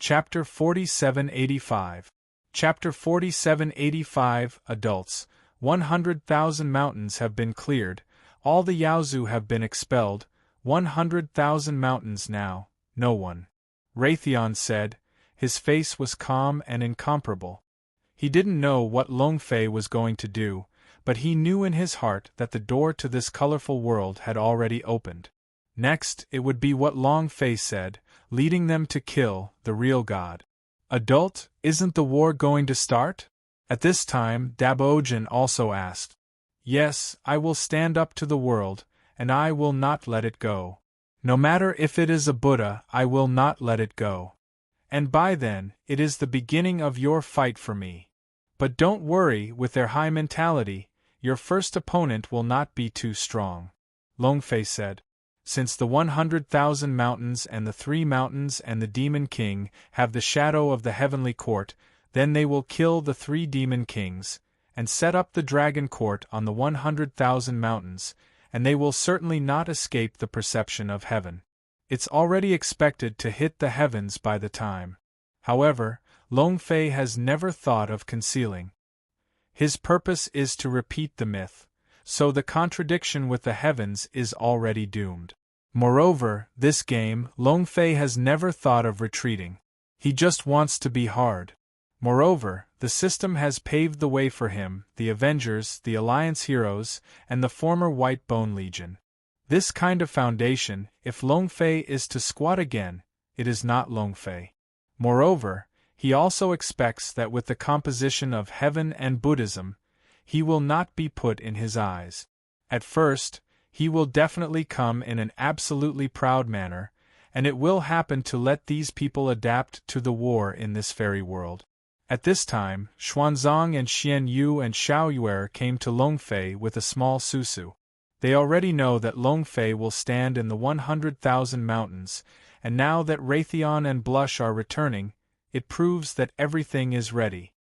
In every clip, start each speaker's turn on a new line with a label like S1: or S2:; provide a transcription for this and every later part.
S1: Chapter 4785. Chapter 4785. Adults. 100,000 mountains have been cleared, all the Yaozu have been expelled, 100,000 mountains now, no one. Raytheon said. His face was calm and incomparable. He didn't know what Long Fei was going to do, but he knew in his heart that the door to this colorful world had already opened. Next, it would be what Long Fei said, leading them to kill the real god. Adult, isn't the war going to start? At this time, Dabogen also asked. Yes, I will stand up to the world, and I will not let it go. No matter if it is a Buddha, I will not let it go. And by then, it is the beginning of your fight for me. But don't worry, with their high mentality, your first opponent will not be too strong. Long Fei said. Since the 100,000 mountains and the 3 mountains and the Demon King have the shadow of the heavenly court, then they will kill the 3 demon kings, and set up the dragon court on the 100,000 mountains, and they will certainly not escape the perception of heaven. It's already expected to hit the heavens by the time. However, Long Fei has never thought of concealing. His purpose is to repeat the myth, so the contradiction with the heavens is already doomed. Moreover, this game, Long Fei has never thought of retreating. He just wants to be hard. Moreover, the system has paved the way for him, the Avengers, the Alliance heroes, and the former White Bone Legion. This kind of foundation, if Long Fei is to squat again, it is not Long Fei. Moreover, he also expects that with the composition of heaven and Buddhism, he will not be put in his eyes. At first, he will definitely come in an absolutely proud manner, and it will happen to let these people adapt to the war in this fairy world. At this time, Xuanzang and Xian Yu and Xiao Yuer came to Long Fei with a small susu. They already know that Long Fei will stand in the 100,000 mountains, and now that Raytheon and Blush are returning, it proves that everything is ready.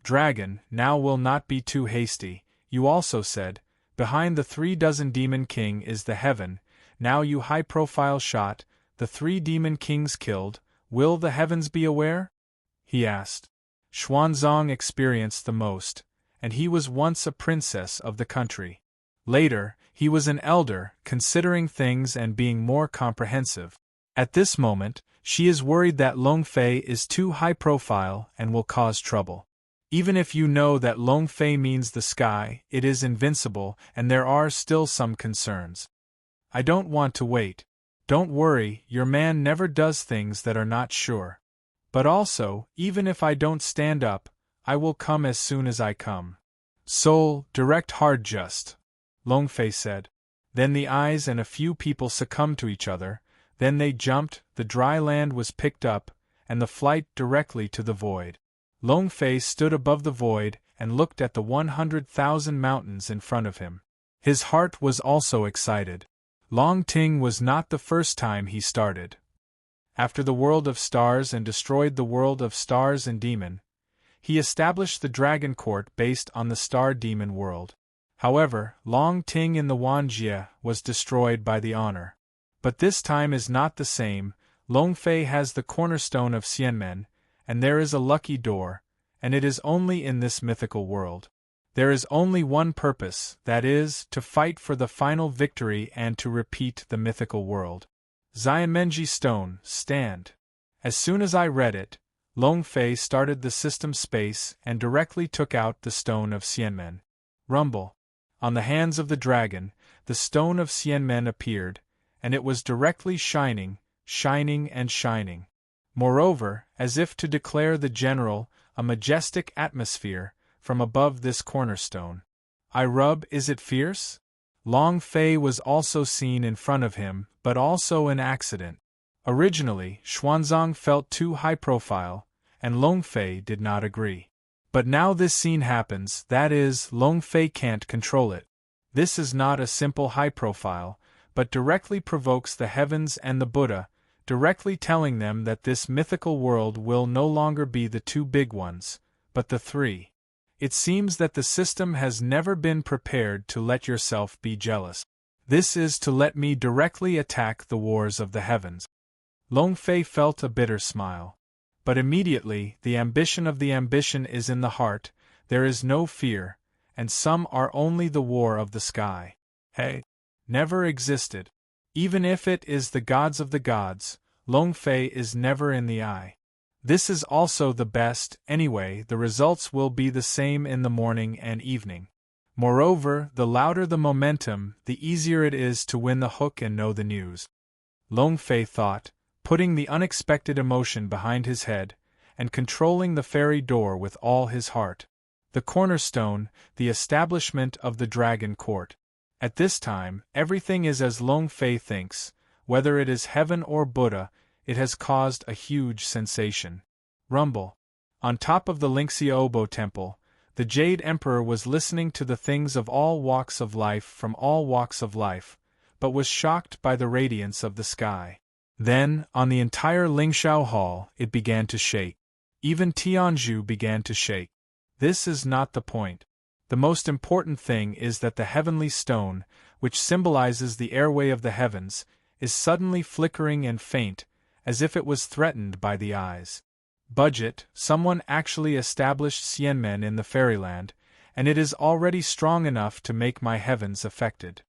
S1: Dragon, now will not be too hasty, you also said. Behind the 36 Demon King is the heaven, now you high-profile shot, the 3 Demon Kings killed, will the heavens be aware? He asked. Xuanzang experienced the most, and he was once a princess of the country. Later, he was an elder, considering things and being more comprehensive. At this moment, she is worried that Long Fei is too high-profile and will cause trouble. Even if you know that Long Fei means the sky, it is invincible, and there are still some concerns. I don't want to wait. Don't worry, your man never does things that are not sure. But also, even if I don't stand up, I will come as soon as I come. Soul, direct hard just. Long Fei said. Then the eyes and a few people succumbed to each other, then they jumped, the dry land was picked up, and the flight directly to the void. Long Fei stood above the void and looked at the 100,000 mountains in front of him. His heart was also excited. Long Ting was not the first time he started. After the world of stars and destroyed the world of stars and demon, he established the Dragon Court based on the Star Demon world. However, Long Ting in the Wanjie was destroyed by the honor. But this time is not the same. Long Fei has the cornerstone of Xianmen, and there is a lucky door, and it is only in this mythical world. There is only one purpose, that is, to fight for the final victory and to repeat the mythical world. Xianmenji Stone, stand. As soon as I read it, Long Fei started the system space and directly took out the stone of Xianmen. Rumble. On the hands of the dragon, the stone of Xianmen appeared, and it was directly shining, shining and shining. Moreover, as if to declare the general, a majestic atmosphere, from above this cornerstone. I rub, is it fierce? Long Fei was also seen in front of him, but also an accident. Originally, Xuanzang felt too high profile, and Long Fei did not agree. But now this scene happens, that is, Long Fei can't control it. This is not a simple high profile, but directly provokes the heavens and the Buddha, directly telling them that this mythical world will no longer be the 2 big ones, but the 3. It seems that the system has never been prepared to let yourself be jealous. This is to let me directly attack the wars of the heavens. Long Fei felt a bitter smile. But immediately, the ambition of the ambition is in the heart, there is no fear, and some are only the war of the sky. Hey! Never existed. Even if it is the gods of the gods, Long Fei is never in the eye. This is also the best, anyway, the results will be the same in the morning and evening. Moreover, the louder the momentum, the easier it is to win the hook and know the news. Long Fei thought, putting the unexpected emotion behind his head, and controlling the fairy door with all his heart. The cornerstone, the establishment of the Dragon Court. At this time, everything is as Long Fei thinks, whether it is heaven or Buddha, it has caused a huge sensation. Rumble. On top of the Lingxiaobo temple, the Jade Emperor was listening to the things of all walks of life from all walks of life, but was shocked by the radiance of the sky. Then, on the entire Lingxiao Hall, it began to shake. Even Tianzhu began to shake. This is not the point. The most important thing is that the heavenly stone, which symbolizes the airway of the heavens, is suddenly flickering and faint, as if it was threatened by the eyes. Budget, someone actually established Xianmen in the fairyland, and it is already strong enough to make my heavens affected.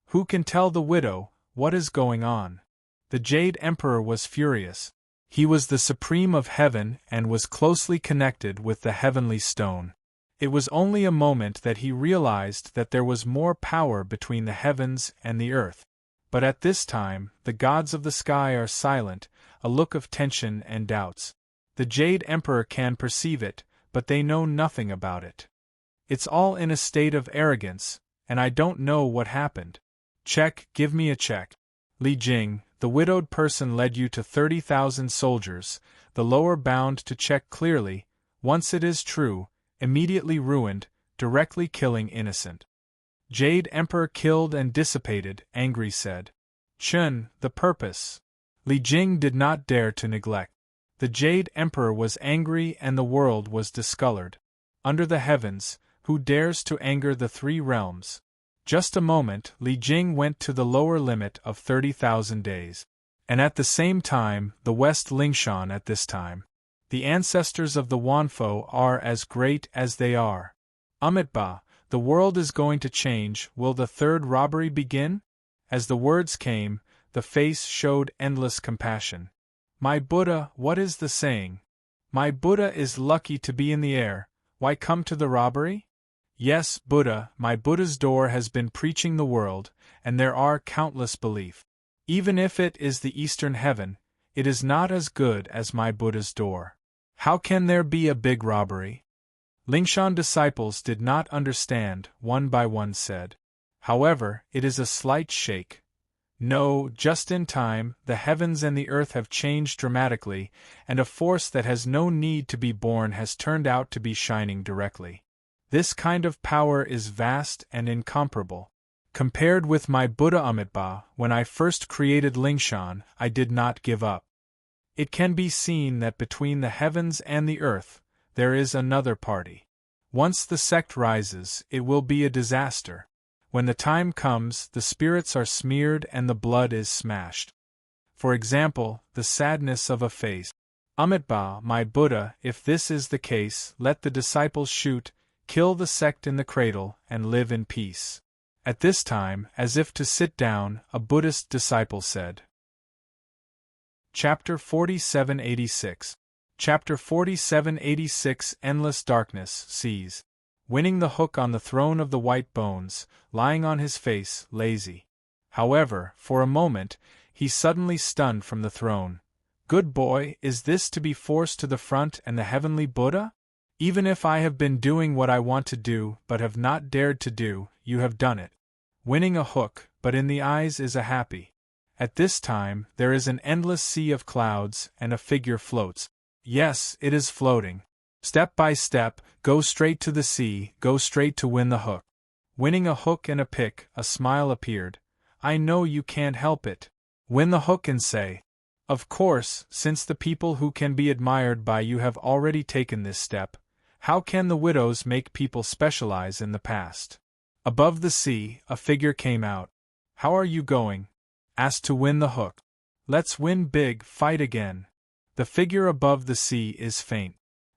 S1: Who can tell the widow what is going on? The Jade Emperor was furious. He was the supreme of heaven and was closely connected with the heavenly stone. It was only a moment that he realized that there was more power between the heavens and the earth. But at this time, the gods of the sky are silent, a look of tension and doubts. The Jade Emperor can perceive it, but they know nothing about it. It's all in a state of arrogance, and I don't know what happened. Check, give me a check. Li Jing, the widowed person led you to 30,000 soldiers, the lower bound to check clearly, once it is true, immediately ruined, directly killing innocent. Jade Emperor killed and dissipated, angry said. Chun, the purpose. Li Jing did not dare to neglect. The Jade Emperor was angry and the world was discolored. Under the heavens, who dares to anger the three realms? Just a moment, Li Jing went to the lower limit of 30,000 days. And at the same time, the West Lingshan at this time. The ancestors of the Wanfo are as great as they are. Amitba, the world is going to change, will the third robbery begin? As the words came, the face showed endless compassion. My Buddha, what is the saying? My Buddha is lucky to be in the air, why come to the robbery? Yes, Buddha, my Buddha's door has been preaching the world, and there are countless belief. Even if it is the eastern heaven, it is not as good as my Buddha's door. How can there be a big robbery? Lingshan disciples did not understand, one by one said. However, it is a slight shake. No, just in time, the heavens and the earth have changed dramatically, and a force that has no need to be born has turned out to be shining directly. This kind of power is vast and incomparable. Compared with my Buddha Amitba, when I first created Lingshan, I did not give up. It can be seen that between the heavens and the earth, there is another party. Once the sect rises, it will be a disaster. When the time comes, the spirits are smeared and the blood is smashed. For example, the sadness of a face. Amitba, my Buddha, if this is the case, let the disciples shoot, kill the sect in the cradle, and live in peace. At this time, as if to sit down, a Buddhist disciple said. Chapter 4786. Chapter 4786 Endless Darkness sees. Winning the hook on the throne of the white bones, lying on his face, lazy. However, for a moment, he suddenly stunned from the throne. Good boy, is this to be forced to the front and the heavenly Buddha? Even if I have been doing what I want to do but have not dared to do, you have done it. Winning a hook, but in the eyes is a happy. At this time, there is an endless sea of clouds, and a figure floats. Yes, it is floating. Step by step, go straight to the sea, go straight to win the hook. Winning a hook and a pick, a smile appeared. I know you can't help it. Win the hook and say. Of course, since the people who can be admired by you have already taken this step, how can the widows make people specialize in the past? Above the sea, a figure came out. How are you going? Asked to win the hook. Let's win big, fight again. The figure above the sea is faint,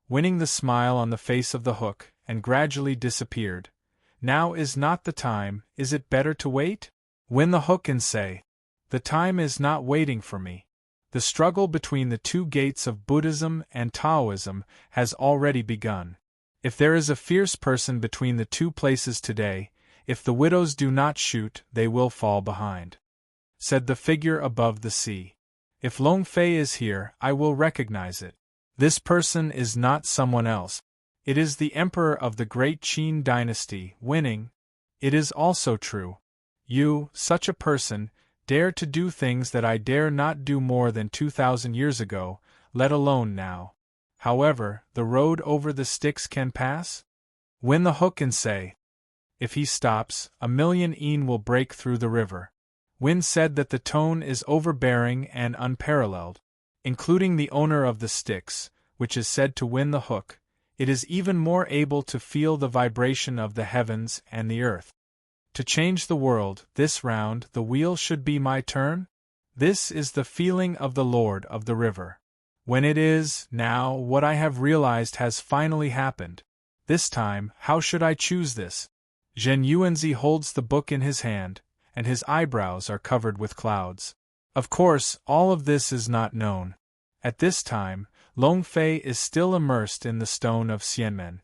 S1: winning the smile on the face of the hook, and gradually disappeared. Now is not the time, is it better to wait? Win the hook and say, the time is not waiting for me. The struggle between the two gates of Buddhism and Taoism has already begun. If there is a fierce person between the two places today, if the widows do not shoot, they will fall behind. Said the figure above the sea. If Long Fei is here, I will recognize it. This person is not someone else. It is the emperor of the great Qin dynasty, winning. It is also true. You, such a person, dare to do things that I dare not do more than 2,000 years ago, let alone now. However, the road over the Styx can pass? Win the hook and say. If he stops, 1,000,000 yen will break through the river. Win said that the tone is overbearing and unparalleled. Including the owner of the Styx, which is said to win the hook, it is even more able to feel the vibration of the heavens and the earth. To change the world, this round, the wheel should be my turn? This is the feeling of the Lord of the River. When it is, now, what I have realized has finally happened. This time, how should I choose this? Zhen Yuanzi holds the book in his hand, and his eyebrows are covered with clouds. Of course, all of this is not known. At this time, Long Fei is still immersed in the stone of Xianmen.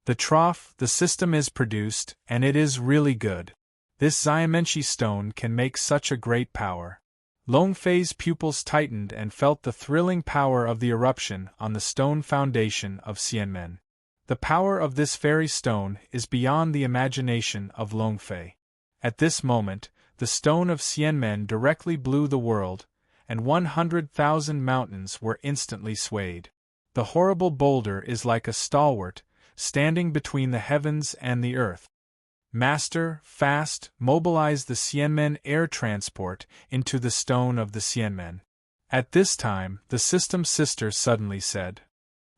S1: The trough, the system is produced, and it is really good. This Xiamenshi stone can make such a great power. Long Fei's pupils tightened and felt the thrilling power of the eruption on the stone foundation of Xianmen. The power of this fairy stone is beyond the imagination of Long Fei. At this moment, the stone of Xianmen directly blew the world, and 100,000 mountains were instantly swayed. The horrible boulder is like a stalwart, standing between the heavens and the earth. Master, fast, mobilize the Xianmen air transport into the stone of the Xianmen. At this time, the system sister suddenly said.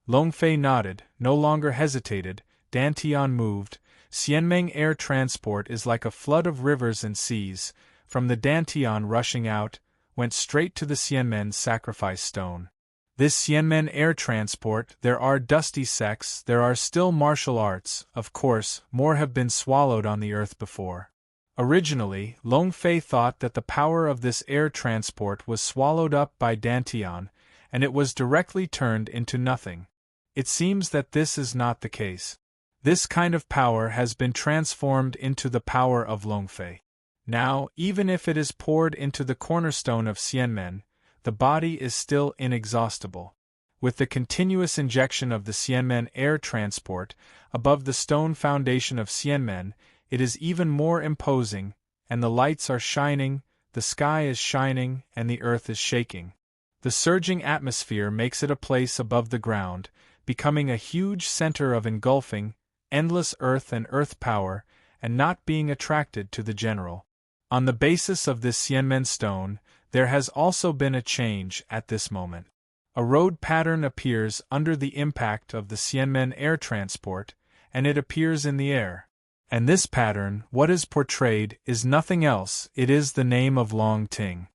S1: Long Fei nodded, no longer hesitated, Dantian moved. Xianmen air transport is like a flood of rivers and seas, from the Dantian rushing out, went straight to the Xianmen sacrifice stone. This Xianmen air transport, there are dusty sects, there are still martial arts, of course, more have been swallowed on the earth before. Originally, Long Fei thought that the power of this air transport was swallowed up by Dantian, and it was directly turned into nothing. It seems that this is not the case. This kind of power has been transformed into the power of Long Fei. Now, even if it is poured into the cornerstone of Xianmen, the body is still inexhaustible. With the continuous injection of the Xianmen air transport above the stone foundation of Xianmen, it is even more imposing, and the lights are shining, the sky is shining, and the earth is shaking. The surging atmosphere makes it a place above the ground, becoming a huge center of engulfing, endless earth and earth power, and not being attracted to the general. On the basis of this Xianmen stone, there has also been a change at this moment. A road pattern appears under the impact of the Xianmen air transport, and it appears in the air. And this pattern, what is portrayed, is nothing else, it is the name of Long Ting.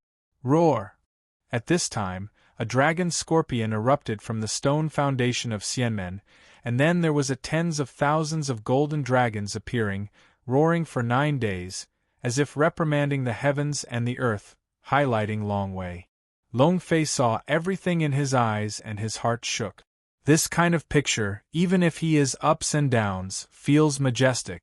S1: Roar! At this time, a dragon scorpion erupted from the stone foundation of Xianmen, and then there was a tens of thousands of golden dragons appearing, roaring for 9 days, as if reprimanding the heavens and the earth, highlighting Long Wei. Long Fei saw everything in his eyes and his heart shook. This kind of picture, even if he is ups and downs, feels majestic.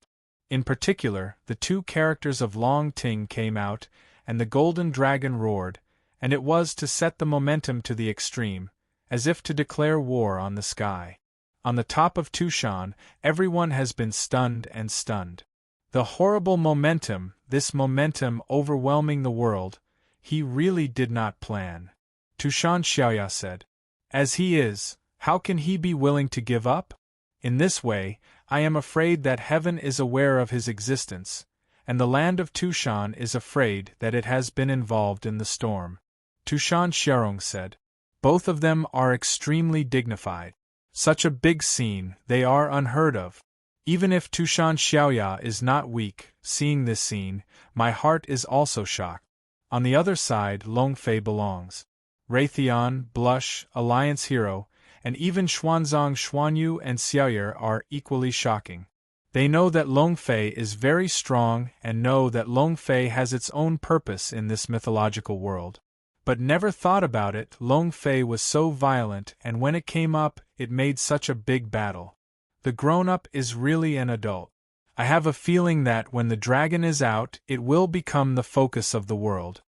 S1: In particular, the two characters of Long Ting came out, and the golden dragon roared, and it was to set the momentum to the extreme, as if to declare war on the sky. On the top of Tushan, everyone has been stunned and stunned. The horrible momentum, this momentum overwhelming the world, he really did not plan. Tushan Xiaoya said. As he is, how can he be willing to give up? In this way, I am afraid that heaven is aware of his existence, and the land of Tushan is afraid that it has been involved in the storm. Tushan Xiarong said. Both of them are extremely dignified. Such a big scene, they are unheard of. Even if Tushan Xiaoya is not weak, seeing this scene, my heart is also shocked. On the other side, Long Fei belongs. Raytheon, Blush, Alliance Hero, and even Xuanzang Xuanyu and Xiaoyer are equally shocking. They know that Longfei is very strong and know that Longfei has its own purpose in this mythological world. But never thought about it. Longfei was so violent, and when it came up, it made such a big battle. The grown-up is really an adult. I have a feeling that when the dragon is out, it will become the focus of the world.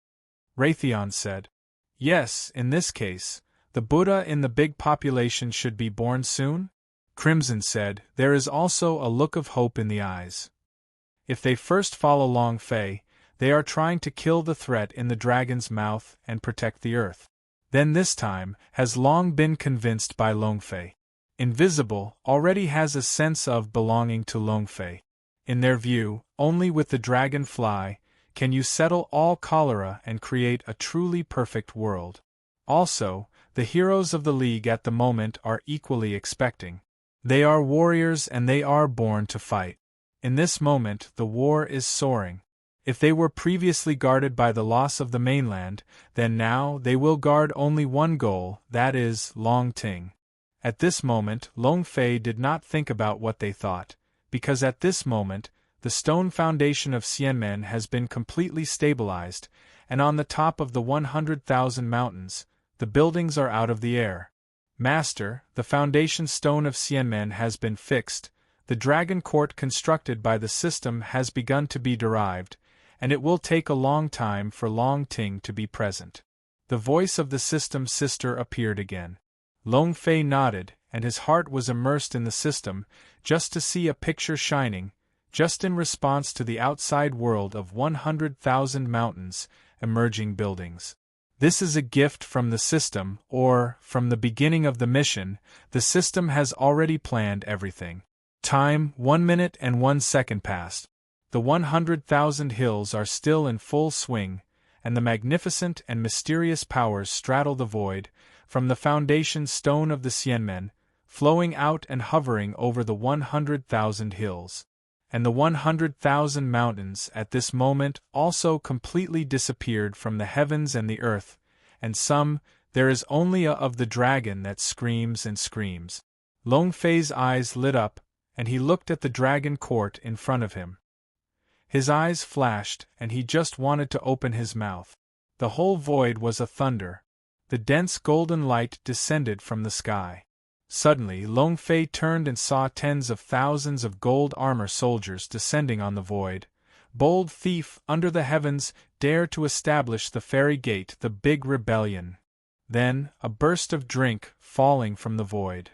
S1: Raytheon said. Yes, in this case, the Buddha in the big population should be born soon? Crimson said, there is also a look of hope in the eyes. If they first follow Longfei, they are trying to kill the threat in the dragon's mouth and protect the earth. Then this time has long been convinced by Longfei. Invincible already has a sense of belonging to Longfei. In their view, only with the dragonfly can you settle all cholera and create a truly perfect world. Also, the heroes of the League at the moment are equally expecting. They are warriors and they are born to fight. In this moment, the war is soaring. If they were previously guarded by the loss of the mainland, then now they will guard only one goal, that is, Longting. At this moment, Longfei did not think about what they thought, because at this moment, the stone foundation of Xianmen has been completely stabilized, and on the top of the 100,000 mountains, the buildings are out of the air. Master, the foundation stone of Xianmen has been fixed, the dragon court constructed by the system has begun to be derived, and it will take a long time for Longting to be present. The voice of the system's sister appeared again. Longfei nodded, and his heart was immersed in the system, just to see a picture shining, just in response to the outside world of 100,000 mountains, emerging buildings. This is a gift from the system, or, from the beginning of the mission, the system has already planned everything. Time, 1 minute and 1 second passed. The 100,000 hills are still in full swing, and the magnificent and mysterious powers straddle the void, from the foundation stone of the Xianmen, flowing out and hovering over the 100,000 hills. And the 100,000 mountains at this moment also completely disappeared from the heavens and the earth, and there is only a of the dragon that screams and screams. Longfei's eyes lit up, and he looked at the dragon court in front of him. His eyes flashed, and he just wanted to open his mouth. The whole void was a thunder. The dense golden light descended from the sky. Suddenly Longfei turned and saw tens of thousands of gold armor soldiers descending on the void. Bold thief under the heavens, dare to establish the fairy gate, the big rebellion. Then, a burst of drink falling from the void.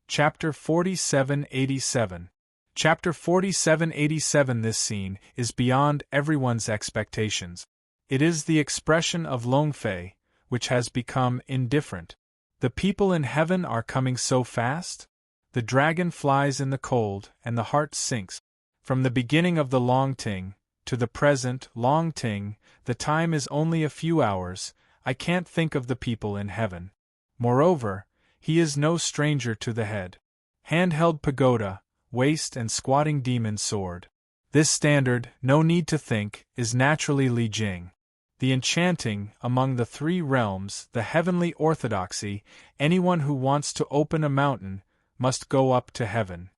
S1: Chapter 4787. Chapter 4787. This scene is beyond everyone's expectations. It is the expression of Longfei, which has become indifferent. The people in heaven are coming so fast? The dragon flies in the cold, and the heart sinks. From the beginning of the Longting, to the present Longting, the time is only a few hours. I can't think of the people in heaven. Moreover, he is no stranger to the head. Handheld pagoda, waist and squatting demon sword. This standard, no need to think, is naturally Li Jing. The enchanting, among the three realms, the heavenly orthodoxy, anyone who wants to open a mountain, must go up to heaven.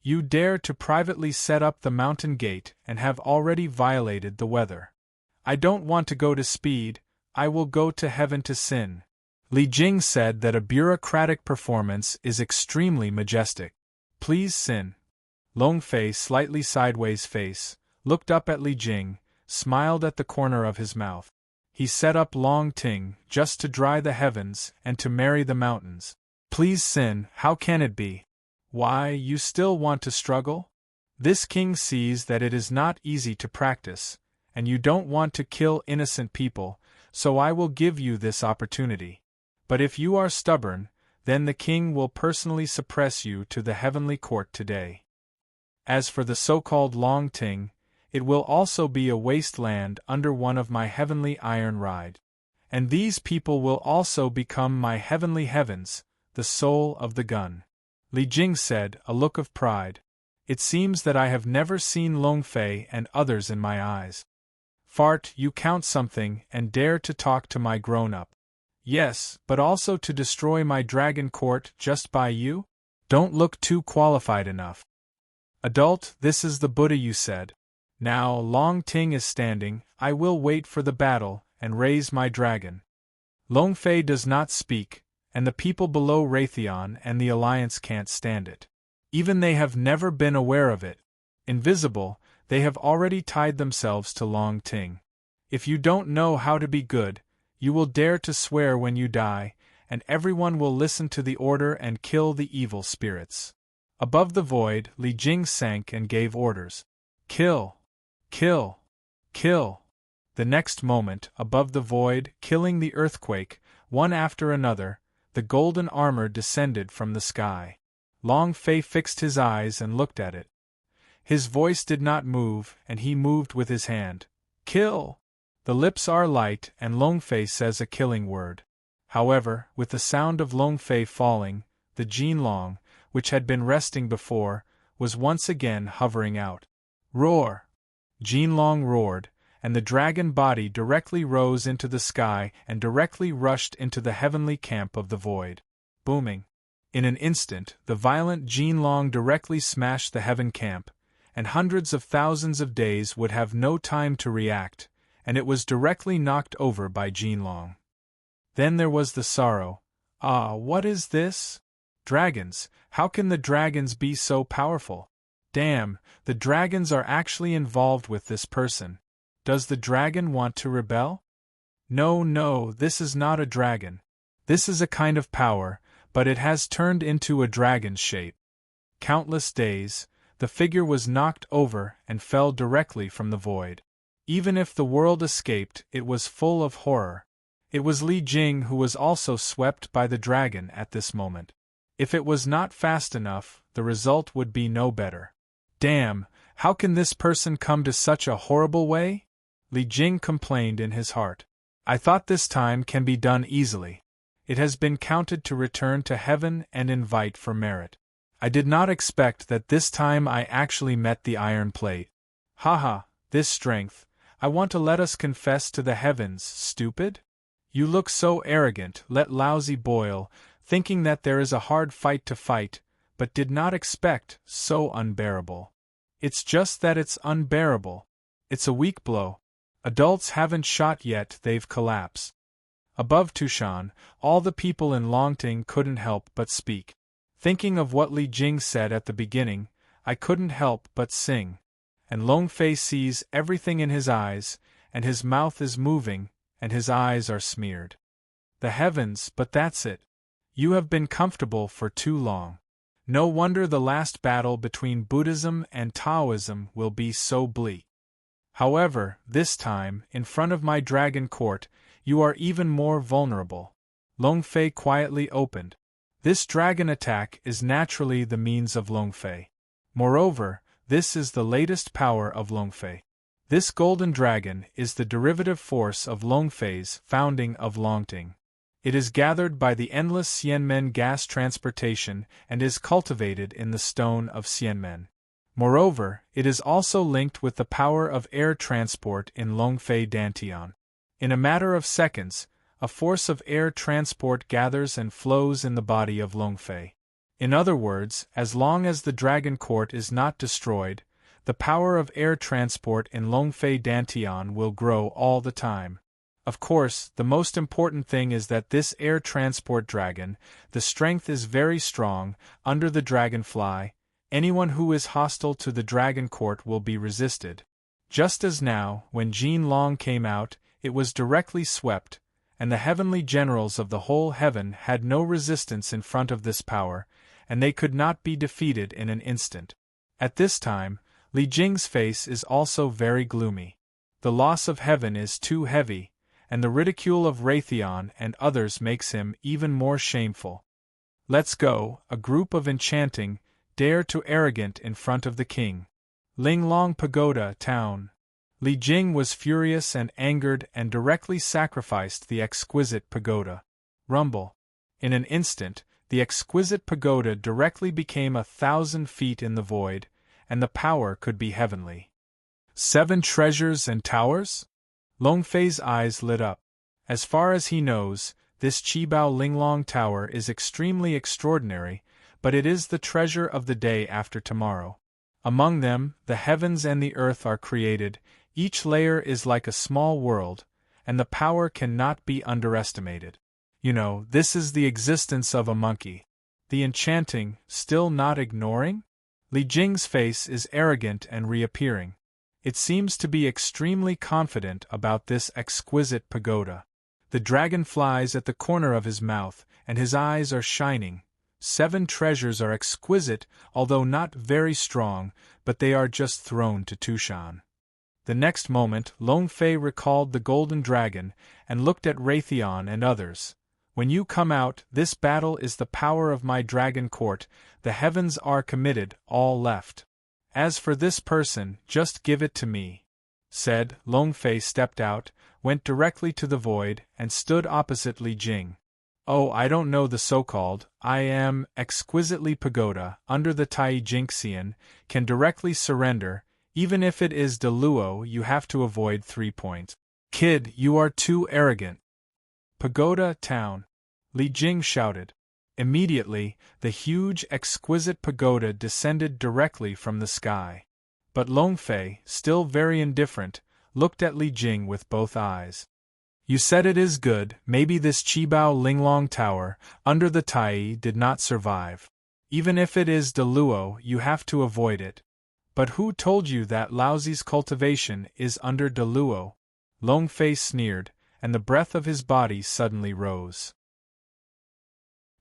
S1: You dare to privately set up the mountain gate and have already violated the weather. I don't want to go to speed, I will go to heaven to sin. Li Jing said that a bureaucratic performance is extremely majestic. Please sin. Longfei, slightly sideways face, looked up at Li Jing, smiled at the corner of his mouth. He set up Longting just to dry the heavens and to marry the mountains. Please sin, how can it be? Why, you still want to struggle? This king sees that it is not easy to practice, and you don't want to kill innocent people, so I will give you this opportunity. But if you are stubborn, then the king will personally suppress you to the heavenly court today. As for the so-called Longting, it will also be a wasteland under one of my heavenly iron ride. And these people will also become my heavenly heavens, the soul of the gun. Li Jing said, a look of pride. It seems that I have never seen Longfei and others in my eyes. Fart, you count something and dare to talk to my grown-up. Yes, but also to destroy my dragon court just by you? Don't look too qualified enough. Adult, this is the Buddha you said. Now Long Ting is standing, I will wait for the battle, and raise my dragon. Long Fei does not speak, and the people below Raytheon and the Alliance can't stand it. Even they have never been aware of it. Invisible, they have already tied themselves to Long Ting. If you don't know how to be good, you will dare to swear when you die, and everyone will listen to the order and kill the evil spirits. Above the void, Li Jing sank and gave orders. Kill! Kill! Kill! The next moment, above the void, killing the earthquake, one after another, the golden armor descended from the sky. Long Fei fixed his eyes and looked at it. His voice did not move, and he moved with his hand. Kill! The lips are light, and Long Fei says a killing word. However, with the sound of Long Fei falling, the Jinlong, which had been resting before, was once again hovering out. Roar! Jinlong roared, and the dragon body directly rose into the sky and directly rushed into the heavenly camp of the void. Booming. In an instant, the violent Jinlong directly smashed the heaven camp, and hundreds of thousands of days would have no time to react, and it was directly knocked over by Jinlong. Then there was the sorrow. Ah, what is this? Dragons, how can the dragons be so powerful? Damn, the dragons are actually involved with this person. Does the dragon want to rebel? No, this is not a dragon. This is a kind of power, but it has turned into a dragon's shape. Countless days, the figure was knocked over and fell directly from the void. Even if the world escaped, it was full of horror. It was Li Jing who was also swept by the dragon at this moment. If it was not fast enough, the result would be no better. Damn, how can this person come to such a horrible way? Li Jing complained in his heart. I thought this time can be done easily. It has been counted to return to heaven and invite for merit. I did not expect that this time I actually met the iron plate. Haha, this strength, I want to let us confess to the heavens, stupid? You look so arrogant, let lousy boil, thinking that there is a hard fight to fight, but did not expect, so unbearable. It's just that it's unbearable. It's a weak blow. Adults haven't shot yet, they've collapsed. Above Tushan, all the people in Longting couldn't help but speak. Thinking of what Li Jing said at the beginning, I couldn't help but sing. And Long Fei sees everything in his eyes, and his mouth is moving, and his eyes are smeared. The heavens, but that's it. You have been comfortable for too long. No wonder the last battle between Buddhism and Taoism will be so bleak. However, this time, in front of my dragon court, you are even more vulnerable. Long Fei quietly opened. This dragon attack is naturally the means of Long Fei. Moreover, this is the latest power of Long Fei. This golden dragon is the derivative force of Long Fei's founding of Longting. It is gathered by the endless Xianmen gas transportation and is cultivated in the stone of Xianmen. Moreover, it is also linked with the power of air transport in Long Fei Dantian. In a matter of seconds, a force of air transport gathers and flows in the body of Long Fei. In other words, as long as the dragon court is not destroyed, the power of air transport in Long Fei Dantian will grow all the time. Of course, the most important thing is that this air transport dragon, the strength is very strong. Under the dragonfly, anyone who is hostile to the dragon court will be resisted. Just as now, when Jin Long came out, it was directly swept, and the heavenly generals of the whole heaven had no resistance in front of this power, and they could not be defeated in an instant. At this time, Li Jing's face is also very gloomy. The loss of heaven is too heavy, and the ridicule of Raytheon and others makes him even more shameful. Let's go, a group of enchanting, dare to arrogant in front of the king. Linglong Pagoda Town. Li Jing was furious and angered and directly sacrificed the exquisite pagoda. Rumble. In an instant, the exquisite pagoda directly became 1,000 feet in the void, and the power could be heavenly. 7 treasures and towers? Long Fei's eyes lit up. As far as he knows, this Qibao Linglong Tower is extremely extraordinary, but it is the treasure of the day after tomorrow. Among them, the heavens and the earth are created, each layer is like a small world, and the power cannot be underestimated. You know, this is the existence of a monkey. The enchanting, still not ignoring? Li Jing's face is arrogant and reappearing. It seems to be extremely confident about this exquisite pagoda. The dragon flies at the corner of his mouth, and his eyes are shining. 7 treasures are exquisite, although not very strong, but they are just thrown to Tushan. The next moment, Long Fei recalled the golden dragon, and looked at Raytheon and others. When you come out, this battle is the power of my dragon court, the heavens are committed, all left. As for this person, just give it to me. Said, Long Fei stepped out, went directly to the void, and stood opposite Li Jing. Oh, I don't know the so-called, I am, exquisitely pagoda, under the Tai Jinxian, can directly surrender, even if it is de Luo you have to avoid 3 points. Kid, you are too arrogant. Pagoda town. Li Jing shouted. Immediately, the huge, exquisite pagoda descended directly from the sky. But Long Fei, still very indifferent, looked at Li Jing with both eyes. You said it is good, maybe this Qibao Linglong Tower, under the Tai did not survive. Even if it is de Luo, you have to avoid it. But who told you that Laozi's cultivation is under de Luo? Long Fei sneered, and the breath of his body suddenly rose.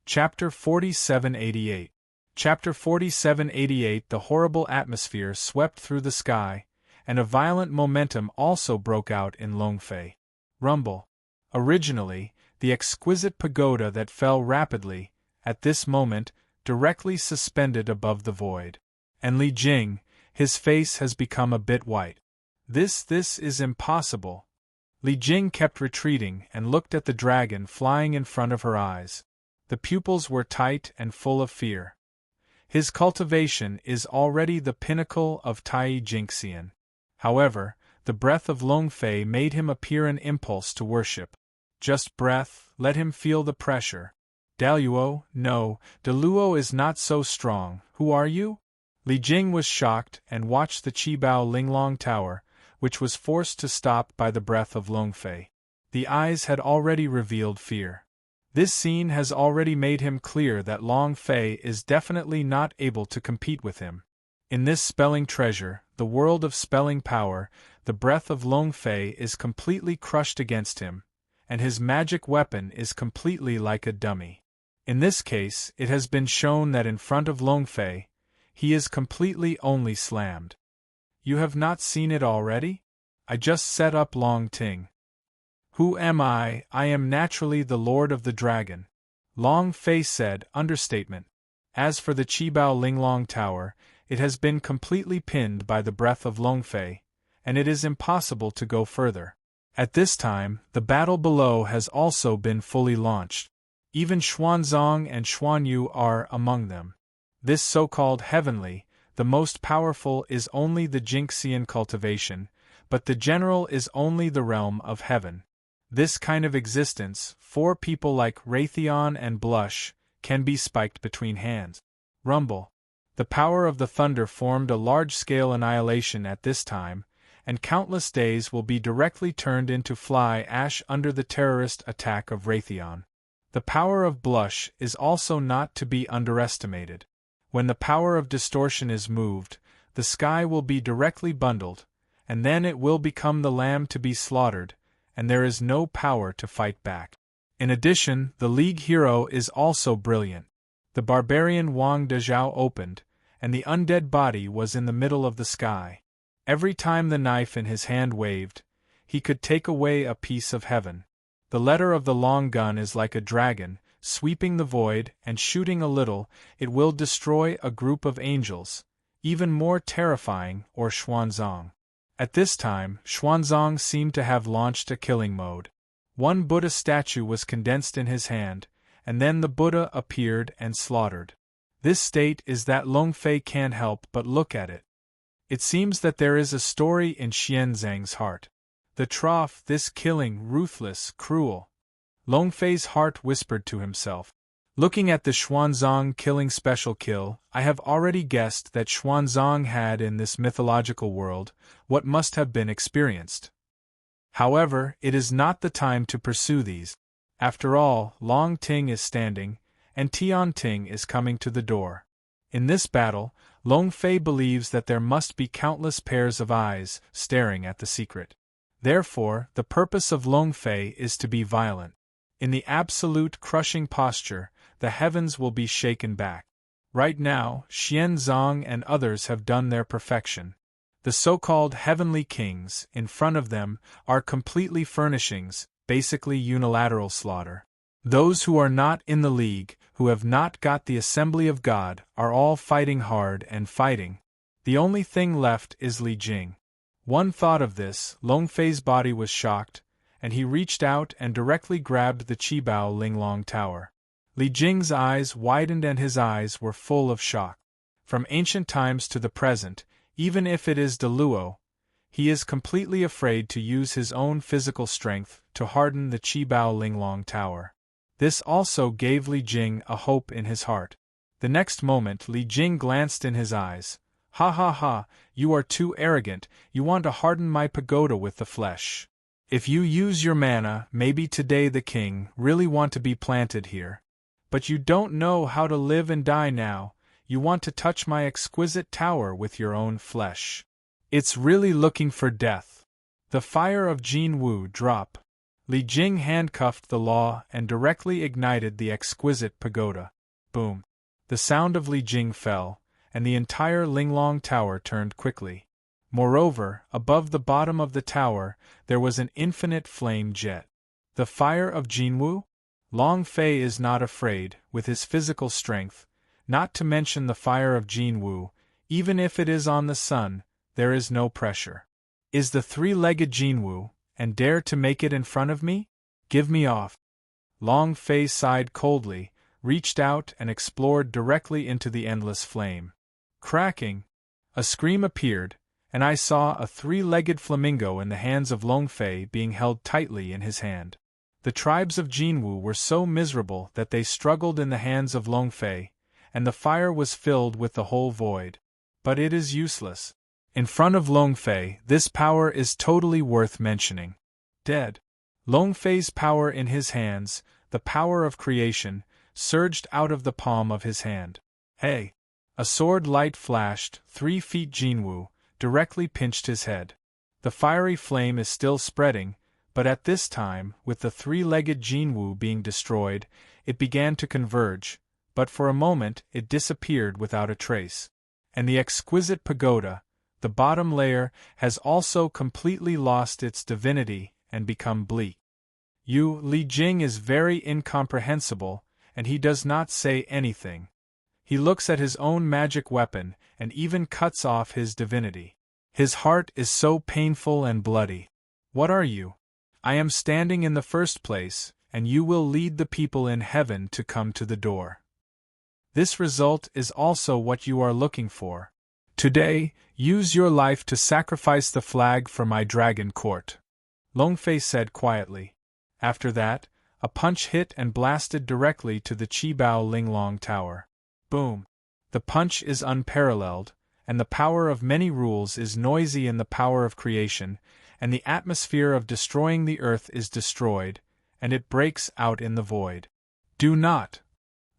S1: Chapter 4788. Chapter 4788. The horrible atmosphere swept through the sky, and a violent momentum also broke out in Long Fei. Rumble. Originally, the exquisite pagoda that fell rapidly, at this moment, directly suspended above the void. And Li Jing, his face has become a bit white. This is impossible. Li Jing kept retreating and looked at the dragon flying in front of her eyes. The pupils were tight and full of fear. His cultivation is already the pinnacle of Tai Jinxian. However, the breath of Long Fei made him appear an impulse to worship. Just breath, let him feel the pressure. Daluo, no, de Luo is not so strong, who are you? Li Jing was shocked and watched the Qibao Linglong Tower, which was forced to stop by the breath of Long Fei. The eyes had already revealed fear. This scene has already made him clear that Long Fei is definitely not able to compete with him. In this spelling treasure, the world of spelling power, the breath of Long Fei is completely crushed against him, and his magic weapon is completely like a dummy. In this case, it has been shown that in front of Long Fei, he is completely only slammed. You have not seen it already? I just set up Long Ting. Who am I? I am naturally the Lord of the Dragon. Long Fei said, understatement. As for the Qibao Linglong Tower, it has been completely pinned by the breath of Long Fei, and it is impossible to go further. At this time, the battle below has also been fully launched. Even Xuanzong and Xuanyu are among them. This so-called heavenly, the most powerful is only the Jinxian cultivation, but the general is only the realm of heaven. This kind of existence, 4 people like Raytheon and Blush, can be spiked between hands. Rumble. The power of the thunder formed a large-scale annihilation at this time, and countless days will be directly turned into fly ash under the terrorist attack of Raytheon. The power of Blush is also not to be underestimated. When the power of distortion is moved, the sky will be directly bundled, and then it will become the lamb to be slaughtered, and there is no power to fight back. In addition, the League hero is also brilliant. The barbarian Wang Dezhao opened, and the undead body was in the middle of the sky. Every time the knife in his hand waved, he could take away a piece of heaven. The letter of the long gun is like a dragon, sweeping the void and shooting a little, it will destroy a group of angels, even more terrifying, or Xuanzong. At this time, Xuanzong seemed to have launched a killing mode. One Buddha statue was condensed in his hand, and then the Buddha appeared and slaughtered. This state is that Long Fei can't help but look at it. It seems that there is a story in Xianzang's heart. The trough, this killing, ruthless, cruel. Long Fei's heart whispered to himself. Looking at the Xuanzang killing special kill, I have already guessed that Xuanzang had in this mythological world what must have been experienced. However, it is not the time to pursue these. After all, Long Ting is standing, and Tian Ting is coming to the door. In this battle, Long Fei believes that there must be countless pairs of eyes staring at the secret. Therefore, the purpose of Long Fei is to be violent. In the absolute crushing posture, the heavens will be shaken back. Right now, Xian Zong and others have done their perfection. The so-called heavenly kings, in front of them, are completely furnishings, basically unilateral slaughter. Those who are not in the league, who have not got the assembly of God, are all fighting hard and fighting. The only thing left is Li Jing. One thought of this, Long Fei's body was shocked, and he reached out and directly grabbed the Qibao Linglong Tower. Li Jing's eyes widened and his eyes were full of shock. From ancient times to the present, even if it is De Luo, he is completely afraid to use his own physical strength to harden the Qibao Linglong Tower. This also gave Li Jing a hope in his heart. The next moment Li Jing glanced in his eyes. Ha ha ha, you are too arrogant, you want to harden my pagoda with the flesh. If you use your mana, maybe today the king really want to be planted here. But you don't know how to live and die now, you want to touch my exquisite tower with your own flesh. It's really looking for death. The fire of Jin Wu drop. Li Jing handcuffed the law and directly ignited the exquisite pagoda. Boom. The sound of Li Jing fell, and the entire Linglong Tower turned quickly. Moreover, above the bottom of the tower, there was an infinite flame jet. The fire of Jinwu? Long Fei is not afraid, with his physical strength, not to mention the fire of Jinwu, even if it is on the sun, there is no pressure. Is the three-legged Jinwu, and dare to make it in front of me? Give me off. Long Fei sighed coldly, reached out and explored directly into the endless flame. Cracking! A scream appeared, and I saw a three-legged flamingo in the hands of Long Fei being held tightly in his hand. The tribes of Jinwu were so miserable that they struggled in the hands of Long Fei, and the fire was filled with the whole void. But it is useless. In front of Long Fei, this power is totally worth mentioning. Dead. Long Fei's power in his hands, the power of creation, surged out of the palm of his hand. Hey! A sword light flashed, 3 feet Jinwu, directly pinched his head. The fiery flame is still spreading, but at this time, with the three-legged Jinwu being destroyed, it began to converge, but for a moment it disappeared without a trace. And the exquisite pagoda, the bottom layer, has also completely lost its divinity and become bleak. Li Jing is very incomprehensible, and he does not say anything. He looks at his own magic weapon and even cuts off his divinity. His heart is so painful and bloody. What are you? I am standing in the first place, and you will lead the people in heaven to come to the door. This result is also what you are looking for. Today, use your life to sacrifice the flag for my dragon court. Long Fei said quietly. After that, a punch hit and blasted directly to the Qibao Linglong Tower. Boom! The punch is unparalleled, and the power of many rules is noisy in the power of creation, and the atmosphere of destroying the earth is destroyed, and it breaks out in the void. Do not!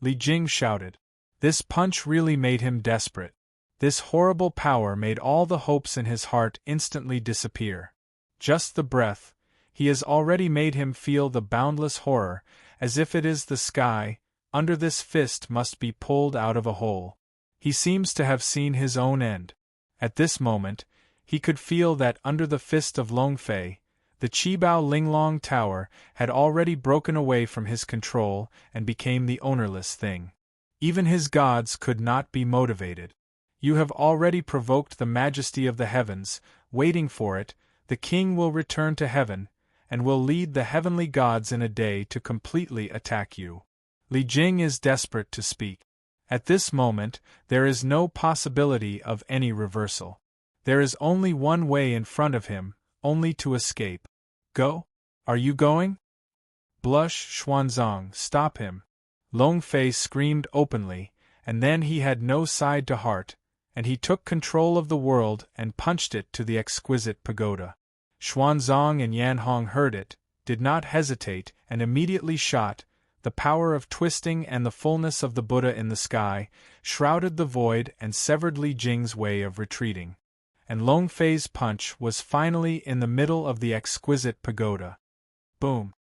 S1: Li Jing shouted. This punch really made him desperate. This horrible power made all the hopes in his heart instantly disappear. Just the breath, he has already made him feel the boundless horror, as if it is the sky, under this fist must be pulled out of a hole. He seems to have seen his own end. At this moment, he could feel that under the fist of Long Fei, the Qibao Linglong Tower had already broken away from his control and became the ownerless thing. Even his gods could not be motivated. You have already provoked the majesty of the heavens, waiting for it, the king will return to heaven, and will lead the heavenly gods in a day to completely attack you. Li Jing is desperate to speak. At this moment, there is no possibility of any reversal. There is only one way in front of him, only to escape. Go? Are you going? Blush, Xuanzang, stop him. Long Fei screamed openly, and then he had no side to heart, and he took control of the world and punched it to the exquisite pagoda. Xuanzang and Yanhong heard it, did not hesitate, and immediately shot. The power of twisting and the fullness of the Buddha in the sky shrouded the void and severed Li Jing's way of retreating. And Long Fei's punch was finally in the middle of the exquisite pagoda. Boom.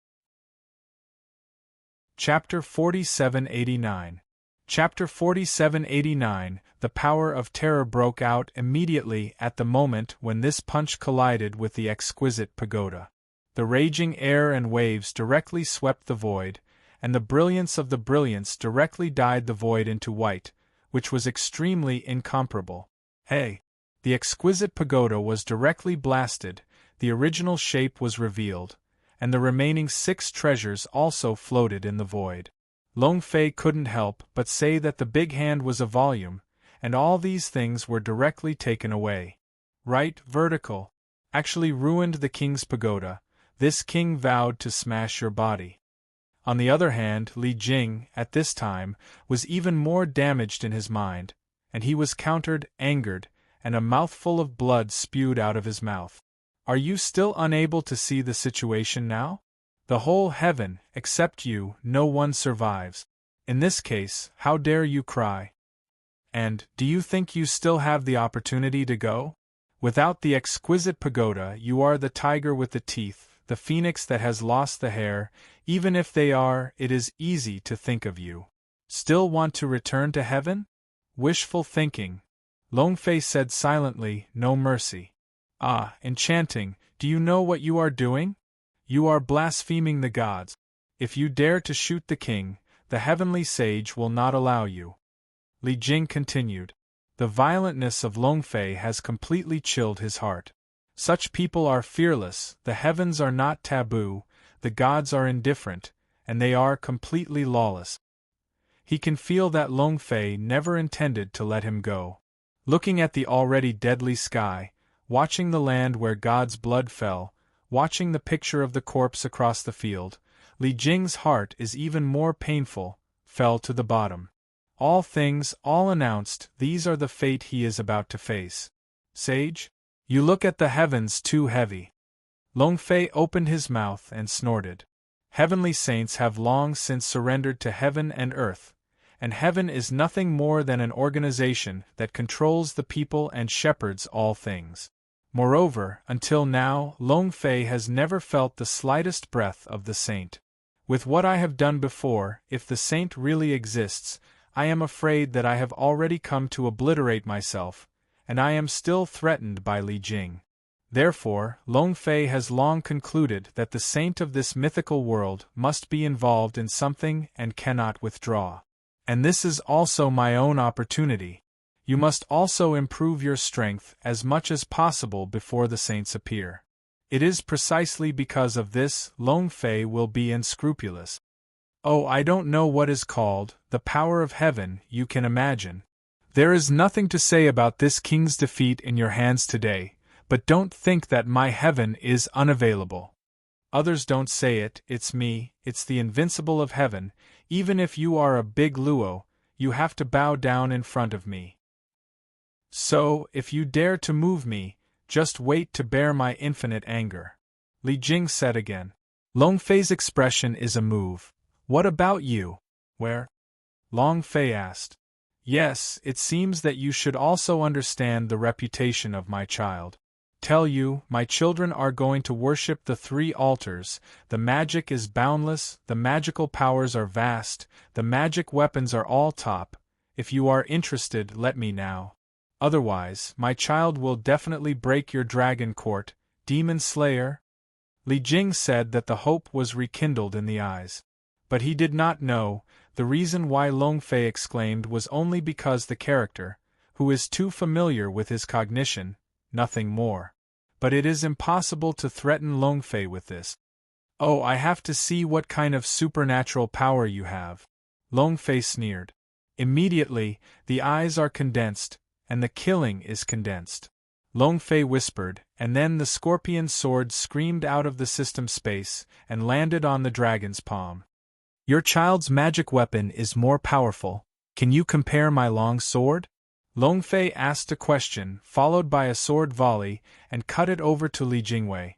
S1: Chapter 4789. Chapter 4789. The power of terror broke out immediately at the moment when this punch collided with the exquisite pagoda. The raging air and waves directly swept the void, and the brilliance of the brilliance directly dyed the void into white, which was extremely incomparable. Hey! The exquisite pagoda was directly blasted, the original shape was revealed, and the remaining 6 treasures also floated in the void. Long Fei couldn't help but say that the big hand was a volume, and all these things were directly taken away. Right, vertical. Actually ruined the king's pagoda. This king vowed to smash your body. On the other hand, Li Jing, at this time, was even more damaged in his mind, and he was countered, angered, and a mouthful of blood spewed out of his mouth. Are you still unable to see the situation now? The whole heaven, except you, no one survives. In this case, how dare you cry? And, do you think you still have the opportunity to go? Without the exquisite pagoda, you are the tiger with the teeth, the phoenix that has lost the hair. Even if they are, it is easy to think of you. Still want to return to heaven? Wishful thinking. Long Fei said silently, no mercy. Ah, enchanting, do you know what you are doing? You are blaspheming the gods. If you dare to shoot the king, the heavenly sage will not allow you. Li Jing continued. The violentness of Long Fei has completely chilled his heart. Such people are fearless, the heavens are not taboo, the gods are indifferent, and they are completely lawless. He can feel that Long Fei never intended to let him go. Looking at the already deadly sky, watching the land where God's blood fell, watching the picture of the corpse across the field, Li Jing's heart is even more painful, fell to the bottom. All things, all announced, these are the fate he is about to face. Sage? You look at the heavens too heavy. Long Fei opened his mouth and snorted. Heavenly saints have long since surrendered to heaven and earth, and heaven is nothing more than an organization that controls the people and shepherds all things. Moreover, until now, Long Fei has never felt the slightest breath of the saint. With what I have done before, if the saint really exists, I am afraid that I have already come to obliterate myself, and I am still threatened by Li Jing. Therefore, Long Fei has long concluded that the saint of this mythical world must be involved in something and cannot withdraw. And this is also my own opportunity. You must also improve your strength as much as possible before the saints appear. It is precisely because of this Long Fei will be unscrupulous. Oh, I don't know what is called the power of heaven, you can imagine. There is nothing to say about this king's defeat in your hands today, but don't think that my heaven is unavailable. Others don't say it, it's me, it's the Invincible of heaven. Even if you are a big Luo, you have to bow down in front of me. So, if you dare to move me, just wait to bear my infinite anger. Li Jing said again. Long Fei's expression is a move. What about you? Where? Long Fei asked. Yes, it seems that you should also understand the reputation of my child. Tell you, my children are going to worship the 3 altars, the magic is boundless, the magical powers are vast, the magic weapons are all top. If you are interested, let me now. Otherwise, my child will definitely break your dragon court, demon slayer. Li Jing said that the hope was rekindled in the eyes. But he did not know, the reason why Long Fei exclaimed was only because the character, who is too familiar with his cognition, nothing more. But it is impossible to threaten Long Fei with this. Oh, I have to see what kind of supernatural power you have. Long Fei sneered. Immediately, the eyes are condensed, and the killing is condensed. Long Fei whispered, and then the scorpion sword screamed out of the system space and landed on the dragon's palm. Your child's magic weapon is more powerful. Can you compare my long sword? Long Fei asked a question, followed by a sword volley, and cut it over to Li Jingwei.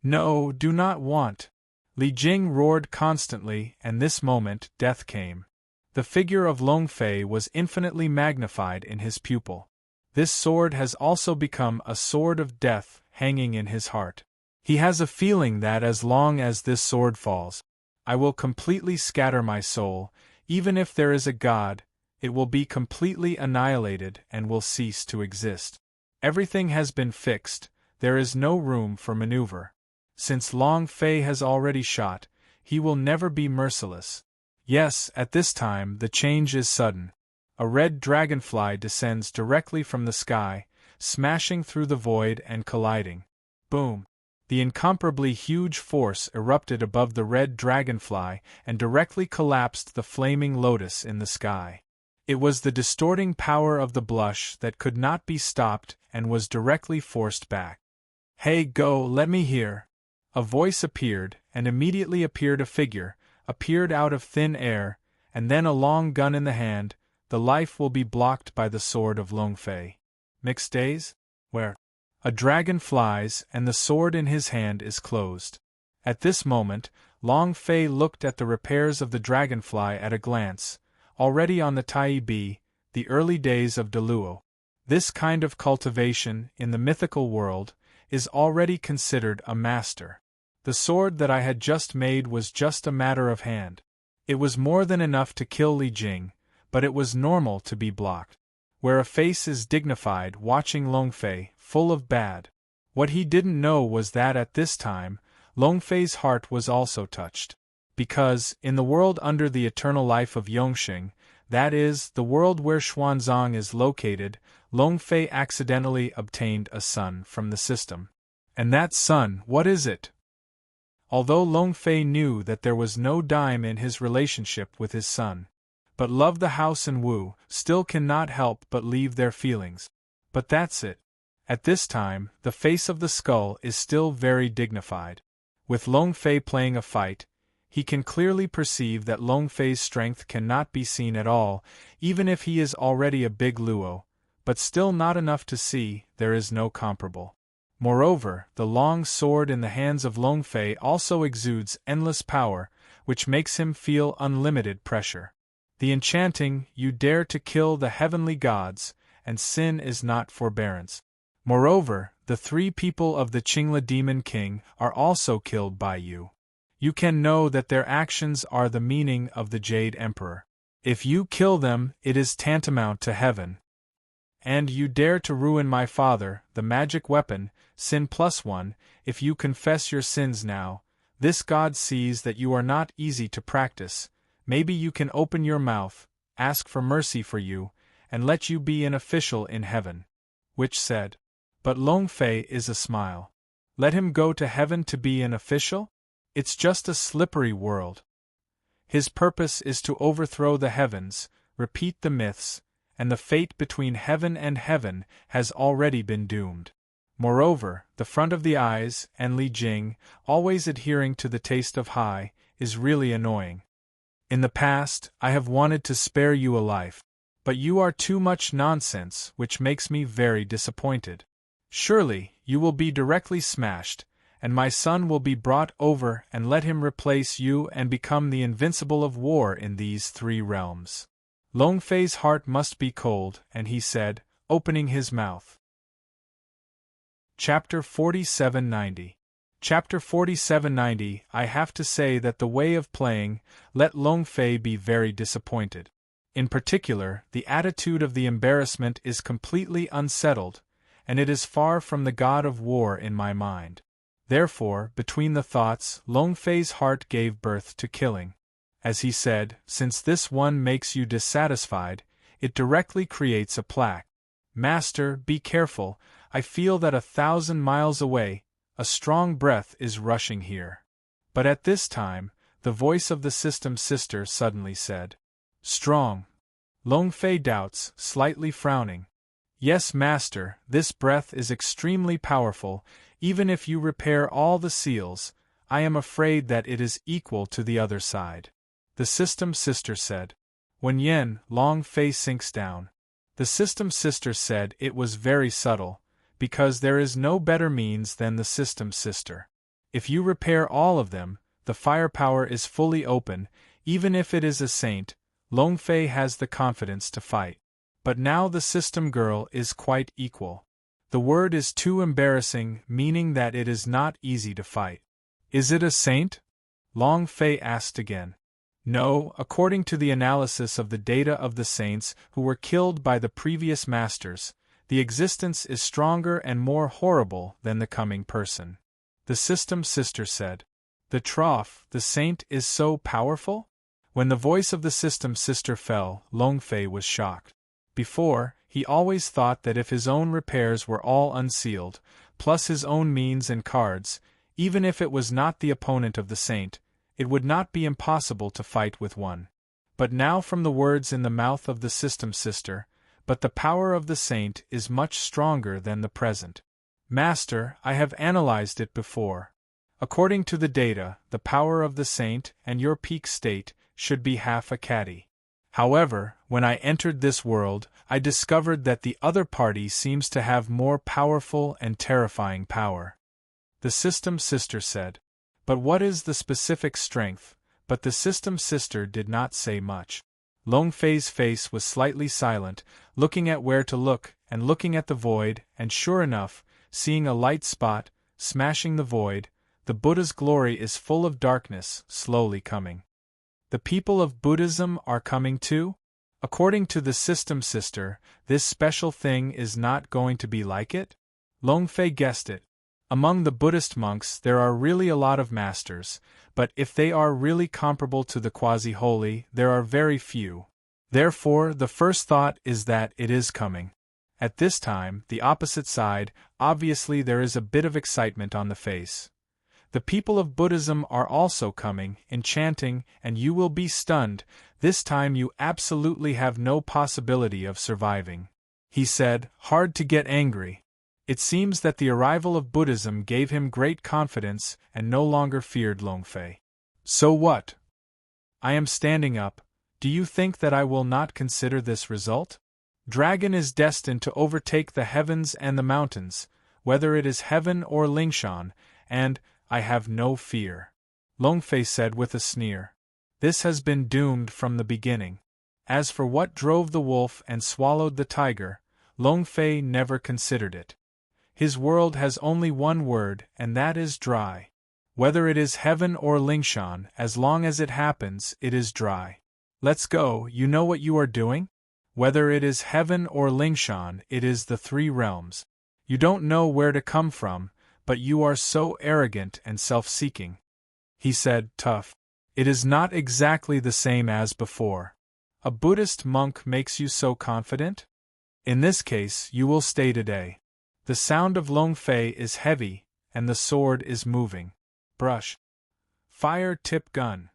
S1: No, do not want. Li Jing roared constantly, and this moment death came. The figure of Long Fei was infinitely magnified in his pupil. This sword has also become a sword of death hanging in his heart. He has a feeling that as long as this sword falls, I will completely scatter my soul. Even if there is a God, it will be completely annihilated and will cease to exist. Everything has been fixed, there is no room for maneuver. Since Long Fei has already shot, he will never be merciless. Yes, at this time the change is sudden. A red dragonfly descends directly from the sky, smashing through the void and colliding. Boom! The incomparably huge force erupted above the red dragonfly and directly collapsed the flaming lotus in the sky. It was the distorting power of the blush that could not be stopped and was directly forced back. Hey, go, let me hear. A voice appeared, and immediately appeared a figure, appeared out of thin air, and then a long gun in the hand. The life will be blocked by the sword of Long Fei. Mixed days? Where? A dragon flies, and the sword in his hand is closed. At this moment, Long Fei looked at the repairs of the dragonfly at a glance, already on the Taibi, the early days of Deluo. This kind of cultivation, in the mythical world, is already considered a master. The sword that I had just made was just a matter of hand. It was more than enough to kill Li Jing, but it was normal to be blocked. Where a face is dignified watching Long Fei, full of bad. What he didn't know was that at this time, Long Fei's heart was also touched. Because, in the world under the eternal life of Yongxing, that is, the world where Xuanzang is located, Long Fei accidentally obtained a son from the system. And that son, what is it? Although Long Fei knew that there was no dime in his relationship with his son, but loved the house and Wu, still cannot help but leave their feelings. But that's it. At this time, the face of the skull is still very dignified. With Long Fei playing a fight, he can clearly perceive that Long Fei's strength cannot be seen at all, even if he is already a big Luo, but still not enough to see, there is no comparable. Moreover, the long sword in the hands of Long Fei also exudes endless power, which makes him feel unlimited pressure. The enchanting, you dare to kill the heavenly gods, and sin is not forbearance. Moreover, the 3 people of the Qingla Demon King are also killed by you. You can know that their actions are the meaning of the Jade Emperor. If you kill them, it is tantamount to heaven. And you dare to ruin my father, the magic weapon, sin +1, if you confess your sins now, this god sees that you are not easy to practice. Maybe you can open your mouth, ask for mercy for you, and let you be an official in heaven. Which said, but Long Fei is a smile. Let him go to heaven to be an official? It's just a slippery world. His purpose is to overthrow the heavens, repeat the myths, and the fate between heaven and heaven has already been doomed. Moreover, the front of the eyes, and Li Jing, always adhering to the taste of high, is really annoying. In the past, I have wanted to spare you a life, but you are too much nonsense, which makes me very disappointed. Surely, you will be directly smashed, and my son will be brought over and let him replace you and become the Invincible of war in these 3 realms. Long Fei's heart must be cold, and he said, opening his mouth. Chapter 4790. Chapter 4790. I have to say that the way of playing let Long Fei be very disappointed. In particular, the attitude of the embarrassment is completely unsettled, and it is far from the god of war in my mind. Therefore, between the thoughts, Long Fei's heart gave birth to killing. As he said, since this one makes you dissatisfied, it directly creates a plaque. Master, be careful, I feel that 1,000 miles away, a strong breath is rushing here. But at this time, the voice of the system sister suddenly said, strong. Long Fei doubts, slightly frowning. Yes, master, this breath is extremely powerful. Even if you repair all the seals, I am afraid that it is equal to the other side. The system sister said. When Yen Long Fei sinks down. The system sister said it was very subtle, because there is no better means than the system sister. If you repair all of them, the firepower is fully open. Even if it is a saint, Long Fei has the confidence to fight. But now the system girl is quite equal. The word is too embarrassing, meaning that it is not easy to fight. Is it a saint? Long Fei asked again. No, according to the analysis of the data of the saints who were killed by the previous masters, the existence is stronger and more horrible than the coming person. The system sister said. The trough, the saint is so powerful? When the voice of the system sister fell, Long Fei was shocked. Before, he always thought that if his own repairs were all unsealed, plus his own means and cards, even if it was not the opponent of the saint, it would not be impossible to fight with one. But now from the words in the mouth of the system sister, but the power of the saint is much stronger than the present. Master, I have analyzed it before. According to the data, the power of the saint and your peak state should be half a caddy. However, when I entered this world, I discovered that the other party seems to have more powerful and terrifying power. The system sister said. But what is the specific strength? But the system sister did not say much. Long Fei's face was slightly silent, looking at where to look, and looking at the void, and sure enough, seeing a light spot, smashing the void, the Buddha's glory is full of darkness, slowly coming. The people of Buddhism are coming too? According to the system sister, this special thing is not going to be like it? Long Fei guessed it. Among the Buddhist monks there are really a lot of masters, but if they are really comparable to the quasi-holy, there are very few. Therefore, the first thought is that it is coming. At this time, the opposite side, obviously there is a bit of excitement on the face. The people of Buddhism are also coming, enchanting, and you will be stunned. This time you absolutely have no possibility of surviving. He said, hard to get angry. It seems that the arrival of Buddhism gave him great confidence and no longer feared Long Fei. So what? I am standing up. Do you think that I will not consider this result? Dragon is destined to overtake the heavens and the mountains, whether it is heaven or Lingshan, and I have no fear. Long Fei said with a sneer. This has been doomed from the beginning. As for what drove the wolf and swallowed the tiger, Long Fei never considered it. His world has only one word, and that is dry. Whether it is heaven or Lingshan, as long as it happens, it is dry. Let's go, you know what you are doing? Whether it is heaven or Lingshan, it is the three realms. You don't know where to come from, but you are so arrogant and self-seeking. He said, tough. It is not exactly the same as before. A Buddhist monk makes you so confident? In this case, you will stay today. The sound of Long Fei is heavy, and the sword is moving. Brush. Fire tip gun.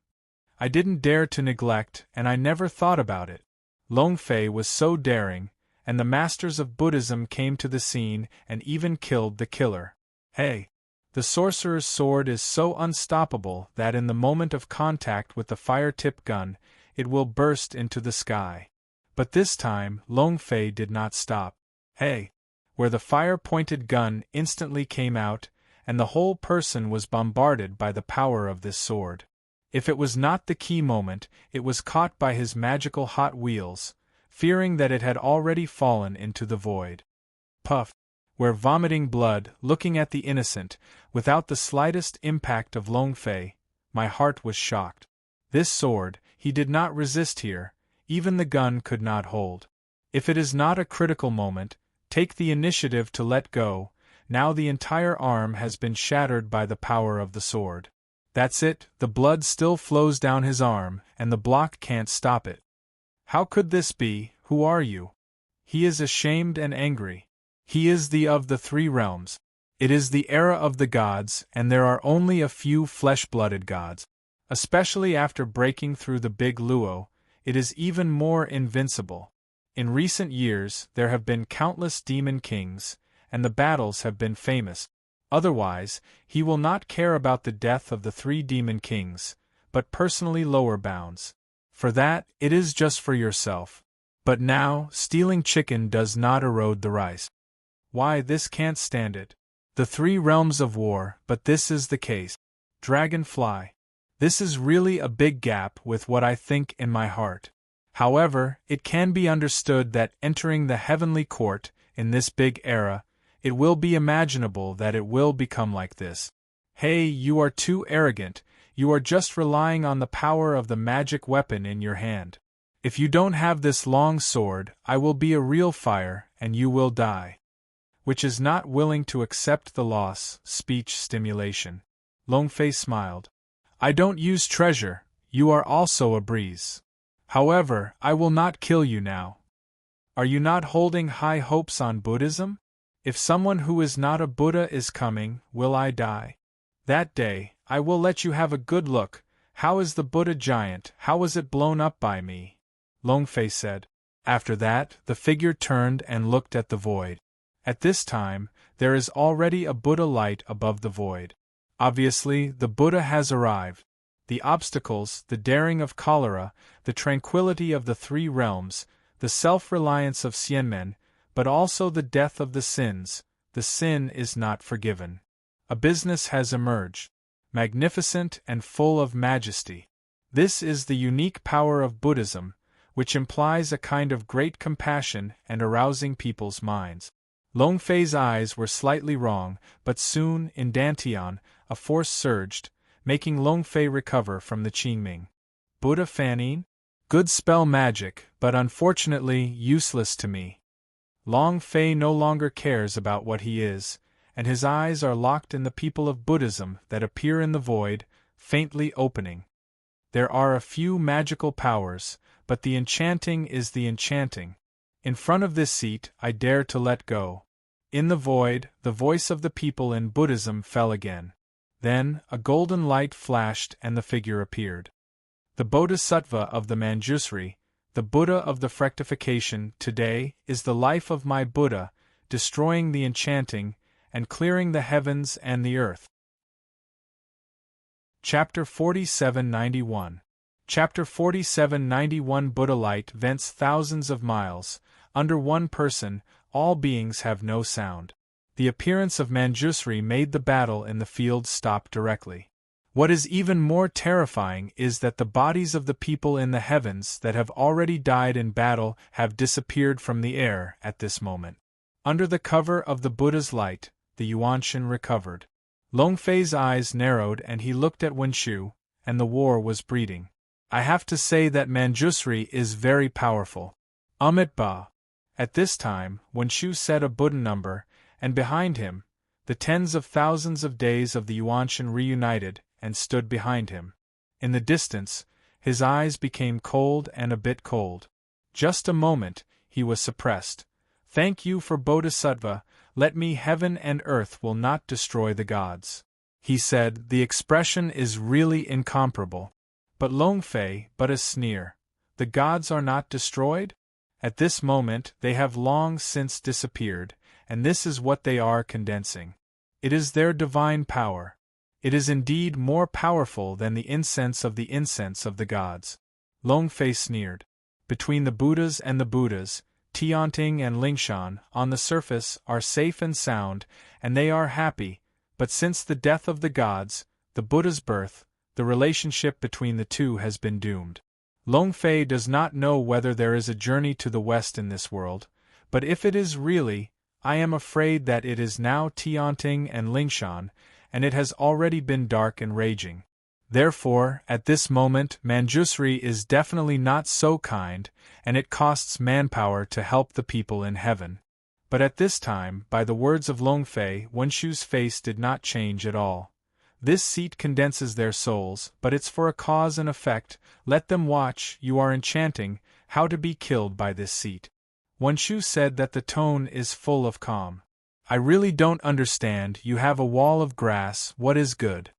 S1: I didn't dare to neglect, and I never thought about it. Long Fei was so daring, and the masters of Buddhism came to the scene and even killed the killer. Hey! The sorcerer's sword is so unstoppable that in the moment of contact with the fire tip gun, it will burst into the sky. But this time, Long Fei did not stop. Hey! Where the fire-pointed gun instantly came out, and the whole person was bombarded by the power of this sword. If it was not the key moment, it was caught by his magical hot wheels, fearing that it had already fallen into the void. Puff! Where vomiting blood, looking at the innocent, without the slightest impact of Long Fei, my heart was shocked. This sword, he did not resist here, even the gun could not hold. If it is not a critical moment, take the initiative to let go. Now the entire arm has been shattered by the power of the sword. That's it, the blood still flows down his arm, and the block can't stop it. How could this be? Who are you? He is ashamed and angry. He is the of the three realms. It is the era of the gods, and there are only a few flesh-blooded gods. Especially after breaking through the big Luo, it is even more invincible. In recent years there have been countless demon kings, and the battles have been famous. Otherwise, he will not care about the death of the 3 demon kings, but personally lower bounds. For that, it is just for yourself. But now, stealing chicken does not erode the rice. Why, this can't stand it. The 3 realms of war, but this is the case. Dragonfly. This is really a big gap with what I think in my heart. However, it can be understood that entering the heavenly court, in this big era, it will be imaginable that it will become like this. Hey, you are too arrogant, you are just relying on the power of the magic weapon in your hand. If you don't have this long sword, I will be a real fire, and you will die. Which is not willing to accept the loss, speech stimulation. Longfei smiled. I don't use treasure, you are also a breeze. However, I will not kill you now. Are you not holding high hopes on Buddhism? If someone who is not a Buddha is coming, will I die? That day, I will let you have a good look. How is the Buddha giant, how was it blown up by me? Longfei said. After that, the figure turned and looked at the void. At this time, there is already a Buddha light above the void. Obviously, the Buddha has arrived. The obstacles, the daring of cholera, the tranquility of the 3 realms, the self-reliance of Xianmen, but also the death of the sins, the sin is not forgiven. A business has emerged, magnificent and full of majesty. This is the unique power of Buddhism, which implies a kind of great compassion and arousing people's minds. Longfei's eyes were slightly wrong, but soon, in Dantian, a force surged, making Longfei recover from the Qingming. Buddha Fanning? Good spell magic, but unfortunately useless to me. Longfei no longer cares about what he is, and his eyes are locked in the people of Buddhism that appear in the void, faintly opening. There are a few magical powers, but the enchanting is the enchanting. In front of this seat I dare to let go. In the void, the voice of the people in Buddhism fell again. Then, a golden light flashed and the figure appeared. The Bodhisattva of the Manjusri, the Buddha of the fructification, today, is the life of my Buddha, destroying the enchanting, and clearing the heavens and the earth. Chapter 4791. Chapter 4791. Buddha light vents thousands of miles. Under one person, all beings have no sound. The appearance of Manjusri made the battle in the field stop directly. What is even more terrifying is that the bodies of the people in the heavens that have already died in battle have disappeared from the air at this moment. Under the cover of the Buddha's light, the Yuanshan recovered. Longfei's eyes narrowed and he looked at Wenshu, and the war was breeding. I have to say that Manjusri is very powerful. Amit Ba. At this time, Wenshu said a Buddha number, and behind him, the tens of thousands of days of the Yuanshan reunited, and stood behind him. In the distance, his eyes became cold and a bit cold. Just a moment, he was suppressed. Thank you for Bodhisattva, let me heaven and earth will not destroy the gods. He said, the expression is really incomparable. But Longfei, but a sneer. The gods are not destroyed? At this moment they have long since disappeared, and this is what they are condensing. It is their divine power. It is indeed more powerful than the incense of the gods. Longfei sneered. Between the Buddhas and the Buddhas, Tianting and Lingshan, on the surface, are safe and sound, and they are happy, but since the death of the gods, the Buddha's birth, the relationship between the two has been doomed. Longfei does not know whether there is a journey to the west in this world, but if it is really, I am afraid that it is now Tianting and Lingshan, and it has already been dark and raging. Therefore, at this moment, Manjusri is definitely not so kind, and it costs manpower to help the people in heaven. But at this time, by the words of Longfei, Wenshu's face did not change at all. This seat condenses their souls, but it's for a cause and effect. Let them watch, you are enchanting, how to be killed by this seat. Wenshu said that the tone is full of calm. I really don't understand, you have a wall of grass, what is good?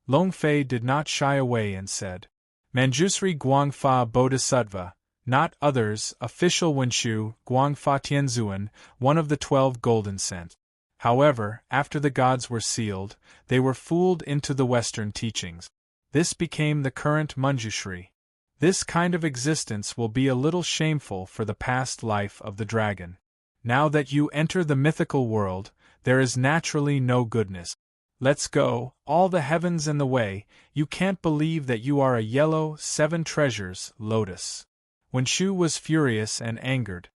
S1: Longfei did not shy away and said, Manjusri Guangfa Bodhisattva, Not others, official Wenshu, Guangfa Tianzuan, one of the 12 golden cent. However, after the gods were sealed, they were fooled into the Western teachings. This became the current Manjushri. This kind of existence will be a little shameful for the past life of the dragon. Now that you enter the mythical world, there is naturally no goodness. Let's go, all the heavens and the way, you can't believe that you are a yellow, 7 treasures, lotus. When Shu was furious and angered.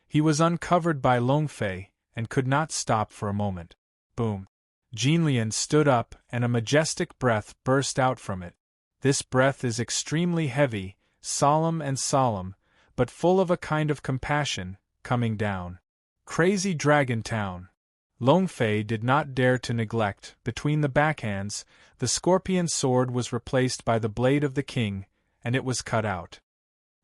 S1: He was uncovered by Longfei, and could not stop for a moment. Boom. Jinlian stood up, and a majestic breath burst out from it. This breath is extremely heavy, solemn, but full of a kind of compassion, coming down. Crazy Dragon Town. Longfei did not dare to neglect. Between the backhands, the scorpion sword was replaced by the blade of the king, and it was cut out.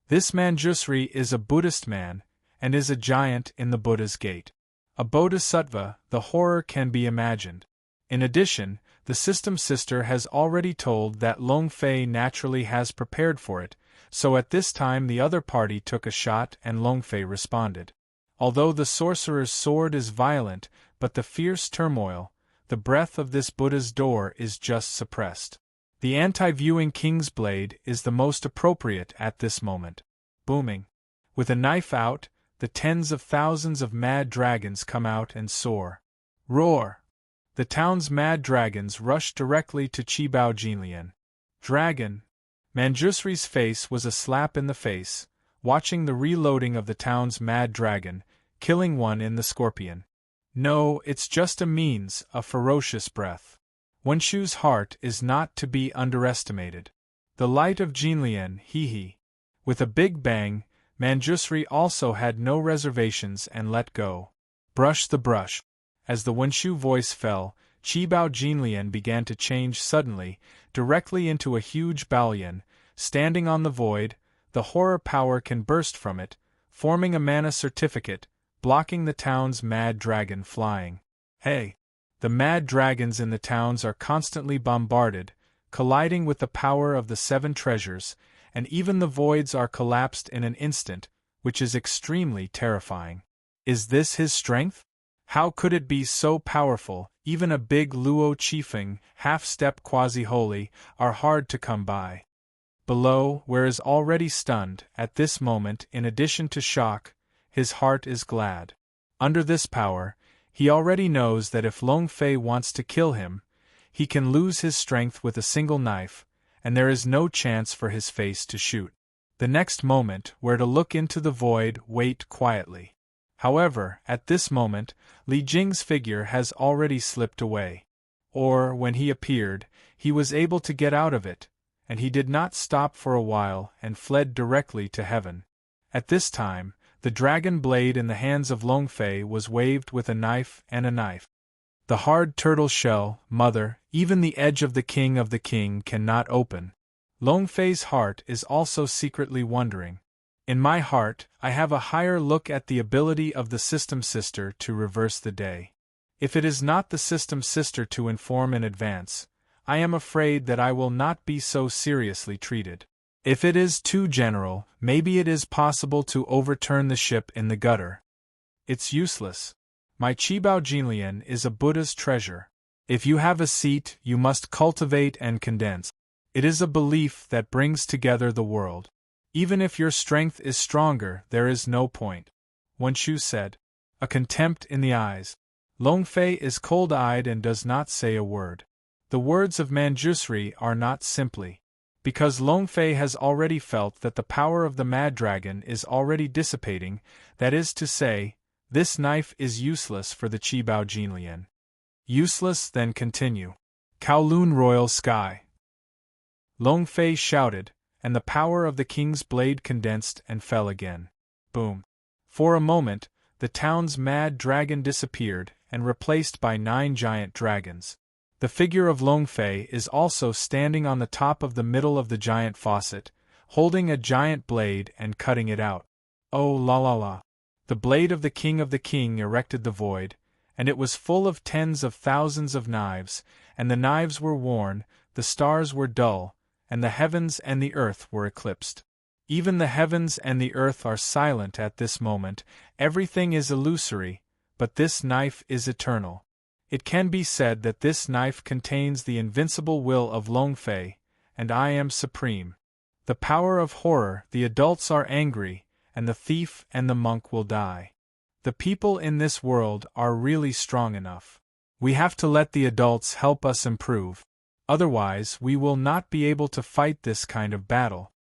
S1: This Manjusri is a Buddhist man, and is a giant in the Buddha's gate. A bodhisattva, the horror can be imagined. In addition, the system sister has already told that Longfei naturally has prepared for it, so at this time the other party took a shot and Longfei responded. Although the sorcerer's sword is violent, but the fierce turmoil, the breath of this Buddha's door is just suppressed. The anti-viewing king's blade is the most appropriate at this moment. Booming. With a knife out, the tens of thousands of mad dragons come out and soar. Roar! The town's mad dragons rush directly to Qibao Jinlian. Dragon! Manjusri's face was a slap in the face, watching the reloading of the town's mad dragon, killing one in the scorpion. No, it's just a means, a ferocious breath. Wenshu's heart is not to be underestimated. The light of Jinlian, hee. With a big bang, Manjusri also had no reservations and let go. Brush the brush. As the Wenshu voice fell, Qibao Jinlian began to change suddenly, directly into a huge Baoyan, standing on the void. The horror power can burst from it, forming a mana certificate, blocking the town's mad dragon flying. Hey! The mad dragons in the towns are constantly bombarded, colliding with the power of the 7 treasures, and even the voids are collapsed in an instant, which is extremely terrifying. Is this his strength? How could it be so powerful? Even a big Luo Qifeng, half-step quasi-holy, are hard to come by. Below, where is already stunned, at this moment, in addition to shock, his heart is glad. Under this power, he already knows that if Longfei wants to kill him, he can lose his strength with a single knife, and there is no chance for his face to shoot. The next moment, where to look into the void, wait quietly. However, at this moment, Li Jing's figure has already slipped away. Or, when he appeared, he was able to get out of it, and he did not stop for a while and fled directly to heaven. At this time, the dragon blade in the hands of Longfei was waved with a knife and a knife. The hard turtle shell, mother, even the edge of the king cannot open. Longfei's heart is also secretly wondering. In my heart, I have a higher look at the ability of the system sister to reverse the day. If it is not the system sister to inform in advance, I am afraid that I will not be so seriously treated. If it is too general, maybe it is possible to overturn the ship in the gutter. It's useless. My Qibao Jinlian is a Buddha's treasure. If you have a seat, you must cultivate and condense. It is a belief that brings together the world. Even if your strength is stronger, there is no point. Wenshu said. A contempt in the eyes. Longfei is cold-eyed and does not say a word. The words of Manjusri are not simply. Because Longfei has already felt that the power of the mad dragon is already dissipating, that is to say, this knife is useless for the Qibao Jinlian. Useless, then continue. Kowloon Royal Sky. Longfei shouted, and the power of the king's blade condensed and fell again. Boom. For a moment, the town's mad dragon disappeared and replaced by 9 giant dragons. The figure of Longfei is also standing on the top of the middle of the giant faucet, holding a giant blade and cutting it out. Oh la la la. The blade of the king erected the void, and it was full of tens of thousands of knives, and the knives were worn, the stars were dull, and the heavens and the earth were eclipsed. Even the heavens and the earth are silent at this moment, everything is illusory, but this knife is eternal. It can be said that this knife contains the invincible will of Longfei, and I am supreme. The power of horror, the adults are angry, and the thief and the monk will die. The people in this world are really strong enough. We have to let the adults help us improve. Otherwise, we will not be able to fight this kind of battle.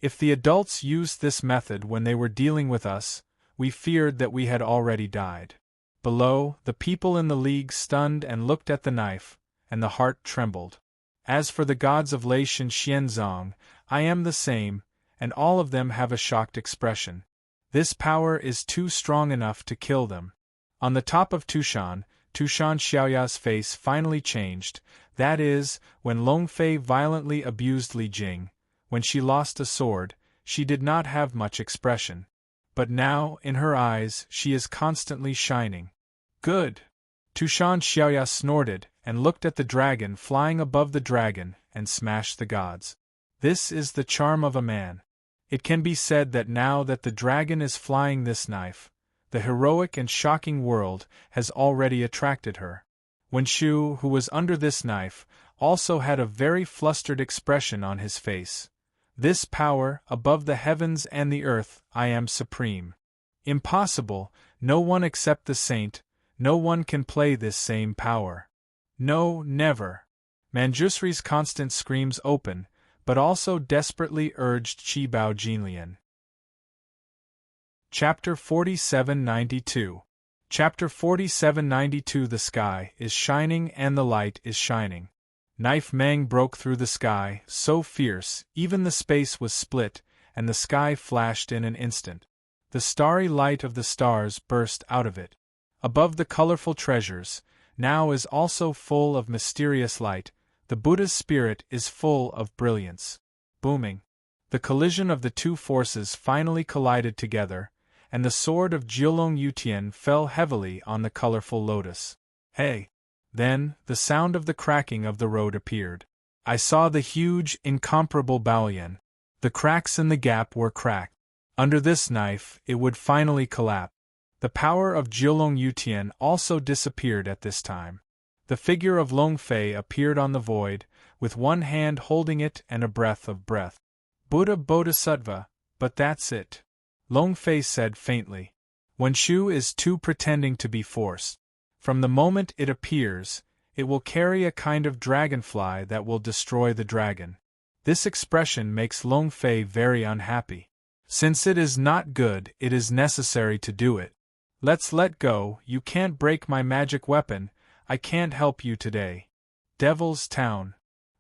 S1: If the adults used this method when they were dealing with us, we feared that we had already died. Below, the people in the league stunned and looked at the knife, and the heart trembled. As for the gods of Lei Shen Xianzong, I am the same, and all of them have a shocked expression. This power is too strong enough to kill them. On the top of Tushan Xiaoya's face finally changed, that is, when Longfei violently abused Li Jing. When she lost a sword, she did not have much expression. But now, in her eyes, she is constantly shining. Good! Tushan Xiaoya snorted, and looked at the dragon flying above the dragon, and smashed the gods. This is the charm of a man. It can be said that now that the dragon is flying this knife, the heroic and shocking world has already attracted her. When Shu, who was under this knife, also had a very flustered expression on his face. This power, above the heavens and the earth, I am supreme. Impossible, no one except the saint, no one can play this same power. No, never. Manjusri's constant screams open, but also desperately urged Qibao Jinlian. Chapter 4792. Chapter 4792. The sky is shining and the light is shining. Knife Meng broke through the sky, so fierce, even the space was split, and the sky flashed in an instant. The starry light of the stars burst out of it. Above the colorful treasures, now is also full of mysterious light, the Buddha's spirit is full of brilliance. Booming. The collision of the two forces finally collided together, and the sword of Jiulong Yutian fell heavily on the colorful lotus. Hey! Then, the sound of the cracking of the road appeared. I saw the huge, incomparable Baoyan. The cracks in the gap were cracked. Under this knife, it would finally collapse. The power of Jiulong Yutian also disappeared at this time. The figure of Longfei appeared on the void, with one hand holding it and a breath of breath. Buddha Bodhisattva, but that's it. Longfei said faintly. When Shu is too pretending to be forced. From the moment it appears, it will carry a kind of dragonfly that will destroy the dragon. This expression makes Longfei very unhappy. Since it is not good, it is necessary to do it. Let's let go, you can't break my magic weapon, I can't help you today. Devil's Town.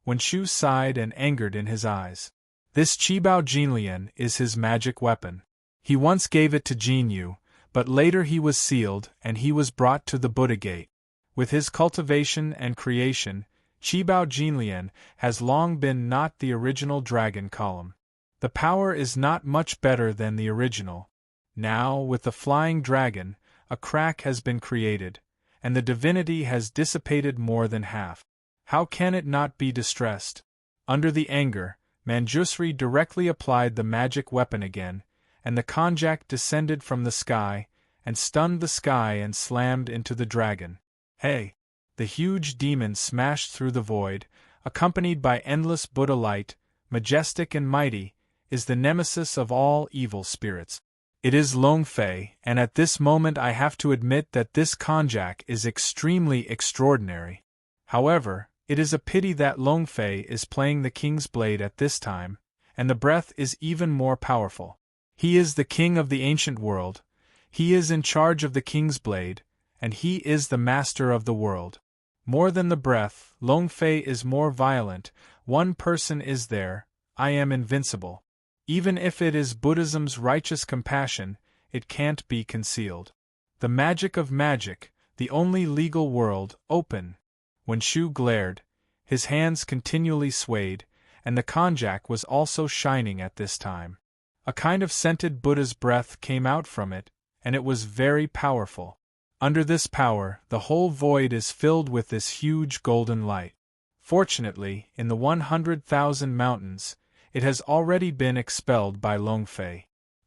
S1: When Shu sighed and angered in his eyes. This Qibao Jinlian is his magic weapon. He once gave it to Jinyu, but later he was sealed and he was brought to the Buddha Gate. With his cultivation and creation, Qibao Jinlian has long been not the original dragon column. The power is not much better than the original. Now, with the flying dragon, a crack has been created, and the divinity has dissipated more than half. How can it not be distressed? Under the anger, Manjusri directly applied the magic weapon again, and the konjac descended from the sky, and stunned the sky and slammed into the dragon. Hey! The huge demon smashed through the void, accompanied by endless Buddha light, majestic and mighty, is the nemesis of all evil spirits. It is Longfei, and at this moment I have to admit that this konjac is extremely extraordinary. However, it is a pity that Longfei is playing the king's blade at this time, and the breath is even more powerful. He is the king of the ancient world, he is in charge of the king's blade, and he is the master of the world. More than the breath, Longfei is more violent. One person is there, I am invincible. Even if it is Buddhism's righteous compassion, it can't be concealed. The magic of magic, the only legal world, open. When Shu glared, his hands continually swayed, and the konjac was also shining at this time. A kind of scented Buddha's breath came out from it, and it was very powerful. Under this power, the whole void is filled with this huge golden light. Fortunately, in the 100,000 mountains, it has already been expelled by Longfei.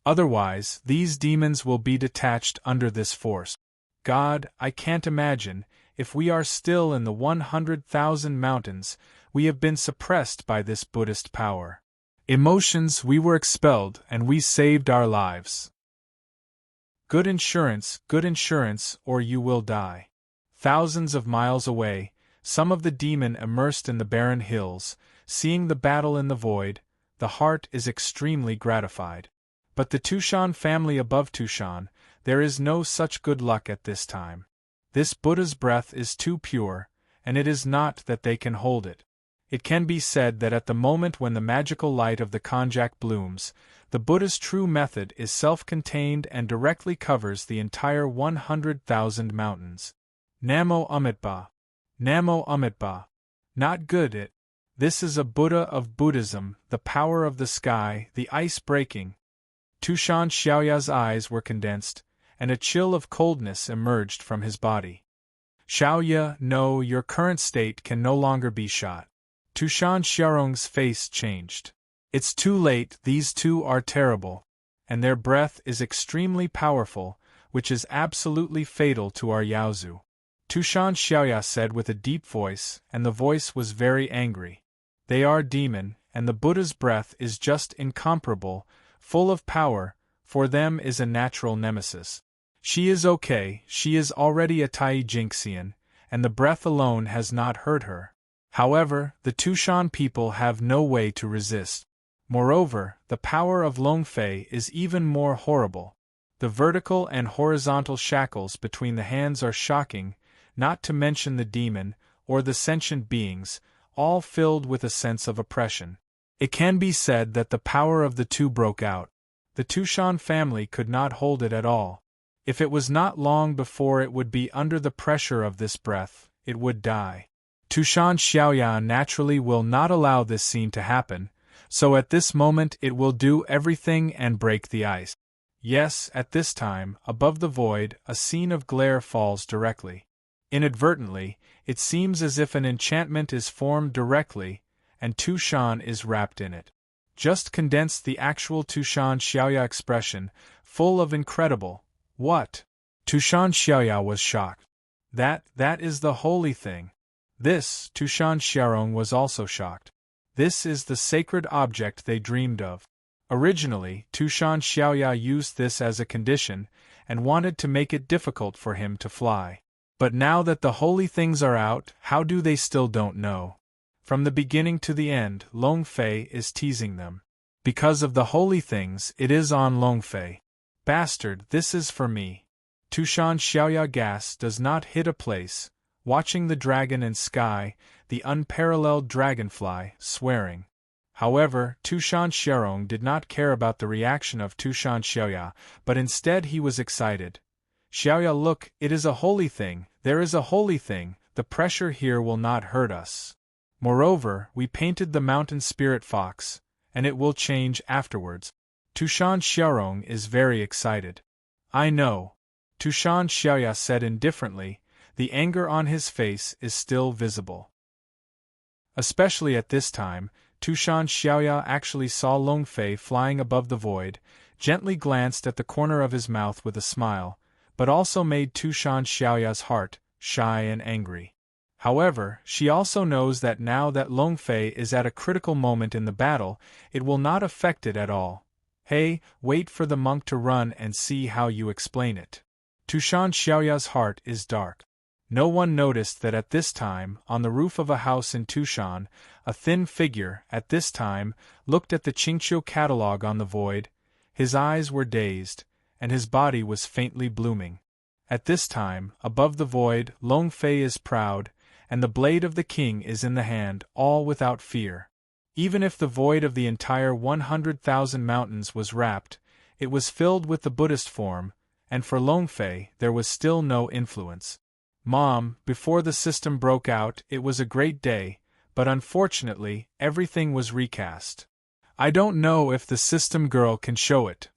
S1: Otherwise, these demons will be detached under this force. God, I can't imagine, if we are still in the 100,000 mountains, we have been suppressed by this Buddhist power. Emotions, we were expelled and we saved our lives. Good insurance, or you will die. Thousands of miles away, some of the demon immersed in the barren hills, seeing the battle in the void, the heart is extremely gratified. But the Tushan family above Tushan, there is no such good luck at this time. This Buddha's breath is too pure, and it is not that they can hold it. It can be said that at the moment when the magical light of the konjac blooms, the Buddha's true method is self-contained and directly covers the entire 100,000 mountains. Namo Amitabha. Namo Amitabha. Not good it. This is a Buddha of Buddhism, the power of the sky, the ice breaking. Tushan Xiaoya's eyes were condensed, and a chill of coldness emerged from his body. Xiaoya, no, your current state can no longer be shot. Tushan Xiaorong's face changed. It's too late, these two are terrible. And their breath is extremely powerful, which is absolutely fatal to our Yaozu. Tushan Xiaoya said with a deep voice, and the voice was very angry. They are demon, and the Buddha's breath is just incomparable, full of power, for them is a natural nemesis. She is okay, she is already a Tai Jinxian, and the breath alone has not hurt her. However, the Tushan people have no way to resist. Moreover, the power of Longfei is even more horrible. The vertical and horizontal shackles between the hands are shocking, not to mention the demon, or the sentient beings, all filled with a sense of oppression. It can be said that the power of the two broke out. The Tushan family could not hold it at all. If it was not long before it would be under the pressure of this breath, it would die. Tushan Xiaoya naturally will not allow this scene to happen, so at this moment it will do everything and break the ice. Yes, at this time, above the void, a scene of glare falls directly. Inadvertently, it seems as if an enchantment is formed directly, and Tushan is wrapped in it. Just condense the actual Tushan Xiaoya expression, full of incredible, what? Tushan Xiaoya was shocked. That is the holy thing. This, Tushan Xiaorong was also shocked. This is the sacred object they dreamed of. Originally, Tushan Xiaoya used this as a condition, and wanted to make it difficult for him to fly. But now that the holy things are out, how do they still don't know? From the beginning to the end, Longfei is teasing them. Because of the holy things, it is on Longfei. Bastard, this is for me. Tushan Xiaoya gas does not hit a place, watching the dragon and sky, the unparalleled dragonfly, swearing. However, Tushan Xiaorong did not care about the reaction of Tushan Xiaoya, but instead he was excited. Xiaoya, look, it is a holy thing, there is a holy thing, the pressure here will not hurt us. Moreover, we painted the mountain spirit fox, and it will change afterwards. Tushan Xiaorong is very excited. I know. Tushan Xiaoya said indifferently, the anger on his face is still visible. Especially at this time, Tushan Xiaoya actually saw Longfei flying above the void, gently glanced at the corner of his mouth with a smile, but also made Tushan Xiaoya's heart shy and angry. However, she also knows that now that Longfei is at a critical moment in the battle, it will not affect it at all. Hey, wait for the monk to run and see how you explain it. Tushan Xiaoya's heart is dark. No one noticed that at this time, on the roof of a house in Tushan, a thin figure, at this time, looked at the Qingqiu catalogue on the void. His eyes were dazed, and his body was faintly blooming. At this time, above the void, Longfei is proud, and the blade of the king is in the hand, all without fear. Even if the void of the entire 100,000 mountains was wrapped, it was filled with the Buddhist form, and for Longfei there was still no influence. Mom, before the system broke out, it was a great day, but unfortunately, everything was recast. I don't know if the system girl can show it.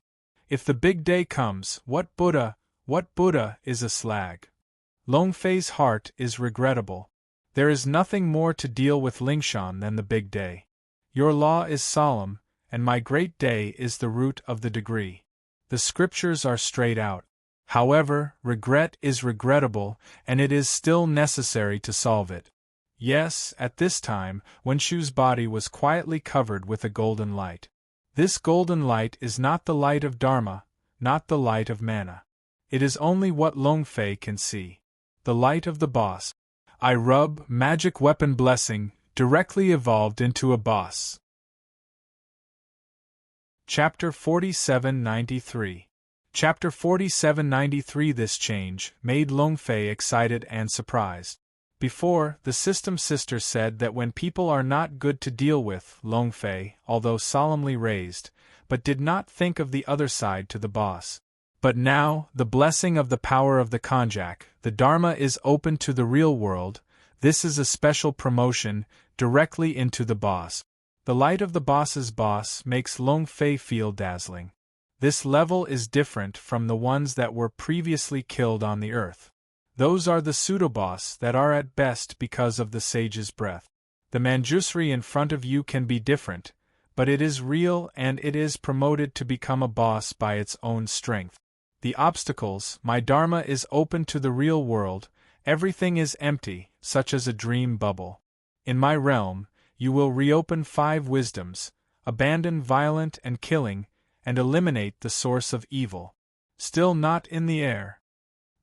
S1: If the big day comes, what Buddha is a slag? Longfei's heart is regrettable. There is nothing more to deal with Lingshan than the big day. Your law is solemn, and my great day is the root of the degree. The scriptures are straight out. However, regret is regrettable, and it is still necessary to solve it. Yes, at this time, Wenshu's body was quietly covered with a golden light. This golden light is not the light of Dharma, not the light of mana. It is only what Longfei can see. The light of the boss. I rub, magic weapon blessing, directly evolved into a boss. Chapter 4793. Chapter 4793. This change made Longfei excited and surprised. Before, the system sister said that when people are not good to deal with, Longfei, although solemnly raised, but did not think of the other side to the boss. But now, the blessing of the power of the Konjak, the Dharma is open to the real world. This is a special promotion, directly into the boss. The light of the boss's boss makes Longfei feel dazzling. This level is different from the ones that were previously killed on the earth. Those are the pseudo-boss that are at best because of the sage's breath. The Manjusri in front of you can be different, but it is real and it is promoted to become a boss by its own strength. The obstacles, my Dharma is open to the real world, everything is empty, such as a dream bubble. In my realm, you will reopen 5 wisdoms, abandon violent and killing, and eliminate the source of evil. Still not in the air.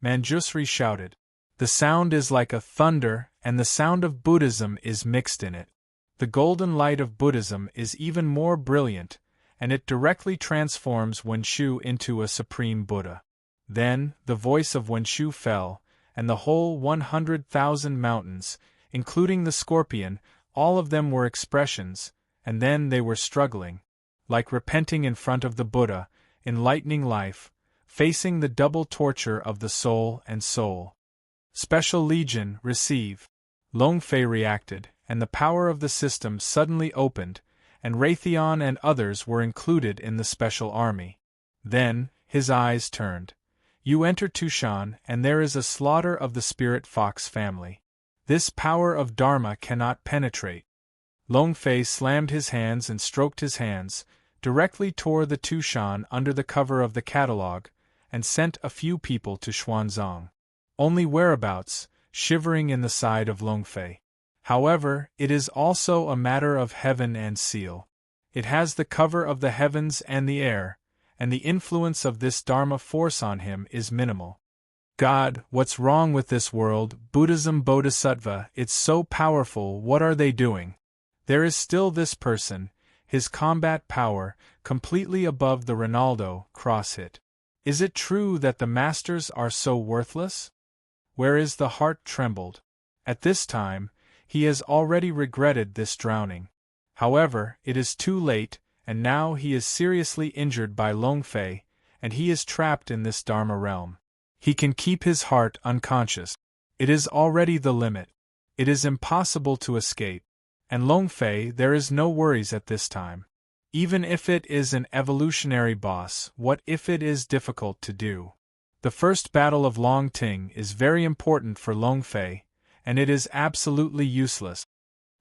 S1: Manjusri shouted. The sound is like a thunder, and the sound of Buddhism is mixed in it. The golden light of Buddhism is even more brilliant, and it directly transforms Wenshu into a supreme Buddha. Then, the voice of Wenshu fell, and the whole 100,000 mountains, including the scorpion, all of them were expressions, and then they were struggling, like repenting in front of the Buddha, enlightening life, facing the double torture of the soul and soul. Special Legion, receive. Longfei reacted, and the power of the system suddenly opened, and Raytheon and others were included in the special army. Then, his eyes turned. You enter Tushan, and there is a slaughter of the spirit fox family. This power of Dharma cannot penetrate. Longfei slammed his hands and stroked his hands, directly tore the Tushan under the cover of the catalogue, and sent a few people to Xuanzang. Only whereabouts, shivering in the side of Longfei. However, it is also a matter of heaven and seal. It has the cover of the heavens and the air, and the influence of this Dharma force on him is minimal. God, what's wrong with this world? Buddhism Bodhisattva, it's so powerful, what are they doing? There is still this person, his combat power, completely above the Ronaldo cross hit. Is it true that the masters are so worthless? Where is the heart trembled? At this time, he has already regretted this drowning. However, it is too late, and now he is seriously injured by Longfei, and he is trapped in this Dharma realm. He can keep his heart unconscious. It is already the limit. It is impossible to escape. And Longfei, there is no worries at this time. Even if it is an evolutionary boss, what if it is difficult to do? The first battle of Longting is very important for Longfei, and it is absolutely useless.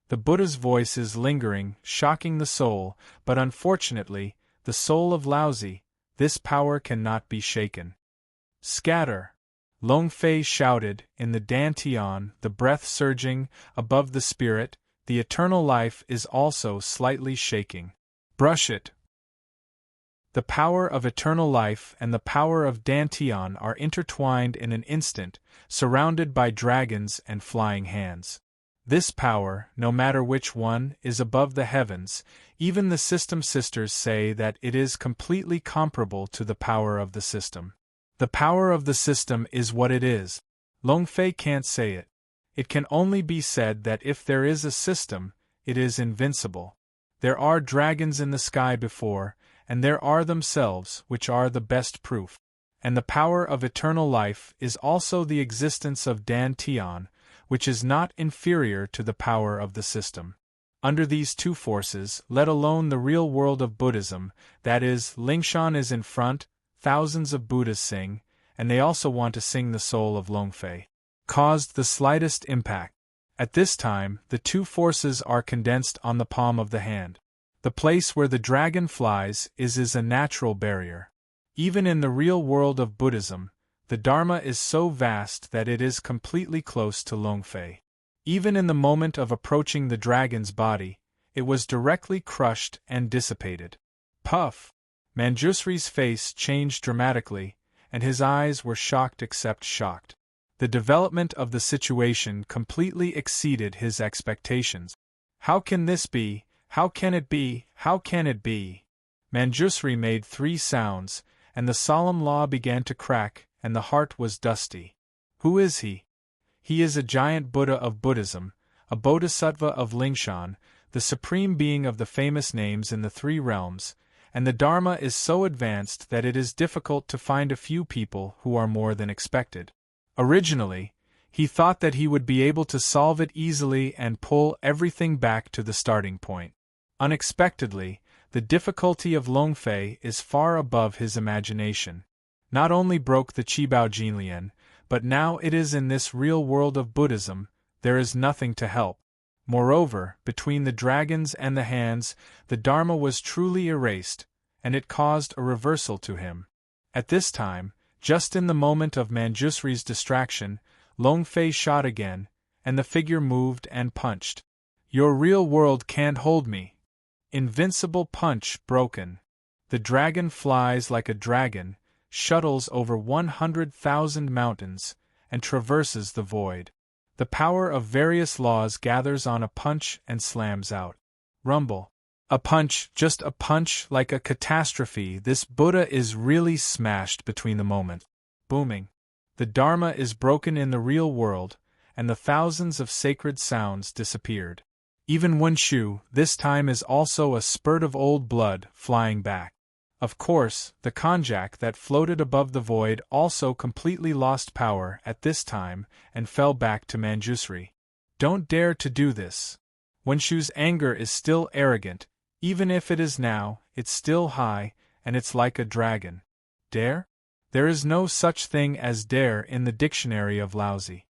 S1: The Buddha's voice is lingering, shocking the soul, but unfortunately, the soul of Laozi, this power cannot be shaken. Scatter! Longfei shouted, in the Dantian, the breath surging, above the spirit, the eternal life is also slightly shaking. Brush it! The power of eternal life and the power of Dantian are intertwined in an instant, surrounded by dragons and flying hands. This power, no matter which one, is above the heavens. Even the system sisters say that it is completely comparable to the power of the system. The power of the system is what it is. Longfei can't say it. It can only be said that if there is a system, it is invincible. There are dragons in the sky before, and there are themselves, which are the best proof. And the power of eternal life is also the existence of Dantian, which is not inferior to the power of the system. Under these two forces, let alone the real world of Buddhism, that is, Lingshan is in front, thousands of Buddhas sing, and they also want to sing the soul of Longfei. Caused the slightest impact. At this time, the two forces are condensed on the palm of the hand. The place where the dragon flies is a natural barrier. Even in the real world of Buddhism, the Dharma is so vast that it is completely close to Longfei. Even in the moment of approaching the dragon's body, it was directly crushed and dissipated. Puff! Manjusri's face changed dramatically, and his eyes were shocked except shocked. The development of the situation completely exceeded his expectations. How can this be? How can it be? How can it be? Manjusri made 3 sounds, and the solemn law began to crack, and the heart was dusty. Who is he? He is a giant Buddha of Buddhism, a bodhisattva of Lingshan, the supreme being of the famous names in the 3 realms, and the Dharma is so advanced that it is difficult to find a few people who are more than expected. Originally, he thought that he would be able to solve it easily and pull everything back to the starting point. Unexpectedly, the difficulty of Longfei is far above his imagination. Not only broke the Qibao Jinlian, but now it is in this real world of Buddhism, there is nothing to help. Moreover, between the dragons and the hands, the Dharma was truly erased, and it caused a reversal to him. At this time, just in the moment of Manjusri's distraction, Longfei shot again, and the figure moved and punched. Your real world can't hold me. Invincible punch broken. The dragon flies like a dragon, shuttles over 100,000 mountains, and traverses the void. The power of various laws gathers on a punch and slams out. Rumble. A punch, just a punch, like a catastrophe. This Buddha is really smashed between the moment. Booming. The Dharma is broken in the real world, and the thousands of sacred sounds disappeared. Even Wenshu, this time, is also a spurt of old blood flying back. Of course, the konjac that floated above the void also completely lost power at this time and fell back to Manjusri. Don't dare to do this. Wenshu's anger is still arrogant, even if it is now, it's still high, and it's like a dragon. Dare? There is no such thing as dare in the dictionary of Laozi.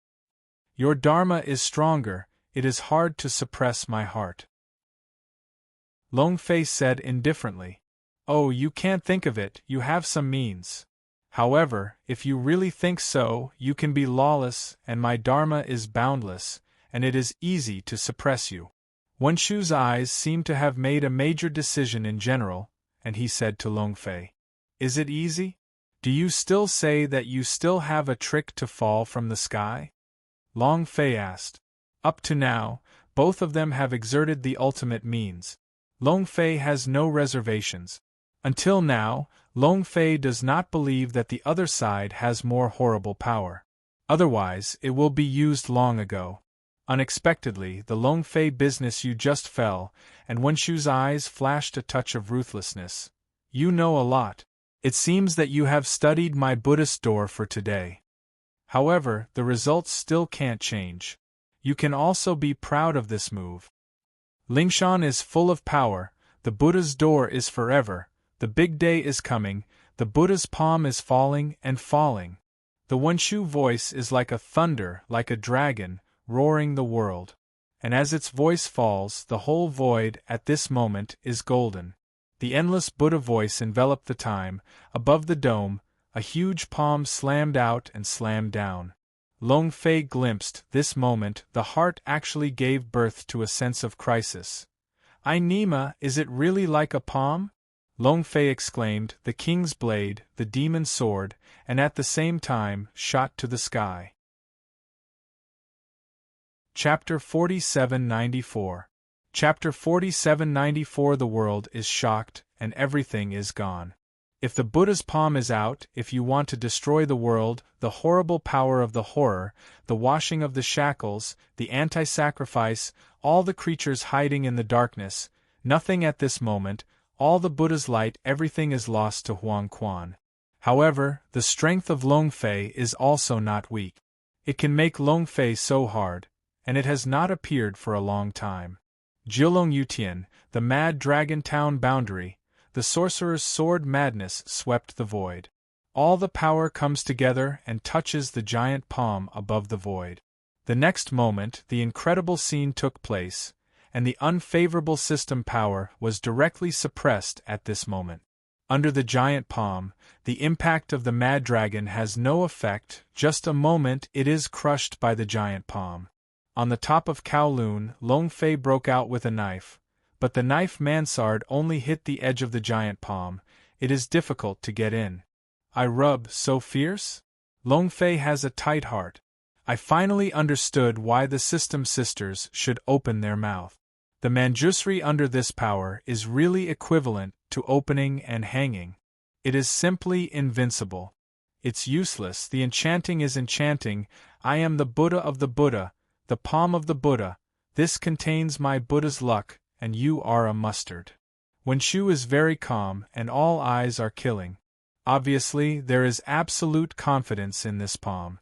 S1: Your Dharma is stronger, it is hard to suppress my heart. Longfei said indifferently. Oh, you can't think of it, you have some means. However, if you really think so, you can be lawless, and my Dharma is boundless, and it is easy to suppress you. Wenshu's eyes seemed to have made a major decision in general, and he said to Longfei, Is it easy? Do you still say that you still have a trick to fall from the sky? Longfei asked. Up to now, both of them have exerted the ultimate means. Longfei has no reservations. Until now, Longfei does not believe that the other side has more horrible power. Otherwise, it will be used long ago. Unexpectedly, the Longfei business you just fell, and Wenshu's eyes flashed a touch of ruthlessness. You know a lot. It seems that you have studied my Buddhist door for today. However, the results still can't change. You can also be proud of this move. Lingshan is full of power, the Buddha's door is forever, the big day is coming, the Buddha's palm is falling and falling. The Wenshu voice is like a thunder, like a dragon, roaring the world. And as its voice falls, the whole void, at this moment, is golden. The endless Buddha voice enveloped the time, above the dome, a huge palm slammed out and slammed down. Longfei glimpsed this moment, the heart actually gave birth to a sense of crisis. Ai Nima, is it really like a palm? Longfei exclaimed, the king's blade, the demon's sword, and at the same time, shot to the sky. Chapter 4794. Chapter 4794. The world is shocked, and everything is gone. If the Buddha's palm is out, if you want to destroy the world, the horrible power of the horror, the washing of the shackles, the anti-sacrifice, all the creatures hiding in the darkness, nothing at this moment, all the Buddha's light, everything is lost to Huang Quan. However, the strength of Longfei is also not weak. It can make Longfei so hard, and it has not appeared for a long time. Jilong Yutian, the mad dragon town boundary, the sorcerer's sword madness swept the void. All the power comes together and touches the giant palm above the void. The next moment, the incredible scene took place, and the unfavorable system power was directly suppressed at this moment. Under the giant palm, the impact of the mad dragon has no effect, just a moment it is crushed by the giant palm. On the top of Kowloon, Long Fei broke out with a knife, but the knife mansard only hit the edge of the giant palm. It is difficult to get in. I rub so fierce? Long Fei has a tight heart. I finally understood why the system sisters should open their mouth. The Manjusri under this power is really equivalent to opening and hanging. It is simply invincible. It's useless, the enchanting is enchanting. I am the Buddha of the Buddha, the palm of the Buddha. This contains my Buddha's luck, and you are a mustard. Wenshu is very calm, and all eyes are killing. Obviously, there is absolute confidence in this palm.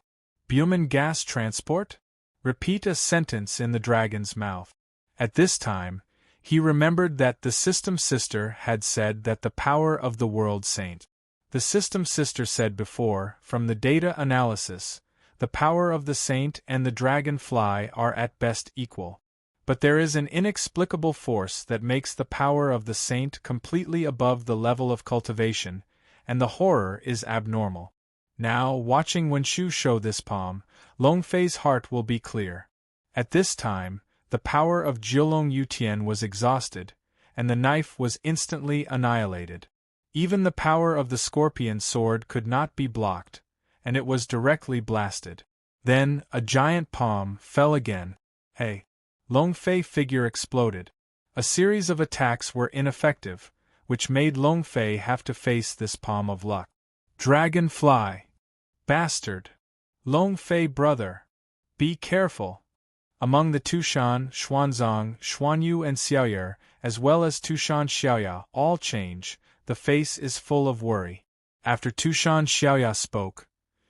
S1: Buman gas transport? Repeat a sentence in the dragon's mouth. At this time, he remembered that the system sister had said that the power of the world saint. The system sister said before, from the data analysis, the power of the saint and the dragonfly are at best equal. But there is an inexplicable force that makes the power of the saint completely above the level of cultivation, and the horror is abnormal. Now, watching Wenshu show this palm, Long Fei's heart will be clear. At this time, the power of Jiulong Yutian was exhausted, and the knife was instantly annihilated. Even the power of the scorpion sword could not be blocked, and it was directly blasted. Then, a giant palm fell again. Hey! Long Fei figure exploded. A series of attacks were ineffective, which made Long Fei have to face this palm of luck. Dragonfly! Bastard! Long Fei brother! Be careful! Among the Tushan, Xuanzang, Xuanyu and Xiaoyer, as well as Tushan Xiaoya, all change, the face is full of worry. After Tushan Xiaoya spoke,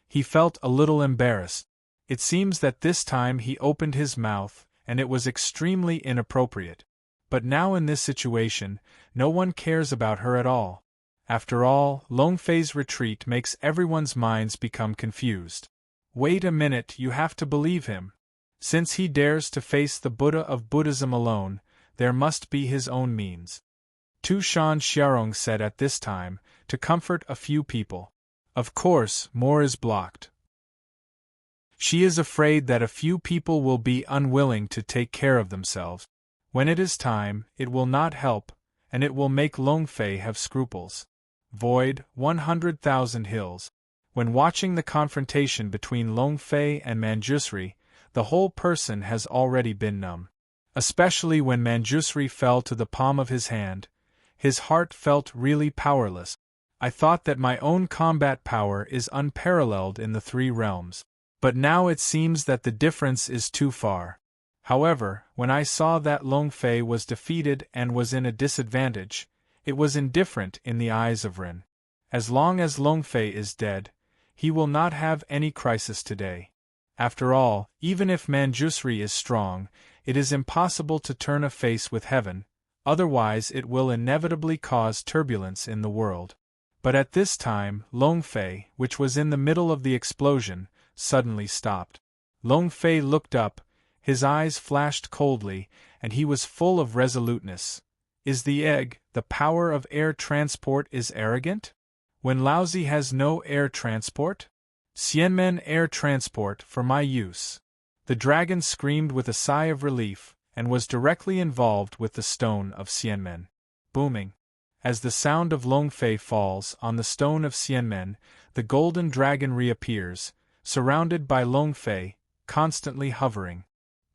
S1: he felt a little embarrassed. It seems that this time he opened his mouth, and it was extremely inappropriate. But now in this situation, no one cares about her at all. After all, Long Fei's retreat makes everyone's minds become confused. Wait a minute, you have to believe him. Since he dares to face the Buddha of Buddhism alone, there must be his own means. Tu Shan Xiaorong said at this time, to comfort a few people. Of course, more is blocked. She is afraid that a few people will be unwilling to take care of themselves. When it is time, it will not help, and it will make Long Fei have scruples. Void, 100,000 hills. When watching the confrontation between Long Fei and Manjusri, the whole person has already been numb. Especially when Manjusri fell to the palm of his hand, his heart felt really powerless. I thought that my own combat power is unparalleled in the three realms. But now it seems that the difference is too far. However, when I saw that Long Fei was defeated and was in a disadvantage, it was indifferent in the eyes of Rin. As long as Long Fei is dead, he will not have any crisis today. After all, even if Manjusri is strong, it is impossible to turn a face with heaven, otherwise it will inevitably cause turbulence in the world. But at this time, Long Fei, which was in the middle of the explosion, suddenly stopped. Long Fei looked up, his eyes flashed coldly, and he was full of resoluteness. Is the egg, the power of air transport is arrogant? When Laozi has no air transport? Xianmen air transport for my use. The dragon screamed with a sigh of relief, and was directly involved with the stone of Xianmen. Booming. As the sound of Long Fei falls on the stone of Xianmen, the golden dragon reappears, surrounded by Long Fei, constantly hovering.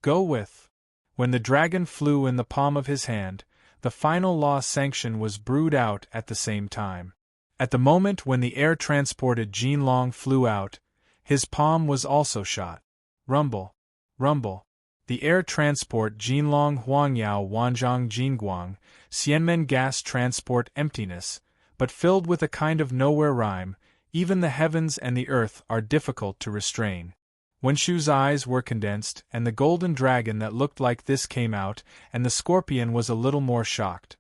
S1: Go with. When the dragon flew in the palm of his hand, the final law sanction was brewed out at the same time. At the moment when the air-transported Jinlong flew out, his palm was also shot. Rumble. Rumble. The air transport Jinlong Huangyao Wanzhang Jingguang, Xianmen gas transport emptiness, but filled with a kind of nowhere rhyme. Even the heavens and the earth are difficult to restrain. Wenshu's eyes were condensed, and the golden dragon that looked like this came out, and the scorpion was a little more shocked.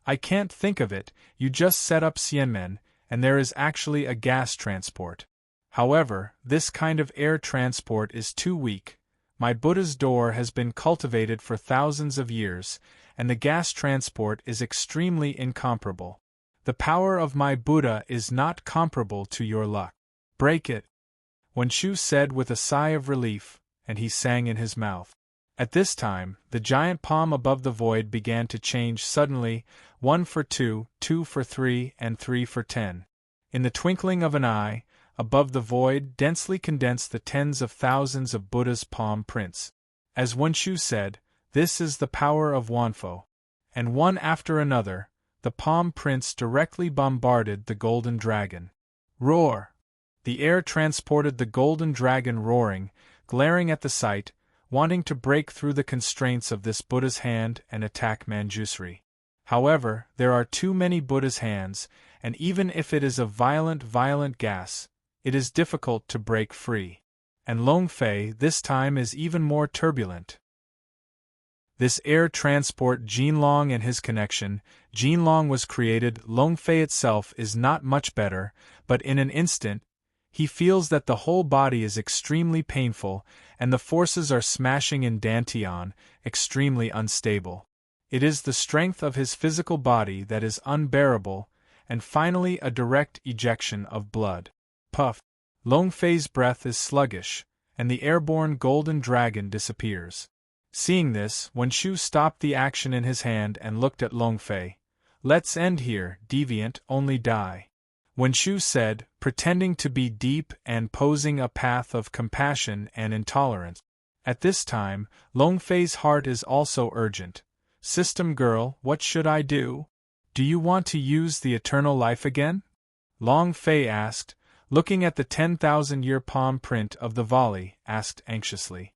S1: I can't think of it, you just set up Xianmen, and there is actually a gas transport. However, this kind of air transport is too weak. My Buddha's door has been cultivated for thousands of years, and the gas transport is extremely incomparable. The power of my Buddha is not comparable to your luck. Break it, Wenshu said with a sigh of relief, and he sang in his mouth. At this time, the giant palm above the void began to change suddenly, 1 for 2, 2 for 3, and 3 for 10. In the twinkling of an eye, above the void densely condensed the tens of thousands of Buddha's palm prints. As Wenshu said, this is the power of Wanfo. And one after another, the palm prints directly bombarded the golden dragon. Roar! The air transported the golden dragon roaring, glaring at the sight, wanting to break through the constraints of this Buddha's hand and attack Manjusri. However, there are too many Buddha's hands, and even if it is a violent gas, it is difficult to break free. And Longfei this time is even more turbulent. This air transport Jinlong and his connection, Jinlong was created, Longfei itself is not much better, but in an instant, he feels that the whole body is extremely painful, and the forces are smashing in Dantian, extremely unstable. It is the strength of his physical body that is unbearable, and finally a direct ejection of blood. Puff! Longfei's breath is sluggish, and the airborne golden dragon disappears. Seeing this, Wenshu stopped the action in his hand and looked at Longfei. Let's end here, deviant, only die. Wenshu said, pretending to be deep and posing a path of compassion and intolerance. At this time, Longfei's heart is also urgent. System girl, what should I do? Do you want to use the eternal life again? Longfei asked, looking at the 10,000-year palm print of the volley, asked anxiously.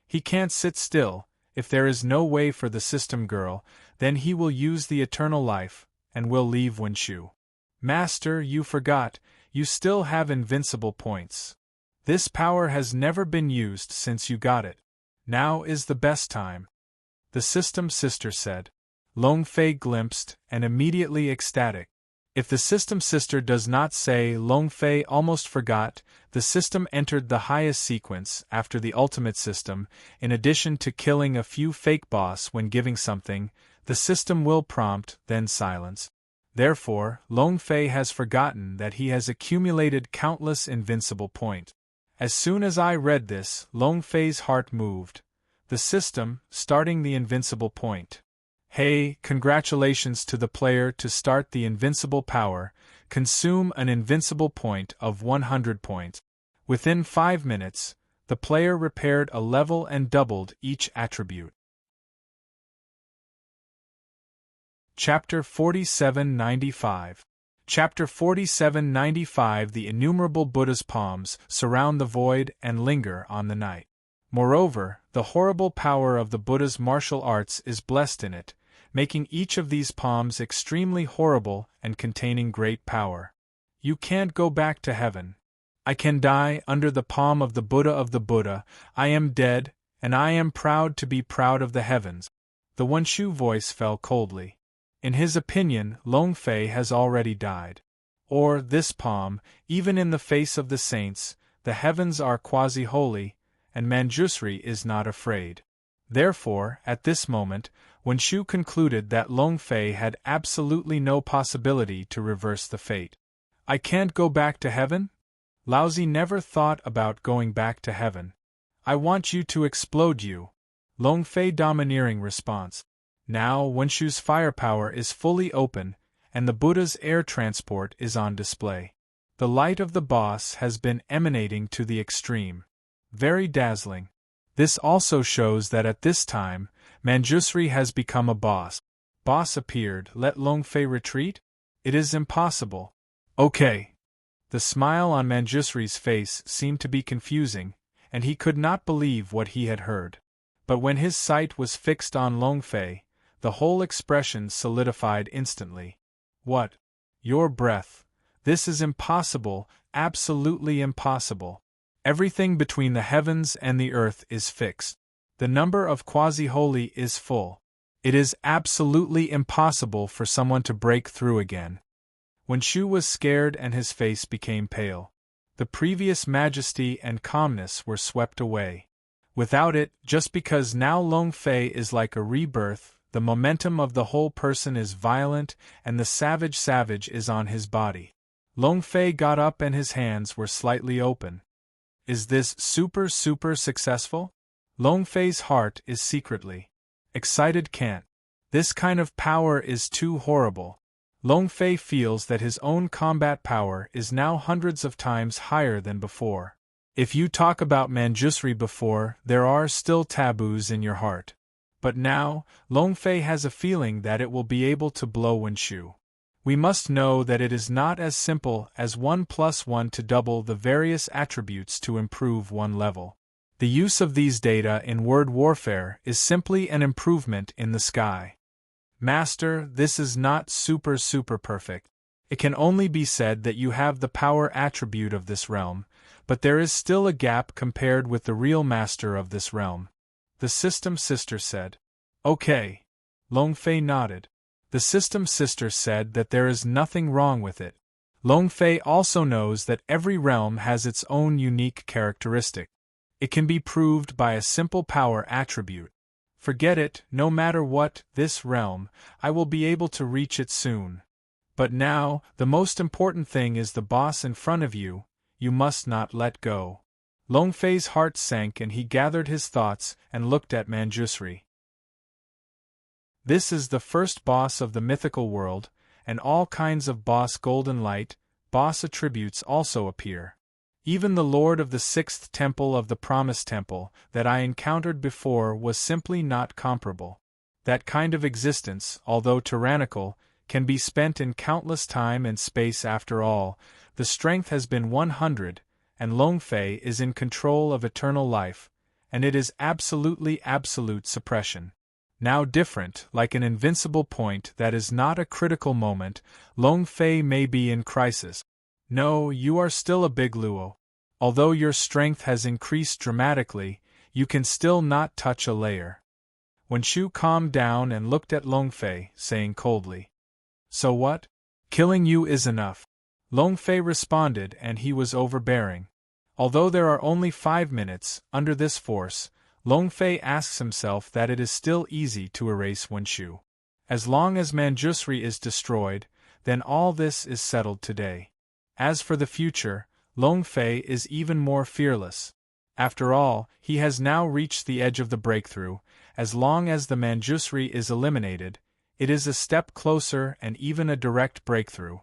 S1: He can't sit still. If there is no way for the system girl, then he will use the eternal life, and will leave Wenshu. Master, you forgot, you still have invincible points. This power has never been used since you got it. Now is the best time. The system sister said. Longfei glimpsed, and immediately ecstatic. If the system sister does not say, Longfei almost forgot, the system entered the highest sequence after the ultimate system. In addition to killing a few fake boss when giving something, the system will prompt, then silence. Therefore, Longfei has forgotten that he has accumulated countless invincible points. As soon as I read this, Longfei's heart moved. The system, starting the invincible point. Hey, congratulations to the player to start the invincible power, consume an invincible point of 100 points. Within 5 minutes, the player repaired a level and doubled each attribute. Chapter 4795. Chapter 4795. The innumerable Buddha's palms surround the void and linger on the night. Moreover, the horrible power of the Buddha's martial arts is blessed in it, making each of these palms extremely horrible and containing great power. You can't go back to heaven. I can die under the palm of the Buddha. I am dead, and I am proud to be proud of the heavens. The Wenshu voice fell coldly. In his opinion, Longfei has already died. Or, this palm, even in the face of the saints, the heavens are quasi-holy, and Manjusri is not afraid. Therefore, at this moment, Wenshu concluded that Longfei had absolutely no possibility to reverse the fate. I can't go back to heaven? Laozi never thought about going back to heaven. I want you to explode you. Longfei domineering response. Now Wenshu's firepower is fully open, and the Buddha's air transport is on display. The light of the boss has been emanating to the extreme. Very dazzling. This also shows that at this time, Manjusri has become a boss. Boss appeared, let Longfei retreat? It is impossible. Okay. The smile on Manjusri's face seemed to be confusing, and he could not believe what he had heard. But when his sight was fixed on Longfei, the whole expression solidified instantly. What? Your breath. This is impossible, absolutely impossible. Everything between the heavens and the earth is fixed. The number of quasi-holy is full. It is absolutely impossible for someone to break through again. Wenshu was scared and his face became pale. The previous majesty and calmness were swept away. Without it, just because now Long Fei is like a rebirth, the momentum of the whole person is violent and the savage is on his body. Long Fei got up and his hands were slightly open. Is this super successful? Long Fei's heart is secretly excited. Can't. This kind of power is too horrible. Long Fei feels that his own combat power is now hundreds of times higher than before. If you talk about Manjusri before, there are still taboos in your heart. But now, Long Fei has a feeling that it will be able to blow Wenshu. We must know that it is not as simple as 1 + 1 to double the various attributes to improve one level. The use of these data in word warfare is simply an improvement in the sky. Master, this is not super perfect. It can only be said that you have the power attribute of this realm, but there is still a gap compared with the real master of this realm. The system sister said. Okay. Long Fei nodded. The system sister said that there is nothing wrong with it. Long Fei also knows that every realm has its own unique characteristic. It can be proved by a simple power attribute. Forget it, no matter what, this realm, I will be able to reach it soon. But now, the most important thing is the boss in front of you, you must not let go. Long Fei's heart sank and he gathered his thoughts and looked at Manjusri. This is the first boss of the mythical world, and all kinds of boss golden light, boss attributes also appear. Even the Lord of the Sixth Temple of the Promised Temple that I encountered before was simply not comparable. That kind of existence, although tyrannical, can be spent in countless time and space. After all, the strength has been 100, and Long Fei is in control of eternal life, and it is absolute suppression. Now different, like an invincible point that is not a critical moment, Long Fei may be in crisis. No, you are still a big Luo. Although your strength has increased dramatically, you can still not touch a layer. Wenshu calmed down and looked at Long Fei, saying coldly, So what? Killing you is enough. Long Fei responded, and he was overbearing. Although there are only 5 minutes, under this force, Long Fei asks himself that it is still easy to erase Wenshu. As long as Manjusri is destroyed, then all this is settled today. As for the future, Long Fei is even more fearless. After all, he has now reached the edge of the breakthrough. As long as the Manjusri is eliminated, it is a step closer and even a direct breakthrough.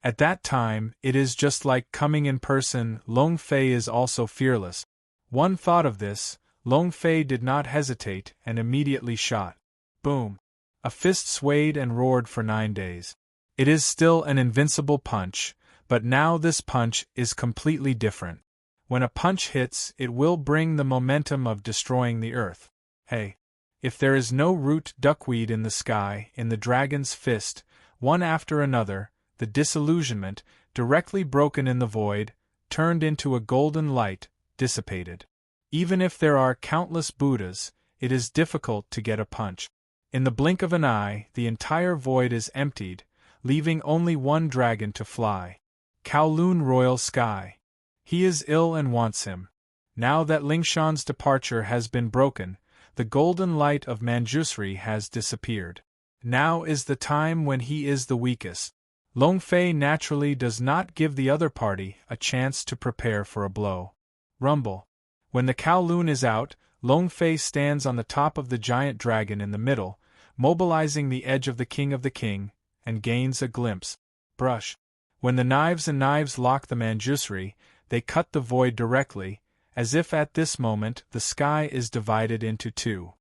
S1: At that time, it is just like coming in person. Long Fei is also fearless. One thought of this, Long Fei did not hesitate and immediately shot. Boom! A fist swayed and roared for 9 days. It is still an invincible punch, but now this punch is completely different. When a punch hits, it will bring the momentum of destroying the earth. Hey! If there is no root duckweed in the sky, in the dragon's fist, one after another, the disillusionment, directly broken in the void, turned into a golden light, dissipated. Even if there are countless Buddhas, it is difficult to get a punch. In the blink of an eye, the entire void is emptied, leaving only one dragon to fly. Kowloon Royal Sky. He is ill and wants him. Now that Lingshan's departure has been broken, the golden light of Manjusri has disappeared. Now is the time when he is the weakest. Long Fei naturally does not give the other party a chance to prepare for a blow. Rumble. When the Kowloon is out, Long Fei stands on the top of the giant dragon in the middle, mobilizing the edge of the king, and gains a glimpse. Brush. When the knives lock the Manjusri, they cut the void directly, as if at this moment the sky is divided into 2.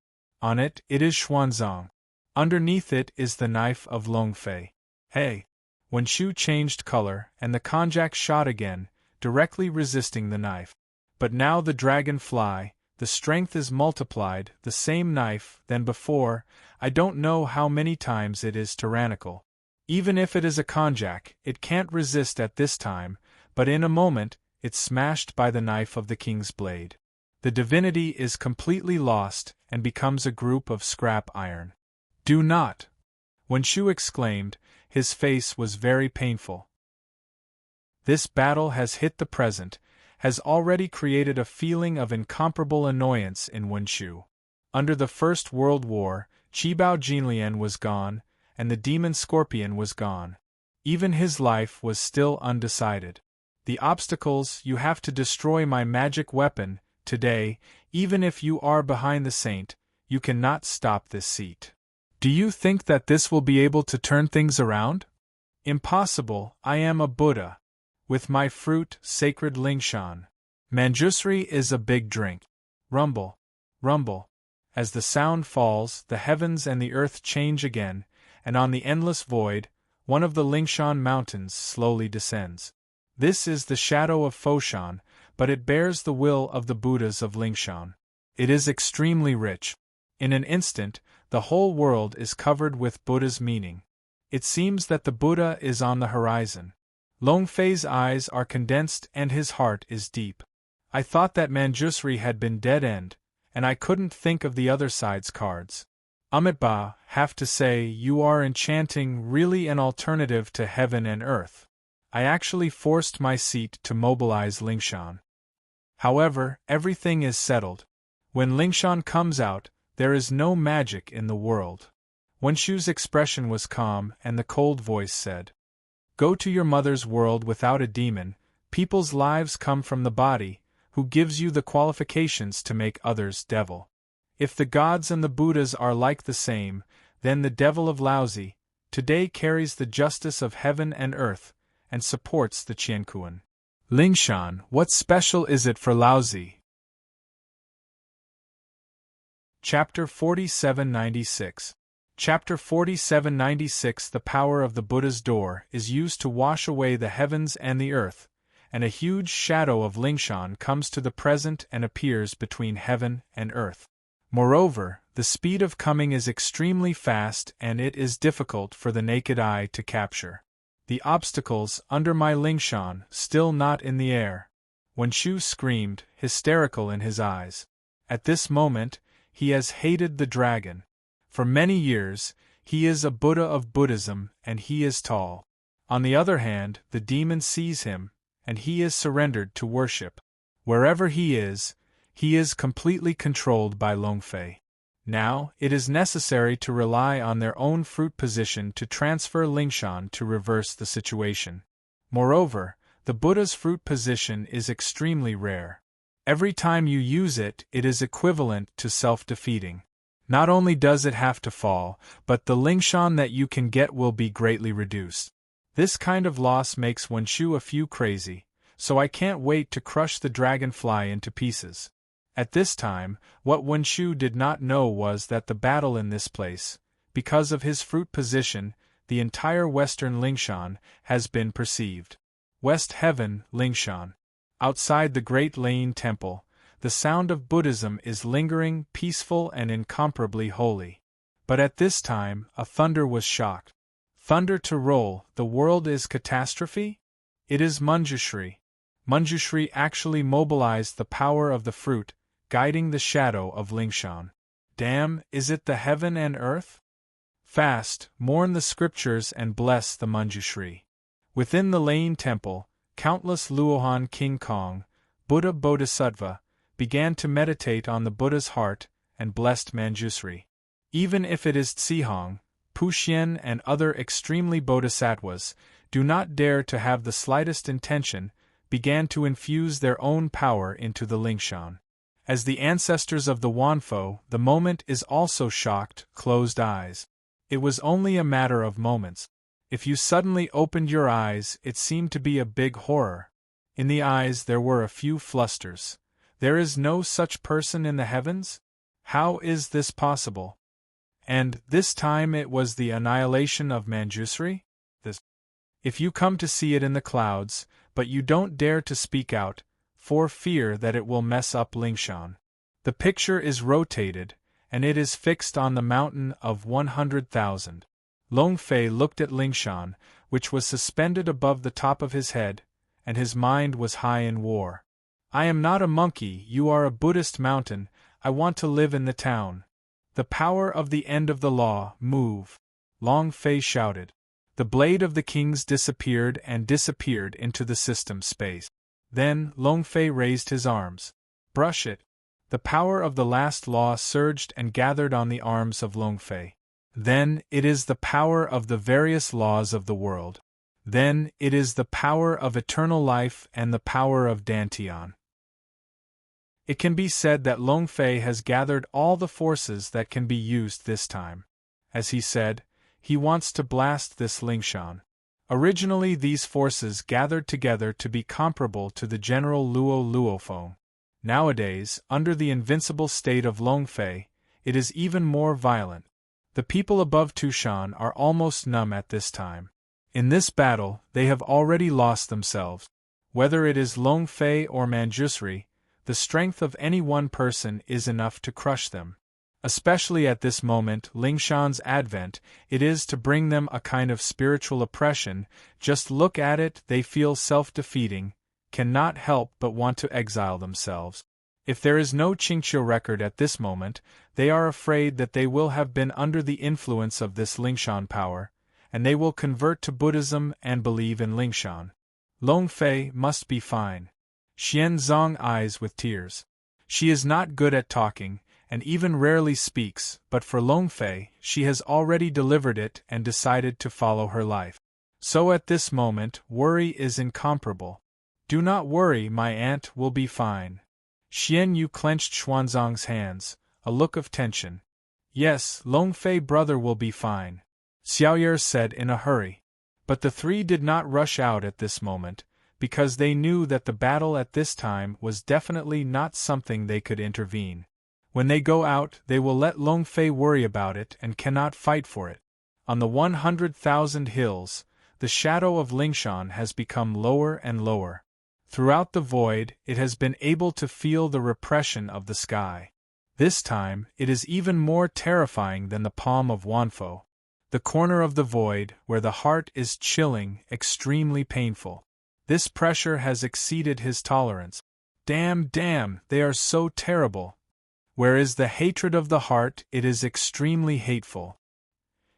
S1: On it is Xuanzang. Underneath it is the knife of Long Fei. Hey! Wenshu changed color, and the konjac shot again, directly resisting the knife. But now the dragon fly, the strength is multiplied, the same knife than before. I don't know how many times it is tyrannical. Even if it is a konjac, it can't resist at this time, but in a moment, it's smashed by the knife of the king's blade. The divinity is completely lost and becomes a group of scrap iron. Do not! Wenshu exclaimed, his face was very painful. This battle has hit the present, has already created a feeling of incomparable annoyance in Wenshu. Under the First World War, Qibao Jinlian was gone, and the demon scorpion was gone. Even his life was still undecided. The obstacles: you have to destroy my magic weapon. Today, even if you are behind the saint, you cannot stop this seat. Do you think that this will be able to turn things around? Impossible. I am a Buddha. With my fruit, sacred Lingshan. Manjusri is a big drink. Rumble. Rumble. As the sound falls, the heavens and the earth change again, and on the endless void, one of the Lingshan mountains slowly descends. This is the shadow of Foshan, but it bears the will of the Buddhas of Lingshan. It is extremely rich. In an instant, the whole world is covered with Buddha's meaning. It seems that the Buddha is on the horizon. Longfei's eyes are condensed and his heart is deep. I thought that Manjusri had been dead-end, and I couldn't think of the other side's cards. Amitabha, have to say, you are enchanting, really an alternative to heaven and earth. I actually forced my seat to mobilize Lingshan. However, everything is settled. When Lingshan comes out, there is no magic in the world. Wenshu's expression was calm, and the cold voice said, "Go to your mother's world without a demon. People's lives come from the body, who gives you the qualifications to make others devil. If the gods and the Buddhas are like the same, then the devil of Laozi today carries the justice of heaven and earth, and supports the Qiankuan. Lingshan, what special is it for Laozi?" Chapter 4796. Chapter 4796. The power of the Buddha's door is used to wash away the heavens and the earth, and a huge shadow of Lingshan comes to the present and appears between heaven and earth. Moreover, the speed of coming is extremely fast and it is difficult for the naked eye to capture. The obstacles under my Lingshan still not in the air. Wenshu screamed, hysterical in his eyes. At this moment, he has hated the dragon. For many years, he is a Buddha of Buddhism and he is tall. On the other hand, the demon sees him, and he is surrendered to worship. Wherever he is completely controlled by Longfei. Now, it is necessary to rely on their own fruit position to transfer Lingshan to reverse the situation. Moreover, the Buddha's fruit position is extremely rare. Every time you use it, it is equivalent to self-defeating. Not only does it have to fall, but the Lingshan that you can get will be greatly reduced. This kind of loss makes Wenshu a few crazy, so I can't wait to crush the dragonfly into pieces. At this time, what Wenshu did not know was that the battle in this place, because of his fruit position, the entire western Lingshan, has been perceived. West Heaven, Lingshan. Outside the great Lane Temple, the sound of Buddhism is lingering, peaceful and incomparably holy. But at this time, a thunder was shocked. Thunder to roll, the world is catastrophe? It is Manjushri. Manjushri actually mobilized the power of the fruit, guiding the shadow of Lingshan. Damn, is it the heaven and earth? Fast, mourn the scriptures and bless the Manjushri. Within the Lane Temple, countless Luohan King Kong, Buddha Bodhisattva, began to meditate on the Buddha's heart and blessed Manjusri. Even if it is Tsihong, Puxian and other extremely bodhisattvas, do not dare to have the slightest intention, began to infuse their own power into the Lingshan. As the ancestors of the Wanfo, the moment is also shocked, closed eyes. It was only a matter of moments. If you suddenly opened your eyes, it seemed to be a big horror. In the eyes there were a few flusters. There is no such person in the heavens? How is this possible? And, this time it was the annihilation of Manjusri? If you come to see it in the clouds, but you don't dare to speak out, for fear that it will mess up Lingshan. The picture is rotated, and it is fixed on the mountain of 100,000. Longfei looked at Lingshan, which was suspended above the top of his head, and his mind was high in war. I am not a monkey, you are a Buddhist mountain, I want to live in the town. The power of the end of the law, move. Longfei shouted. The blade of the kings disappeared and disappeared into the system space. Then, Long Fei raised his arms. Brush it. The power of the last law surged and gathered on the arms of Long Fei. Then, it is the power of the various laws of the world. Then, it is the power of eternal life and the power of Dantian. It can be said that Long Fei has gathered all the forces that can be used this time. As he said, he wants to blast this Lingshan. Originally these forces gathered together to be comparable to the general Luo Luofeng. Nowadays, under the invincible state of Long Fei, it is even more violent. The people above Tushan are almost numb at this time. In this battle, they have already lost themselves. Whether it is Long Fei or Manjusri, the strength of any one person is enough to crush them. Especially at this moment, Lingshan's advent, it is to bring them a kind of spiritual oppression. Just look at it, they feel self-defeating, cannot help but want to exile themselves. If there is no Qingqiu record at this moment, they are afraid that they will have been under the influence of this Lingshan power, and they will convert to Buddhism and believe in Lingshan. Long Fei must be fine. Xianzong eyes with tears. She is not good at talking, and even rarely speaks, but for Long Fei, she has already delivered it and decided to follow her life. So at this moment, worry is incomparable. Do not worry, my aunt will be fine. Xian Yu clenched Xuanzong's hands, a look of tension. Yes, Long Fei brother will be fine, Xiaoyer said in a hurry. But the three did not rush out at this moment, because they knew that the battle at this time was definitely not something they could intervene. When they go out, they will let Long Fei worry about it and cannot fight for it. On the 100,000 hills, the shadow of Lingshan has become lower and lower. Throughout the void, it has been able to feel the repression of the sky. This time, it is even more terrifying than the palm of Wanfo. The corner of the void, where the heart is chilling, extremely painful. This pressure has exceeded his tolerance. Damn, they are so terrible. Where is the hatred of the heart, it is extremely hateful.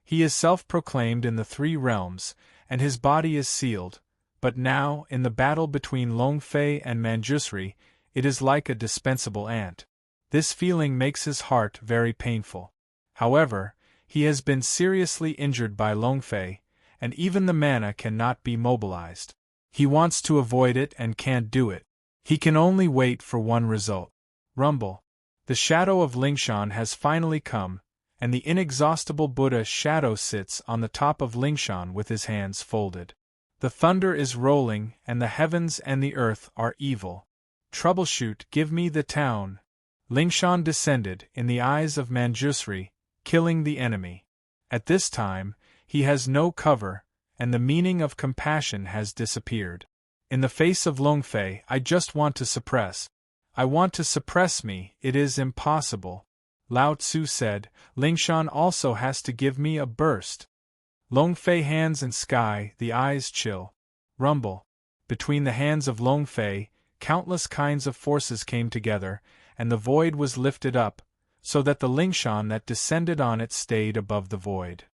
S1: He is self-proclaimed in the three realms, and his body is sealed, but now, in the battle between Long Fei and Manjusri, it is like a dispensable ant. This feeling makes his heart very painful. However, he has been seriously injured by Long Fei, and even the mana cannot be mobilized. He wants to avoid it and can't do it. He can only wait for one result. Rumble. The shadow of Lingshan has finally come, and the inexhaustible Buddha shadow sits on the top of Lingshan with his hands folded. The thunder is rolling, and the heavens and the earth are evil. Troubleshoot, give me the town. Lingshan descended in the eyes of Manjusri, killing the enemy. At this time, he has no cover, and the meaning of compassion has disappeared. In the face of Long Fei, I just want to suppress. I want to suppress me, it is impossible. Lao Tzu said, Lingshan also has to give me a burst. Long Fei hands and sky, the eyes chill. Rumble. Between the hands of Long Fei, countless kinds of forces came together, and the void was lifted up, so that the Lingshan that descended on it stayed above the void.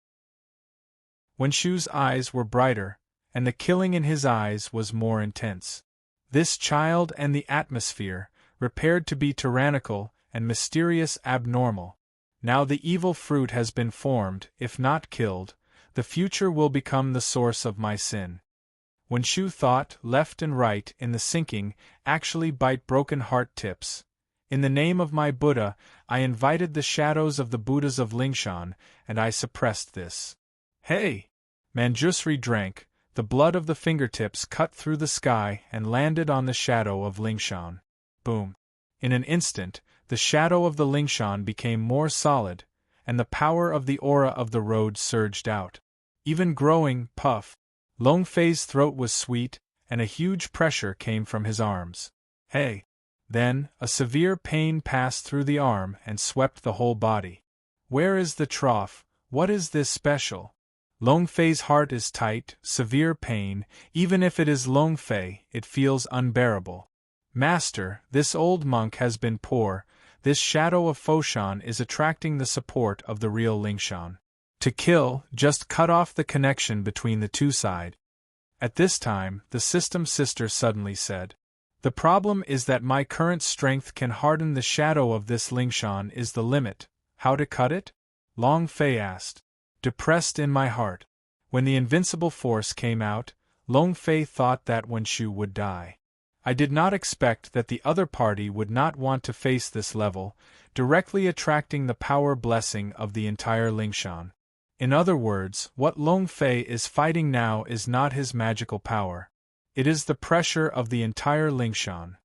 S1: Wen Shu's eyes were brighter, and the killing in his eyes was more intense. This child and the atmosphere, repaired to be tyrannical and mysterious abnormal. Now the evil fruit has been formed, if not killed, the future will become the source of my sin. Wen Shu thought, left and right in the sinking, actually bite broken heart tips. In the name of my Buddha, I invited the shadows of the Buddhas of Lingshan, and I suppressed this. Hey! Manjusri drank, the blood of the fingertips cut through the sky and landed on the shadow of Lingshan. Boom! In an instant, the shadow of the Lingshan became more solid, and the power of the aura of the road surged out. Even growing, puff. Long Fei's throat was sweet, and a huge pressure came from his arms. Hey! Then, a severe pain passed through the arm and swept the whole body. Where is the trough? What is this special? Long Fei's heart is tight, severe pain, even if it is Long Fei, it feels unbearable. Master, this old monk has been poor, this shadow of Foshan is attracting the support of the real Lingshan. To kill, just cut off the connection between the two sides. At this time, the system sister suddenly said. The problem is that my current strength can harden the shadow of this Lingshan is the limit. How to cut it? Long Fei asked. Depressed in my heart. When the invincible force came out, Long Fei thought that Wen Shu would die. I did not expect that the other party would not want to face this level, directly attracting the power blessing of the entire Lingshan. In other words, what Long Fei is fighting now is not his magical power. It is the pressure of the entire Lingshan.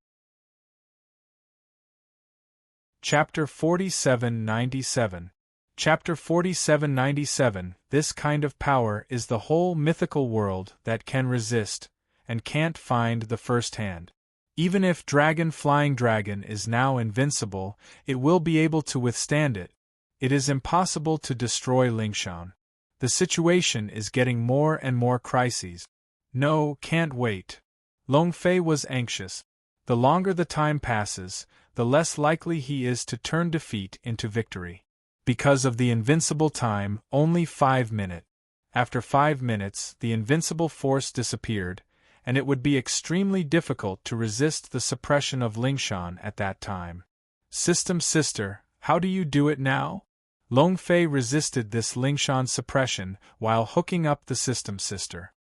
S1: Chapter 4797. Chapter 4797. This kind of power is the whole mythical world that can resist, and can't find the first hand. Even if Flying Dragon is now invincible, it will be able to withstand it. It is impossible to destroy Lingshan. The situation is getting more and more crises. No, can't wait. Long Fei was anxious. The longer the time passes, the less likely he is to turn defeat into victory. Because of the invincible time, only 5 minutes. After 5 minutes, the invincible force disappeared, and it would be extremely difficult to resist the suppression of Lingshan at that time. System Sister, how do you do it now? Long Fei resisted this Lingshan suppression while hooking up the System Sister.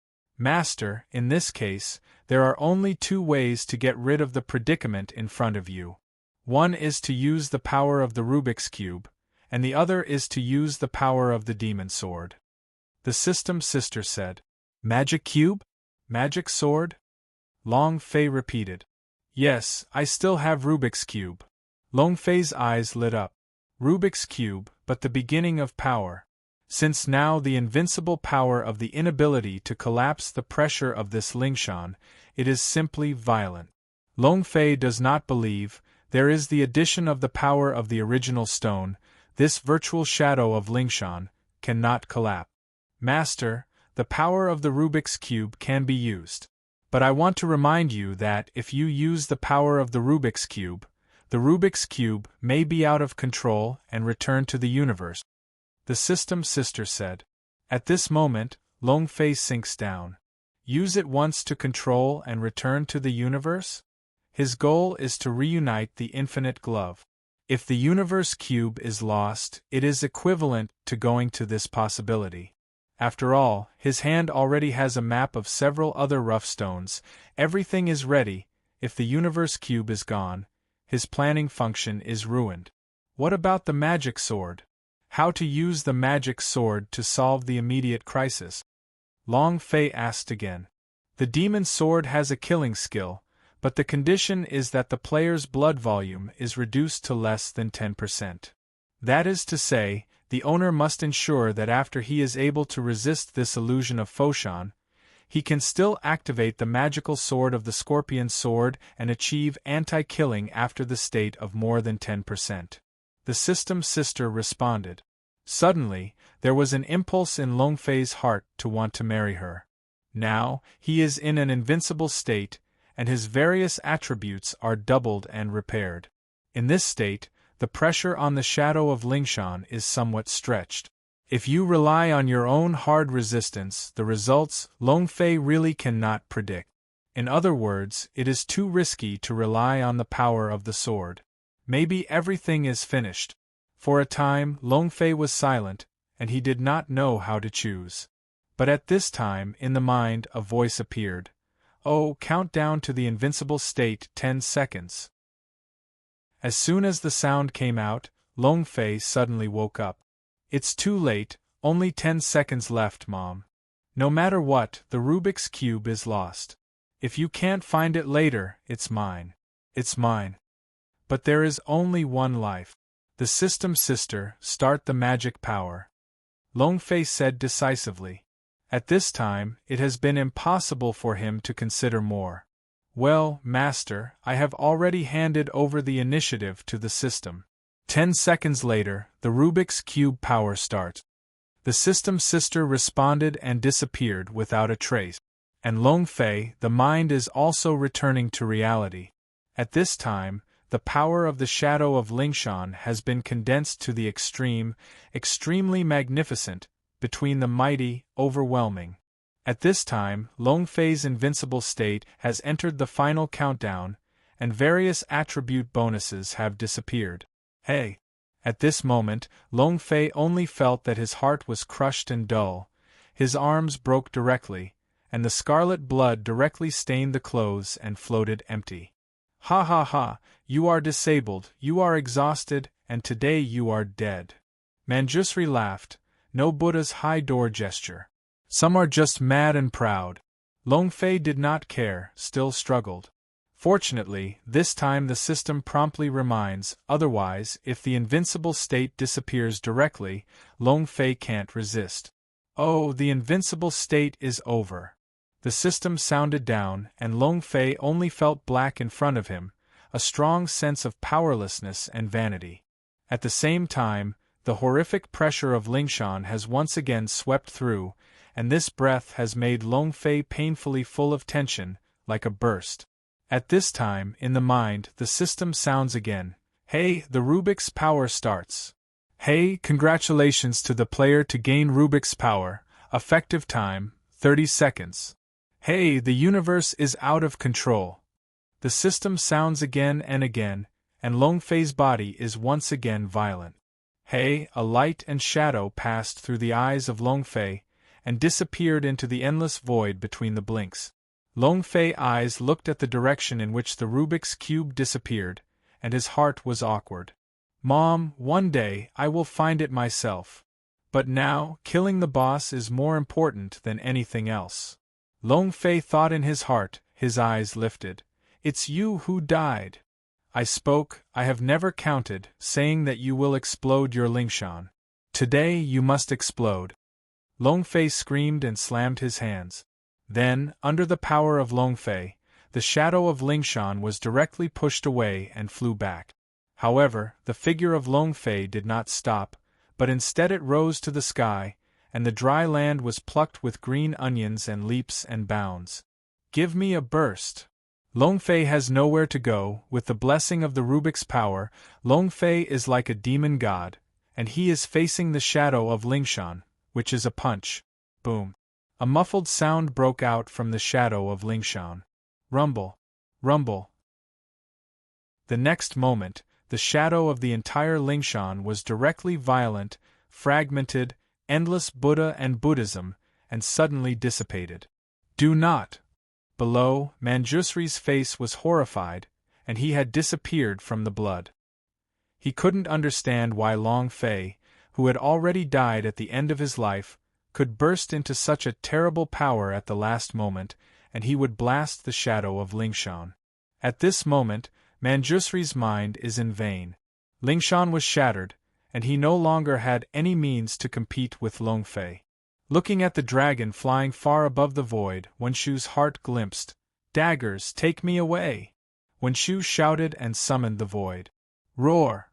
S1: Master, in this case, there are only 2 ways to get rid of the predicament in front of you. One is to use the power of the Rubik's Cube, and the other is to use the power of the Demon Sword. The System Sister said. Magic Cube? Magic Sword? Long Fei repeated. Yes, I still have Rubik's Cube. Long Fei's eyes lit up. Rubik's Cube, but the beginning of power. Since now the invincible power of the inability to collapse the pressure of this Lingshan, it is simply violent. Long Fei does not believe there is the addition of the power of the original stone. This virtual shadow of Lingshan cannot collapse. Master, the power of the Rubik's Cube can be used. But I want to remind you that if you use the power of the Rubik's Cube may be out of control and return to the universe. The System Sister said. At this moment, Long Fei sinks down. Use it once to control and return to the universe? His goal is to reunite the infinite glove. If the universe cube is lost, it is equivalent to going to this possibility. After all, his hand already has a map of several other rough stones. Everything is ready. If the universe cube is gone, his planning function is ruined. What about the magic sword? How to use the magic sword to solve the immediate crisis? Long Fei asked again. The demon sword has a killing skill, but the condition is that the player's blood volume is reduced to less than 10%. That is to say, the owner must ensure that after he is able to resist this illusion of Foshan, he can still activate the magical sword of the Scorpion Sword and achieve anti-killing after the state of more than 10%. The System Sister responded. Suddenly, there was an impulse in Long Fei's heart to want to marry her. Now, he is in an invincible state, and his various attributes are doubled and repaired. In this state, the pressure on the shadow of Lingshan is somewhat stretched. If you rely on your own hard resistance, the results Long Fei really cannot predict. In other words, it is too risky to rely on the power of the sword. Maybe everything is finished. For a time, Long Fei was silent, and he did not know how to choose. But at this time, in the mind, a voice appeared. Oh, count down to the invincible state 10 seconds. As soon as the sound came out, Long Fei suddenly woke up. It's too late, only 10 seconds left, Mom. No matter what, the Rubik's Cube is lost. If you can't find it later, it's mine. It's mine. But there is only one life. The System Sister, start the magic power. Long Fei said decisively. At this time, it has been impossible for him to consider more. Well, Master, I have already handed over the initiative to the system. 10 seconds later, the Rubik's Cube power starts. The System Sister responded and disappeared without a trace. And Long Fei, the mind is also returning to reality. At this time, the power of the shadow of Lingshan has been condensed to the extreme, extremely magnificent, between the mighty, overwhelming. At this time, Long Fei's invincible state has entered the final countdown, and various attribute bonuses have disappeared. Hey! At this moment, Long Fei only felt that his heart was crushed and dull, his arms broke directly, and the scarlet blood directly stained the clothes and floated empty. Ha ha ha, you are disabled, you are exhausted, and today you are dead. Manjusri laughed, no Buddha's high door gesture. Some are just mad and proud. Long Fei did not care, still struggled. Fortunately, this time the system promptly reminds, otherwise, if the invincible state disappears directly, Long Fei can't resist. Oh, the invincible state is over. The system sounded down, and Long Fei only felt black in front of him, a strong sense of powerlessness and vanity. At the same time, the horrific pressure of Lingshan has once again swept through, and this breath has made Long Fei painfully full of tension, like a burst. At this time, in the mind, the system sounds again. Hey, the Rubik's power starts. Hey, congratulations to the player to gain Rubik's power, effective time, 30 seconds. Hey, the universe is out of control. The system sounds again and again, and Long Fei's body is once again violent. Hey, a light and shadow passed through the eyes of Long Fei, and disappeared into the endless void between the blinks. Long Fei's eyes looked at the direction in which the Rubik's cube disappeared, and his heart was awkward. Mom, one day I will find it myself. But now, killing the boss is more important than anything else. Long Fei thought in his heart, his eyes lifted. It's you who died. I spoke, I have never counted, saying that you will explode your Lingshan. Today you must explode. Long Fei screamed and slammed his hands. Then, under the power of Long Fei, the shadow of Lingshan was directly pushed away and flew back. However, the figure of Long Fei did not stop, but instead it rose to the sky, and the dry land was plucked with green onions and leaps and bounds. Give me a burst. Long Fei has nowhere to go. With the blessing of the Rubik's power, Long Fei is like a demon god, and he is facing the shadow of Lingshan, which is a punch. Boom. A muffled sound broke out from the shadow of Lingshan. Rumble. Rumble. The next moment, the shadow of the entire Lingshan was directly violent, fragmented, endless Buddha and Buddhism, and suddenly dissipated. Do not! Below, Manjusri's face was horrified, and he had disappeared from the blood. He couldn't understand why Long Fei, who had already died at the end of his life, could burst into such a terrible power at the last moment, and he would blast the shadow of Lingshan. At this moment, Manjusri's mind is in vain. Lingshan was shattered, and he no longer had any means to compete with Long Fei. Looking at the dragon flying far above the void, Wenshu's heart glimpsed. Daggers, take me away! Wenshu shouted and summoned the void. Roar!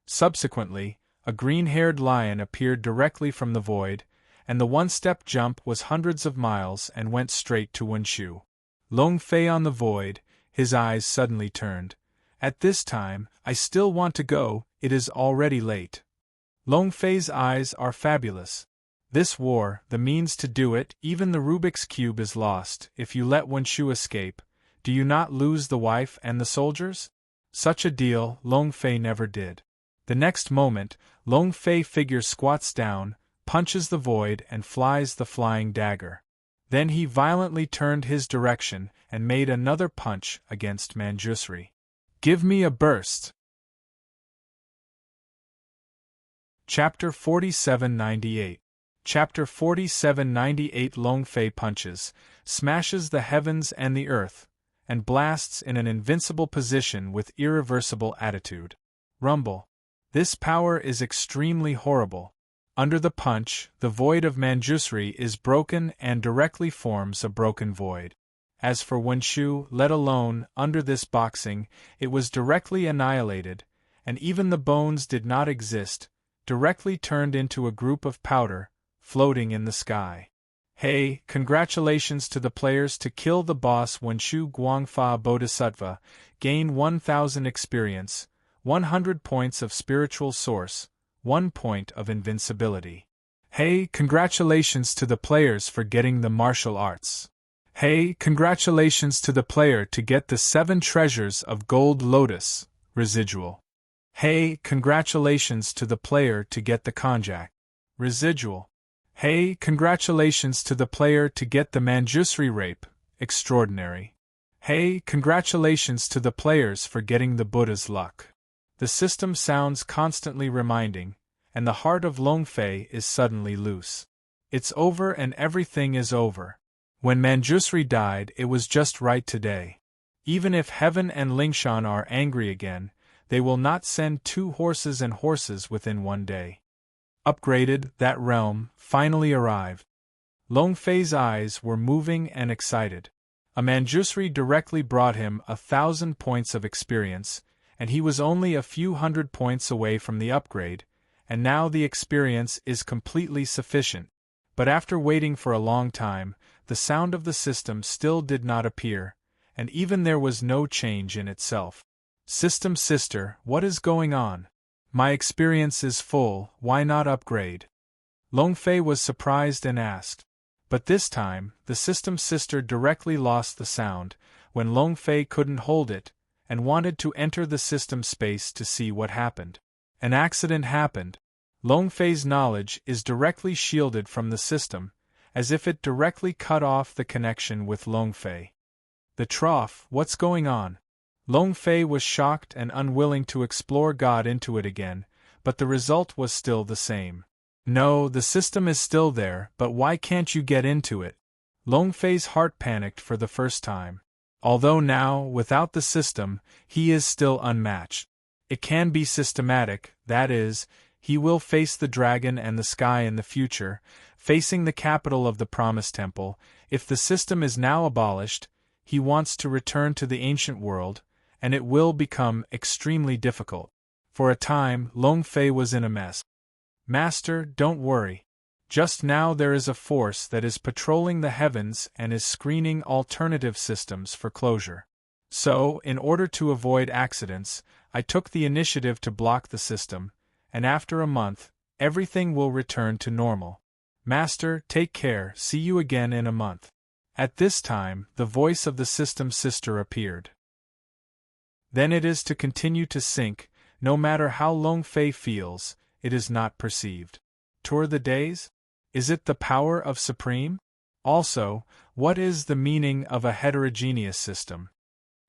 S1: Subsequently, a green-haired lion appeared directly from the void, and the one-step jump was hundreds of miles and went straight to Wenshu. Long Fei on the void, his eyes suddenly turned. At this time, I still want to go, it is already late. Long Fei's eyes are fabulous. This war, the means to do it, even the Rubik's Cube is lost. If you let Wenshu escape, do you not lose the wife and the soldiers? Such a deal, Long Fei never did. The next moment, Long Fei figure squats down, punches the void and flies the flying dagger. Then he violently turned his direction and made another punch against Manjusri. Give me a burst! Chapter 4798. Chapter 4798. Long Fei punches, smashes the heavens and the earth, and blasts in an invincible position with irreversible attitude. Rumble. This power is extremely horrible. Under the punch, the void of Manjusri is broken and directly forms a broken void. As for Wenshu, let alone, under this boxing, it was directly annihilated, and even the bones did not exist, directly turned into a group of powder, floating in the sky. Hey, congratulations to the players to kill the boss Wenshu Guangfa Bodhisattva, gain 1000 experience, 100 points of spiritual source, 1 point of invincibility. Hey, congratulations to the players for getting the martial arts. Hey, congratulations to the player to get the 7 treasures of Gold Lotus, residual. Hey, congratulations to the player to get the konjac, residual. Hey, congratulations to the player to get the Manjusri rape, extraordinary. Hey, congratulations to the players for getting the Buddha's luck. The system sounds constantly reminding, and the heart of Long Fei is suddenly loose. It's over and everything is over. When Manjusri died, it was just right today. Even if Heaven and Lingshan are angry again, they will not send 2 horses and horses within 1 day. Upgraded, that realm finally arrived. Long Fei's eyes were moving and excited. A Manjusri directly brought him 1,000 points of experience, and he was only a few hundred points away from the upgrade, and now the experience is completely sufficient. But after waiting for a long time, the sound of the system still did not appear, and even there was no change in itself. System sister, what is going on? My experience is full, why not upgrade? Long Fei was surprised and asked. But this time, the system sister directly lost the sound, when Long Fei couldn't hold it, and wanted to enter the system space to see what happened. An accident happened. Long Fei's knowledge is directly shielded from the system, as if it directly cut off the connection with Long Fei. The trough, what's going on? Long Fei was shocked and unwilling to explore God into it again, but the result was still the same. No, the system is still there, but why can't you get into it? Long Fei's heart panicked for the first time. Although now, without the system, he is still unmatched. It can be systematic, that is, he will face the dragon and the sky in the future, facing the capital of the Promised Temple. If the system is now abolished, he wants to return to the ancient world, and it will become extremely difficult. For a time, Long Fei was in a mess. Master, don't worry. Just now there is a force that is patrolling the heavens and is screening alternative systems for closure. So, in order to avoid accidents, I took the initiative to block the system, and after a month, everything will return to normal. Master, take care, see you again in a month. At this time, the voice of the system sister appeared. Then it is to continue to sink, no matter how Long Fei feels, it is not perceived. Tour the days? Is it the power of Supreme? Also, what is the meaning of a heterogeneous system?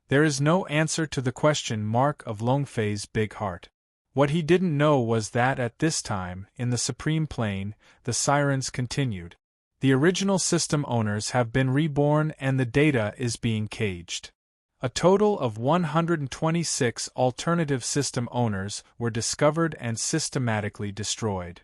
S1: There is no answer to the question mark of Long Fei's big heart. What he didn't know was that at this time, in the Supreme Plane, the sirens continued. The original system owners have been reborn and the data is being caged. A total of 126 alternative system owners were discovered and systematically destroyed.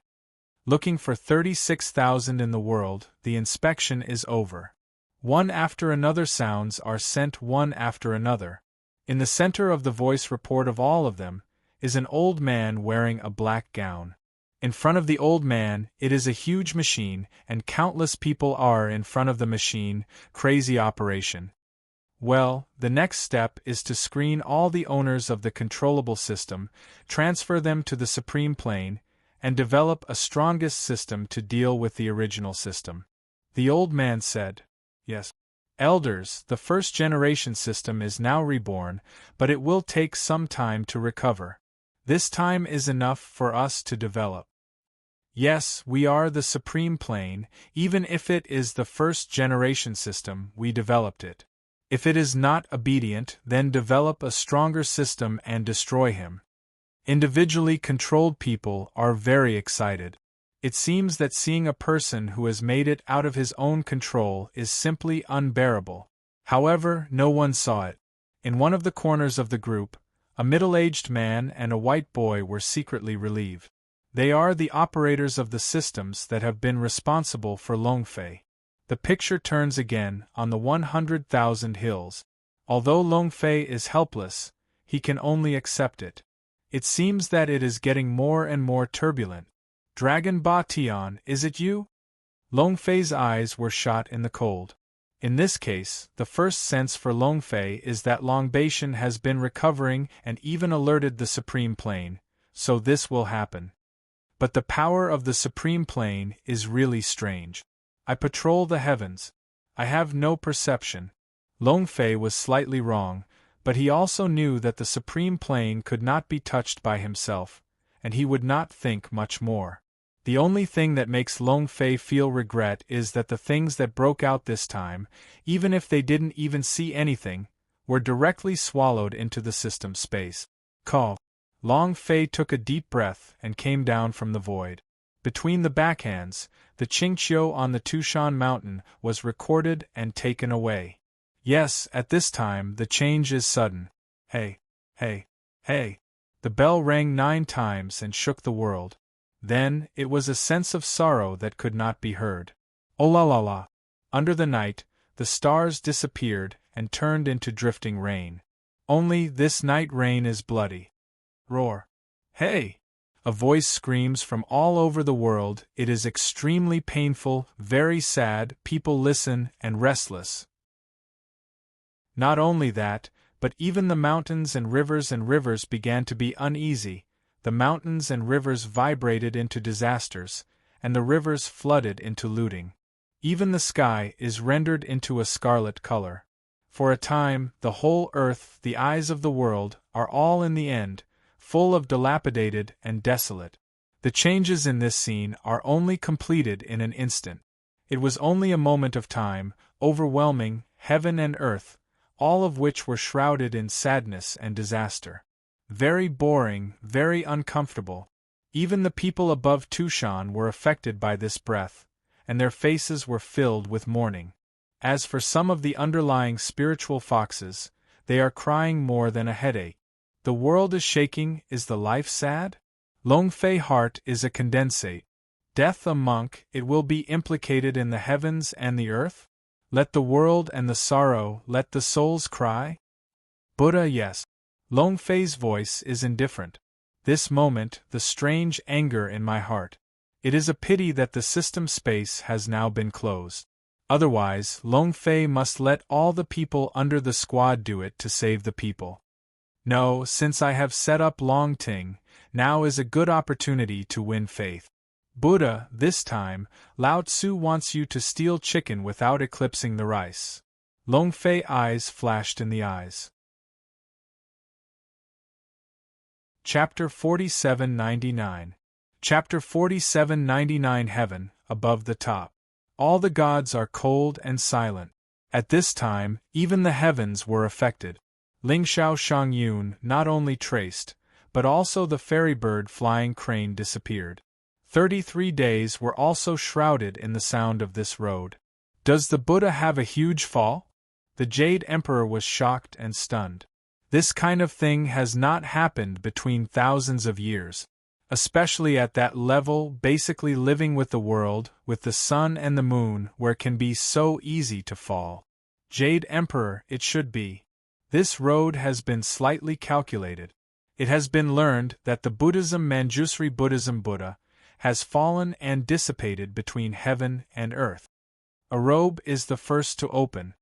S1: Looking for 36,000 in the world, the inspection is over. One after another sounds are sent one after another. In the center of the voice report of all of them, is an old man wearing a black gown. In front of the old man, it is a huge machine, and countless people are in front of the machine. Crazy operation. Well, the next step is to screen all the owners of the controllable system, transfer them to the Supreme Plane, and develop a strongest system to deal with the original system. The old man said, Yes. Elders, the first generation system is now reborn, but it will take some time to recover. This time is enough for us to develop. Yes, we are the Supreme Plane, even if it is the first generation system, we developed it. If it is not obedient, then develop a stronger system and destroy him. Individually controlled people are very excited. It seems that seeing a person who has made it out of his own control is simply unbearable. However, no one saw it. In one of the corners of the group, a middle-aged man and a white boy were secretly relieved. They are the operators of the systems that have been responsible for Long Fei. The picture turns again on the 100,000 hills. Although Long Fei is helpless, he can only accept it. It seems that it is getting more and more turbulent. Dragon Ba Tian, is it you? Long Fei's eyes were shot in the cold. In this case, the first sense for Long Fei is that Longbation has been recovering and even alerted the Supreme Plane, so this will happen. But the power of the Supreme Plane is really strange. I patrol the heavens. I have no perception. Long Fei was slightly wrong, but he also knew that the supreme plane could not be touched by himself, and he would not think much more. The only thing that makes Long Fei feel regret is that the things that broke out this time, even if they didn't even see anything, were directly swallowed into the system space. Call. Long Fei took a deep breath and came down from the void. Between the backhands, the Qingqiu on the Tushan mountain was recorded and taken away. Yes, at this time the change is sudden. Hey, hey, hey. The bell rang 9 times and shook the world. Then, it was a sense of sorrow that could not be heard. Oh la la la. Under the night, the stars disappeared and turned into drifting rain. Only this night rain is bloody. Roar. Hey! A voice screams from all over the world. It is extremely painful, very sad, people listen, and restless. Not only that, but even the mountains and rivers began to be uneasy. The mountains and rivers vibrated into disasters, and the rivers flooded into looting. Even the sky is rendered into a scarlet color. For a time, the whole earth, the eyes of the world, are all in the end, full of dilapidated and desolate. The changes in this scene are only completed in an instant. It was only a moment of time, overwhelming heaven and earth, all of which were shrouded in sadness and disaster. Very boring, very uncomfortable. Even the people above Tushan were affected by this breath, and their faces were filled with mourning. As for some of the underlying spiritual foxes, they are crying more than a headache. The world is shaking, is the life sad? Long Fei heart is a condensate. Death a monk, it will be implicated in the heavens and the earth? Let the world and the sorrow, let the souls cry? Buddha, yes. Long Fei's voice is indifferent. This moment, the strange anger in my heart. It is a pity that the system space has now been closed. Otherwise, Long Fei must let all the people under the squad do it to save the people. No, since I have set up Long Ting, now is a good opportunity to win faith. Buddha, this time, Lao Tzu wants you to steal chicken without eclipsing the rice. Long Fei eyes flashed in the eyes. Chapter 4799. Chapter 4799. Heaven, above the top. All the gods are cold and silent. At this time, even the heavens were affected. Lingxiao Shangyun not only traced, but also the fairy bird flying crane disappeared. 33 days were also shrouded in the sound of this road. Does the Buddha have a huge fall? The Jade Emperor was shocked and stunned. This kind of thing has not happened between thousands of years. Especially at that level, basically living with the world, with the sun and the moon, where it can be so easy to fall. Jade Emperor, it should be. This road has been slightly calculated. It has been learned that the Buddhism Manjusri Buddhism Buddha has fallen and dissipated between heaven and earth. A robe is the first to open.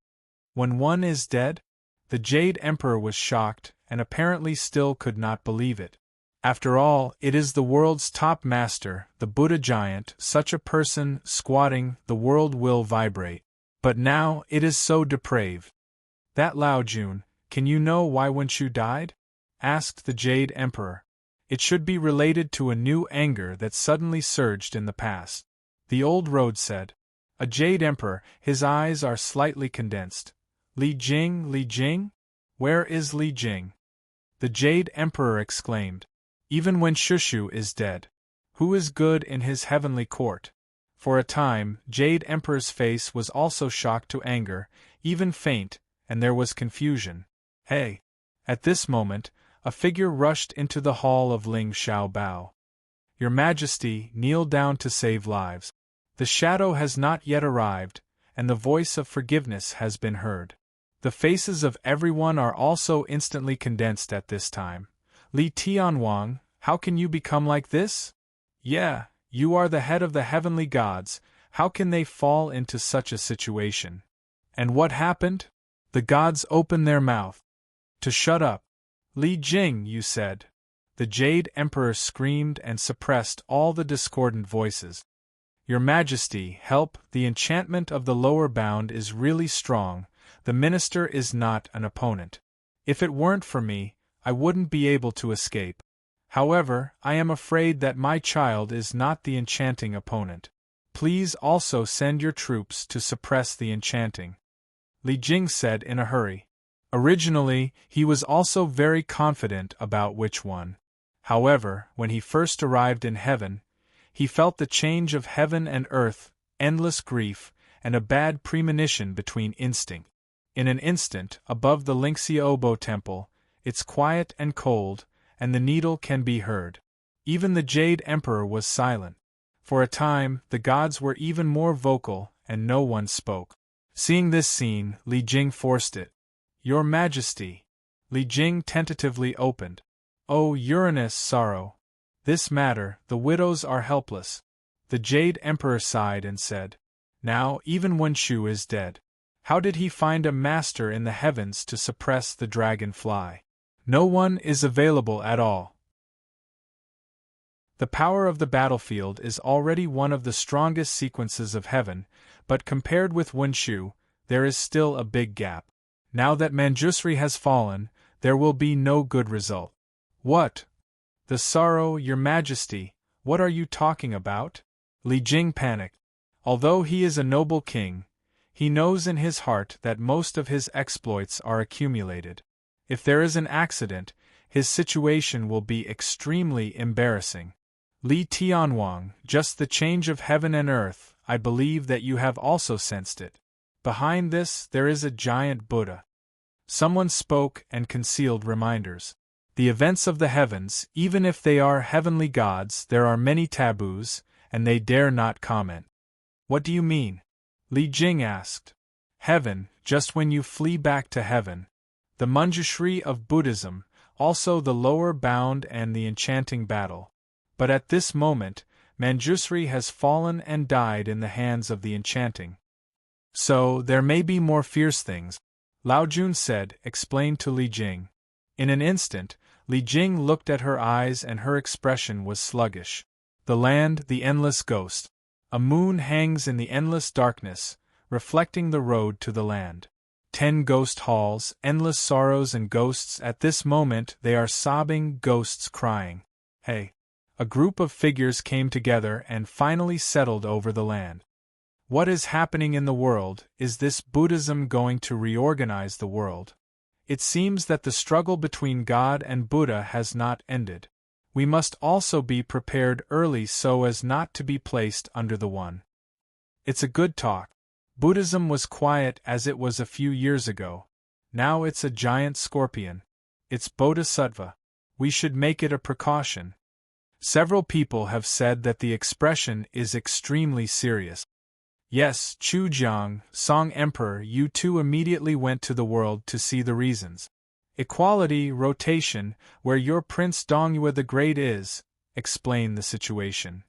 S1: When one is dead? The Jade Emperor was shocked, and apparently still could not believe it. After all, it is the world's top master, the Buddha giant, such a person, squatting, the world will vibrate. But now, it is so depraved. That Lao Jun, can you know why Wenshu died? Asked the Jade Emperor. It should be related to a new anger that suddenly surged in the past. The old road said. A Jade Emperor, his eyes are slightly condensed. Li Jing? Where is Li Jing? The Jade Emperor exclaimed. Even when Shushu is dead. Who is good in his heavenly court? For a time, Jade Emperor's face was also shocked to anger, even faint, and there was confusion. Hey! At this moment, a figure rushed into the hall of Ling Xiaobao. Your Majesty, kneel down to save lives. The shadow has not yet arrived, and the voice of forgiveness has been heard. The faces of everyone are also instantly condensed at this time. Li Tianwang, how can you become like this? Yeah, you are the head of the heavenly gods, how can they fall into such a situation? And what happened? The gods opened their mouth. To shut up. Li Jing, you said. The Jade Emperor screamed and suppressed all the discordant voices. Your Majesty, help, the enchantment of the lower bound is really strong, the minister is not an opponent. If it weren't for me, I wouldn't be able to escape. However, I am afraid that my child is not the enchanting opponent. Please also send your troops to suppress the enchanting. Li Jing said in a hurry. Originally, he was also very confident about which one. However, when he first arrived in heaven, he felt the change of heaven and earth, endless grief, and a bad premonition between instinct. In an instant, above the Lingxiobo temple, it's quiet and cold, and the needle can be heard. Even the Jade Emperor was silent. For a time, the gods were even more vocal, and no one spoke. Seeing this scene, Li Jing forced it. Your Majesty. Li Jing tentatively opened. Oh, Uranus, sorrow. This matter, the widows are helpless. The Jade Emperor sighed and said, Now, even when Shu is dead. How did he find a master in the heavens to suppress the dragonfly? No one is available at all. The power of the battlefield is already one of the strongest sequences of heaven, but compared with Wenshu, there is still a big gap. Now that Manjusri has fallen, there will be no good result. What? The sorrow, Your Majesty, what are you talking about? Li Jing panicked. Although he is a noble king, he knows in his heart that most of his exploits are accumulated. If there is an accident, his situation will be extremely embarrassing. Li Tianwang, just the change of heaven and earth, I believe that you have also sensed it. Behind this, there is a giant Buddha. Someone spoke and concealed reminders. The events of the heavens, even if they are heavenly gods, there are many taboos, and they dare not comment. What do you mean? Li Jing asked. Heaven, just when you flee back to heaven. The Manjushri of Buddhism, also the lower bound and the enchanting battle. But at this moment, Manjusri has fallen and died in the hands of the enchanting. So, there may be more fierce things, Lao Jun said, explained to Li Jing. In an instant, Li Jing looked at her eyes and her expression was sluggish. The land, the endless ghost. A moon hangs in the endless darkness, reflecting the road to the land. 10 ghost halls, endless sorrows and ghosts. At this moment they are sobbing, ghosts crying. Hey! A group of figures came together and finally settled over the land. What is happening in the world? Is this Buddhism going to reorganize the world? It seems that the struggle between God and Buddha has not ended. We must also be prepared early so as not to be placed under the one. It's a good talk. Buddhism was quiet as it was a few years ago. Now it's a giant scorpion. It's Bodhisattva. We should make it a precaution. Several people have said that the expression is extremely serious. Yes, Chu Jiang, Song Emperor, you too immediately went to the world to see the reasons. Equality, rotation, where your Prince Dongyue the Great is, explain the situation.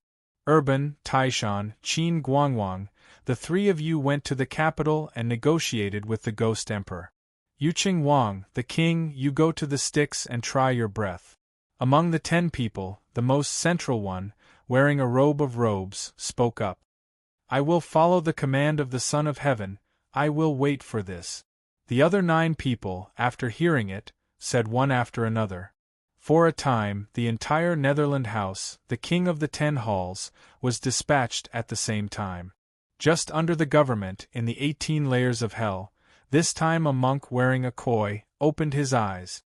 S1: Urban, Taishan, Qin Guangwang, the three of you went to the capital and negotiated with the Ghost Emperor. Yuqing Wang, the king, you go to the sticks and try your breath. Among the 10 people, the most central one, wearing a robe of robes, spoke up. I will follow the command of the Son of Heaven, I will wait for this. The other 9 people, after hearing it, said one after another. For a time, the entire Netherland house, the king of the 10 halls, was dispatched at the same time. Just under the government, in the 18 layers of hell, this time a monk wearing a koi, opened his eyes.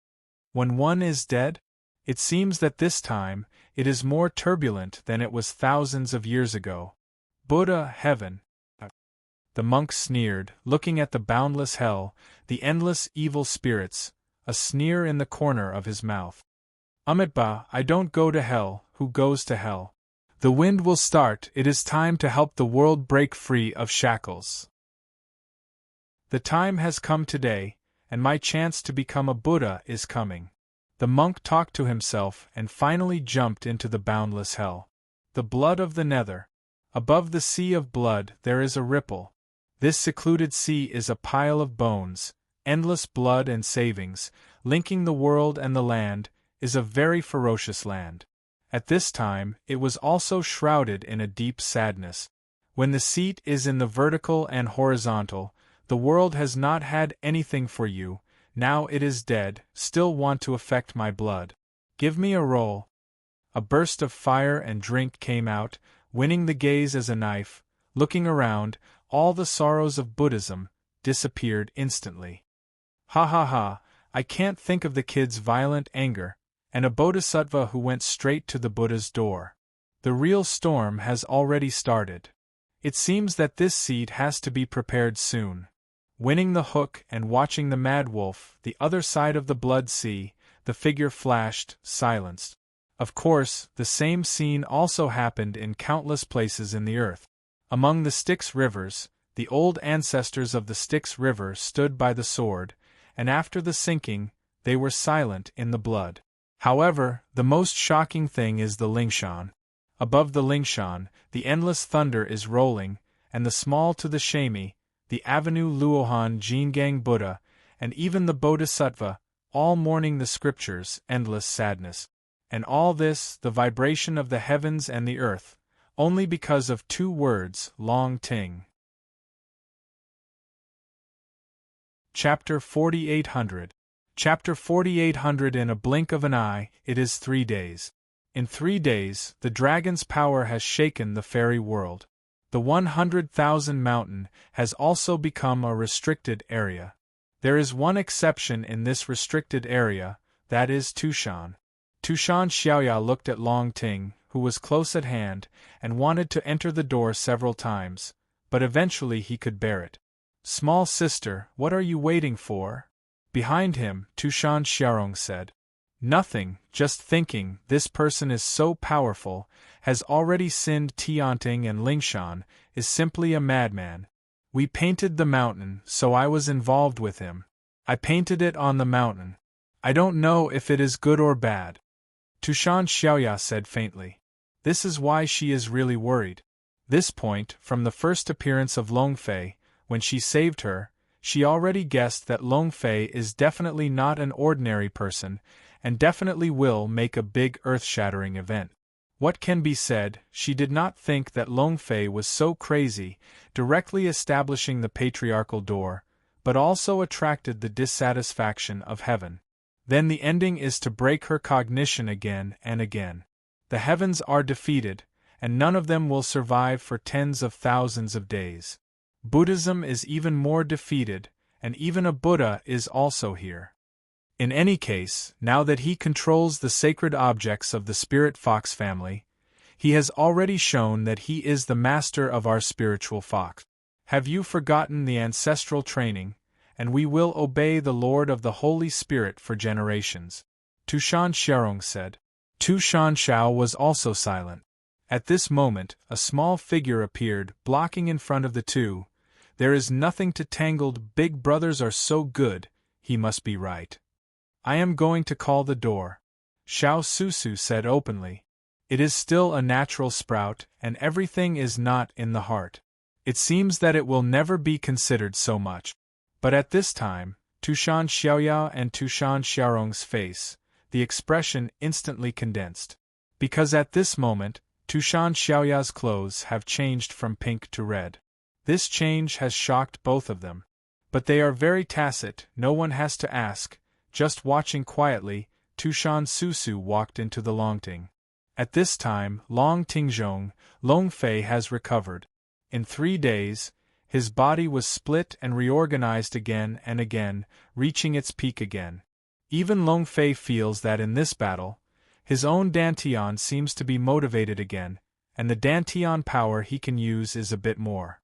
S1: When one is dead? It seems that this time, it is more turbulent than it was thousands of years ago. Buddha, heaven. The monk sneered, looking at the boundless hell, the endless evil spirits, a sneer in the corner of his mouth. Amitba, I don't go to hell, who goes to hell? The wind will start, it is time to help the world break free of shackles. The time has come today, and my chance to become a Buddha is coming. The monk talked to himself and finally jumped into the boundless hell. The blood of the nether. Above the sea of blood there is a ripple. This secluded sea is a pile of bones, endless blood and savings, linking the world and the land, is a very ferocious land. At this time, it was also shrouded in a deep sadness. When the seat is in the vertical and horizontal, the world has not had anything for you, now it is dead, still want to affect my blood. Give me a roll. A burst of fire and drink came out, winning the gaze as a knife. Looking around, all the sorrows of Buddhism disappeared instantly. Ha ha ha, I can't think of the kid's violent anger, and a bodhisattva who went straight to the Buddha's door. The real storm has already started. It seems that this seat has to be prepared soon. Winning the hook and watching the mad wolf, the other side of the blood sea, the figure flashed, silenced. Of course, the same scene also happened in countless places in the earth. Among the Styx rivers, the old ancestors of the Styx River stood by the sword, and after the sinking, they were silent in the blood. However, the most shocking thing is the Lingshan. Above the Lingshan, the endless thunder is rolling, and the small to the Shami, the Avenue Luohan Jingang Buddha, and even the Bodhisattva, all mourning the scriptures, endless sadness. And all this, the vibration of the heavens and the earth, only because of two words, Long Ting. Chapter 4800. Chapter 4800. In a blink of an eye, it is 3 days. In 3 days, the dragon's power has shaken the fairy world. The 100,000 mountain has also become a restricted area. There is one exception in this restricted area, that is Tushan. Tushan Xiaoya looked at Long Ting, who was close at hand, and wanted to enter the door several times, but eventually he could bear it. Small sister, what are you waiting for? Behind him, Tushan Xiaorong said. Nothing, just thinking, this person is so powerful, has already sinned Tianting and Lingshan, is simply a madman. We painted the mountain, so I was involved with him. I painted it on the mountain. I don't know if it is good or bad. Tushan Xiaoya said faintly. This is why she is really worried. This point, from the first appearance of Long Fei, when she saved her, she already guessed that Long Fei is definitely not an ordinary person, and definitely will make a big earth-shattering event. What can be said, she did not think that Long Fei was so crazy, directly establishing the patriarchal door, but also attracted the dissatisfaction of heaven. Then the ending is to break her cognition again and again. The heavens are defeated, and none of them will survive for tens of thousands of days. Buddhism is even more defeated, and even a Buddha is also here. In any case, now that he controls the sacred objects of the spirit fox family, he has already shown that he is the master of our spiritual fox. Have you forgotten the ancestral training? And we will obey the Lord of the Holy Spirit for generations. Tushan Xiaorong said. Tushan Xiao was also silent. At this moment, a small figure appeared, blocking in front of the two. There is nothing to tangled, big brothers are so good, he must be right. I am going to call the door. Xiao Susu said openly. It is still a natural sprout, and everything is not in the heart. It seems that it will never be considered so much. But at this time, Tushan Xiaoya and Tushan Xiaorong's face, the expression instantly condensed. Because at this moment, Tushan Xiaoya's clothes have changed from pink to red. This change has shocked both of them. But they are very tacit, no one has to ask, just watching quietly, Tushan Susu walked into the Longting. At this time, Long Tingzhong, Long Fei has recovered. In 3 days, his body was split and reorganized again and again, reaching its peak again. Even Long Fei feels that in this battle, his own Dantian seems to be motivated again, and the Dantian power he can use is a bit more.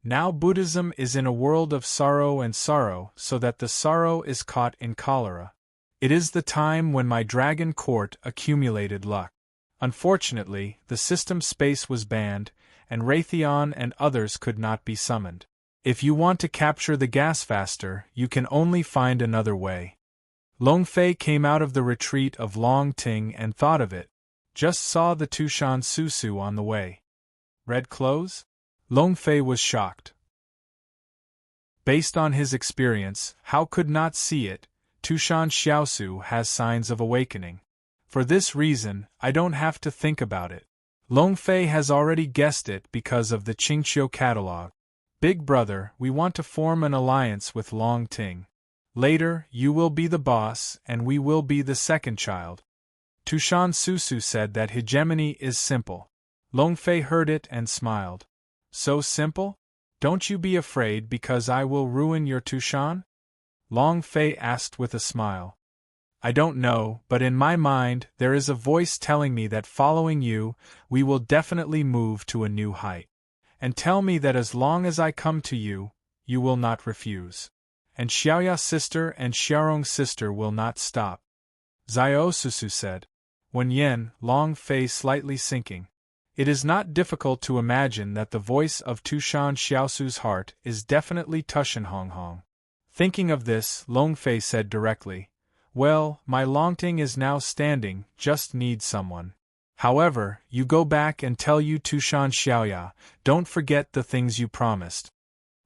S1: Now Buddhism is in a world of sorrow and sorrow, so that the sorrow is caught in cholera. It is the time when my dragon court accumulated luck. Unfortunately, the system space was banned, and Raytheon and others could not be summoned. If you want to capture the gas faster, you can only find another way. Long Fei came out of the retreat of Long Ting and thought of it. Just saw the Tushan Susu on the way. Red clothes? Long Fei was shocked. Based on his experience, how could not see it, Tushan Xiaosu has signs of awakening. For this reason, I don't have to think about it. Long Fei has already guessed it because of the Qingqiu catalog. Big brother, we want to form an alliance with Long Ting. Later, you will be the boss and we will be the second child. Tushan Susu said that hegemony is simple. Long Fei heard it and smiled. So simple? Don't you be afraid because I will ruin your Tushan? Long Fei asked with a smile. I don't know, but in my mind there is a voice telling me that following you, we will definitely move to a new height. And tell me that as long as I come to you, you will not refuse. And Xiaoya's sister and Xiaorong's sister will not stop. Xiao Susu said. Wen Yen, Long Fei slightly sinking. It is not difficult to imagine that the voice of Tushan Xiaosu's heart is definitely Tushan Honghong. Thinking of this, Long Fei said directly, well, my Longting is now standing, just needs someone. However, you go back and tell you Tushan Xiaoya, don't forget the things you promised.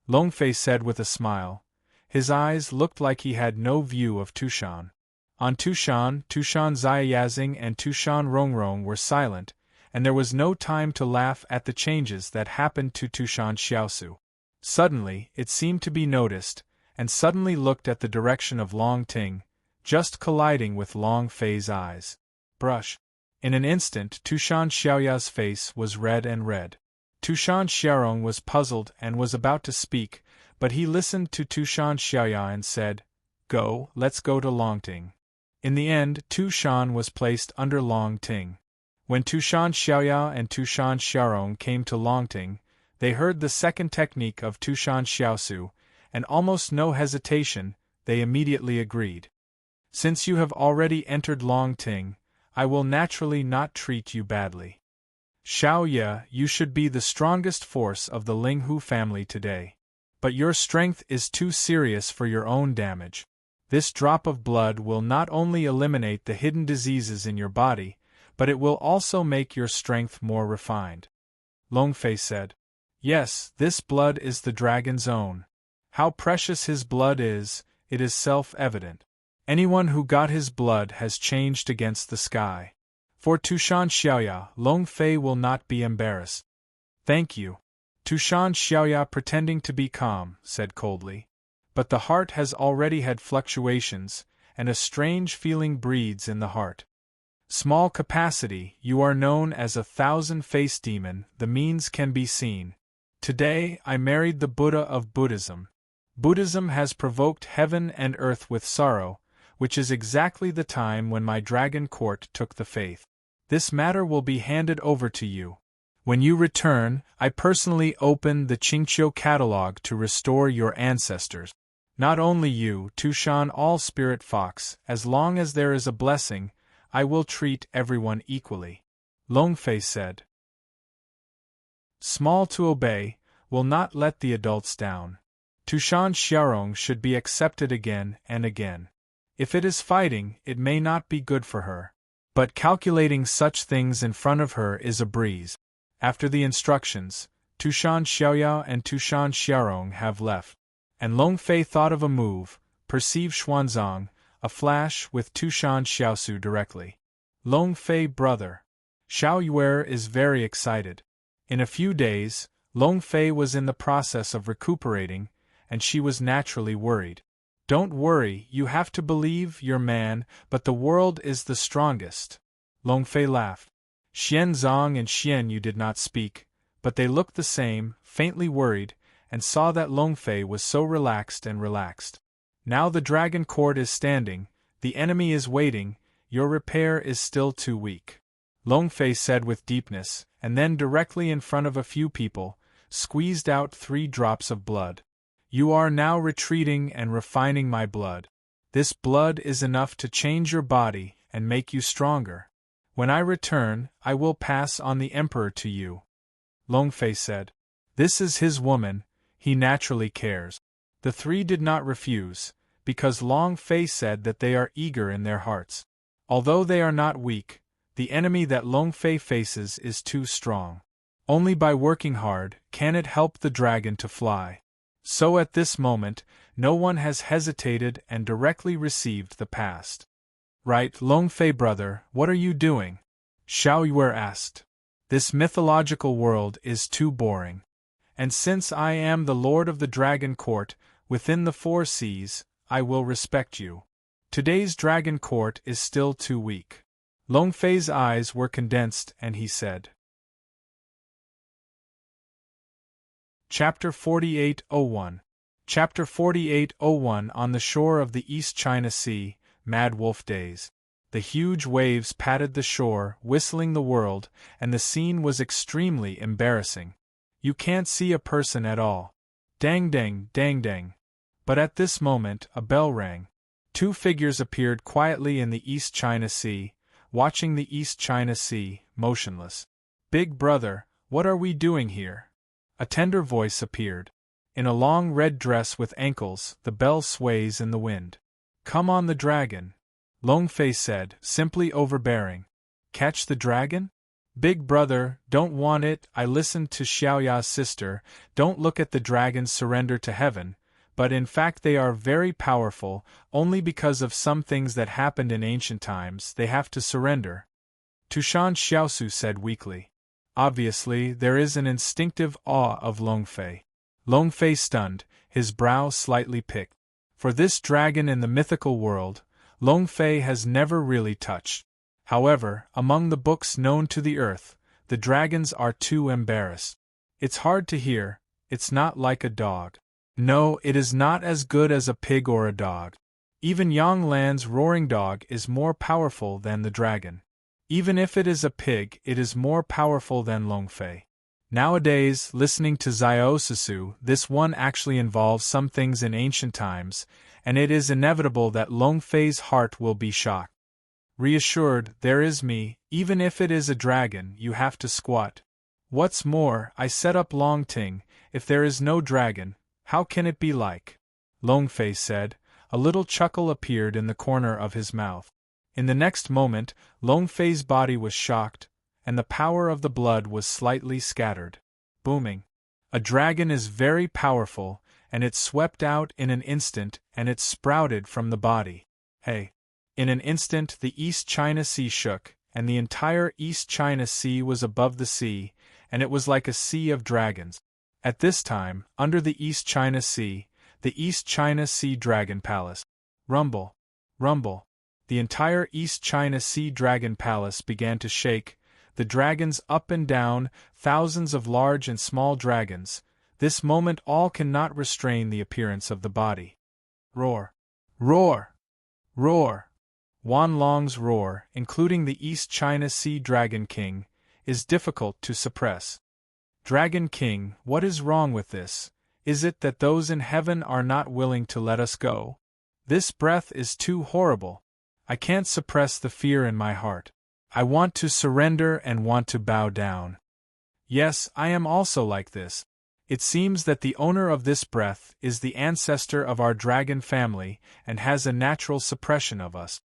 S1: Long Fei said with a smile. His eyes looked like he had no view of Tushan. On Tushan, Tushan Zayazing and Tushan Rongrong were silent, and there was no time to laugh at the changes that happened to Tushan Xiaosu. Suddenly, it seemed to be noticed, and suddenly looked at the direction of Long Ting, just colliding with Long Fei's eyes. Brush. In an instant Tushan Xiaoya's face was red and red. Tushan Xiaorong was puzzled and was about to speak, but he listened to Tushan Xiaoya and said, Go, let's go to Longting. In the end, Tushan was placed under Longting. When Tushan Xiaoya and Tushan Xiaorong came to Longting, they heard the second technique of Tushan Xiaosu, and almost no hesitation, they immediately agreed. Since you have already entered Longting, I will naturally not treat you badly. Xiao Ye, you should be the strongest force of the Linghu family today. But your strength is too serious for your own damage. This drop of blood will not only eliminate the hidden diseases in your body, but it will also make your strength more refined. Long Fei said. Yes, this blood is the dragon's own. How precious his blood is, it is self-evident. Anyone who got his blood has changed against the sky. For Tushan Xiaoya, Long Fei will not be embarrassed. Thank you. Tushan Xiaoya pretending to be calm, said coldly. But the heart has already had fluctuations, and a strange feeling breeds in the heart. Small capacity, you are known as a thousand-faced demon, the means can be seen. Today I married the Buddha of Buddhism. Buddhism has provoked heaven and earth with sorrow, which is exactly the time when my dragon court took the faith. This matter will be handed over to you. When you return, I personally open the Qingqiu catalog to restore your ancestors. Not only you, Tushan All-Spirit Fox, as long as there is a blessing, I will treat everyone equally. Long Fei said. Small to obey, will not let the adults down. Tushan Xiaorong should be accepted again and again. If it is fighting, it may not be good for her. But calculating such things in front of her is a breeze. After the instructions, Tushan Xiaoya and Tushan Xiaorong have left. And Long Fei thought of a move, perceived Xuanzang, a flash with Tushan Xiaosu directly. Long Fei brother. Xiao Yuer is very excited. In a few days, Long Fei was in the process of recuperating, and she was naturally worried. Don't worry, you have to believe your man, but the world is the strongest. Long Fei laughed. Xianzong and Xian Yu did not speak, but they looked the same, faintly worried, and saw that Long Fei was so relaxed. Now the dragon court is standing, the enemy is waiting, your repair is still too weak. Long Fei said with deepness, and then directly in front of a few people, squeezed out 3 drops of blood. You are now retreating and refining my blood. This blood is enough to change your body and make you stronger. When I return, I will pass on the emperor to you. Long Fei said. This is his woman, he naturally cares. The 3 did not refuse, because Long Fei said that they are eager in their hearts. Although they are not weak, the enemy that Long Fei faces is too strong. Only by working hard can it help the dragon to fly. So at this moment, no one has hesitated and directly received the past. Right, Long Fei brother, what are you doing? Xiao Yuer asked. This mythological world is too boring. And since I am the Lord of the Dragon Court, within the 4 seas, I will respect you. Today's Dragon Court is still too weak. Long Fei's eyes were condensed and he said. Chapter 4801. Chapter 4801. On the shore of the East China Sea, Mad Wolf Days. The huge waves patted the shore, whistling the world, and the scene was extremely embarrassing. You can't see a person at all. Dang dang, dang dang. But at this moment, a bell rang. 2 figures appeared quietly in the East China Sea, watching the East China Sea, motionless. Big brother, what are we doing here? A tender voice appeared. In a long red dress with ankles, the bell sways in the wind. Come on the dragon, Long Fei said, simply overbearing. Catch the dragon? Big brother, don't want it. I listened to Xiaoya's sister, don't look at the dragons surrender to heaven, but in fact they are very powerful, only because of some things that happened in ancient times they have to surrender. Tushan Xiaosu said weakly. Obviously, there is an instinctive awe of Long Fei. Long Fei stunned, his brow slightly picked. For this dragon in the mythical world, Long Fei has never really touched. However, among the books known to the earth, the dragons are too embarrassed. It's hard to hear, it's not like a dog. No, it is not as good as a pig or a dog. Even Yang Lan's roaring dog is more powerful than the dragon. Even if it is a pig, it is more powerful than Long Fei. Nowadays, listening to Xiao Sisu, this one actually involves some things in ancient times, and it is inevitable that Long Fei's heart will be shocked. Reassured, there is me, even if it is a dragon, you have to squat. What's more, I set up Long Ting, if there is no dragon, how can it be like? Long Fei said. A little chuckle appeared in the corner of his mouth. In the next moment, Long Fei's body was shocked, and the power of the blood was slightly scattered. Booming. A dragon is very powerful, and it swept out in an instant, and it sprouted from the body. Hey! In an instant the East China Sea shook, and the entire East China Sea was above the sea, and it was like a sea of dragons. At this time, under the East China Sea, the East China Sea Dragon Palace. Rumble. Rumble. The entire East China Sea Dragon Palace began to shake, the dragons up and down, thousands of large and small dragons. This moment all cannot restrain the appearance of the body. Roar. Roar. Roar. Wan Long's roar, including the East China Sea Dragon King, is difficult to suppress. Dragon King, what is wrong with this? Is it that those in heaven are not willing to let us go? This breath is too horrible. I can't suppress the fear in my heart. I want to surrender and want to bow down. Yes, I am also like this. It seems that the owner of this breath is the ancestor of our dragon family and has a natural suppression of us.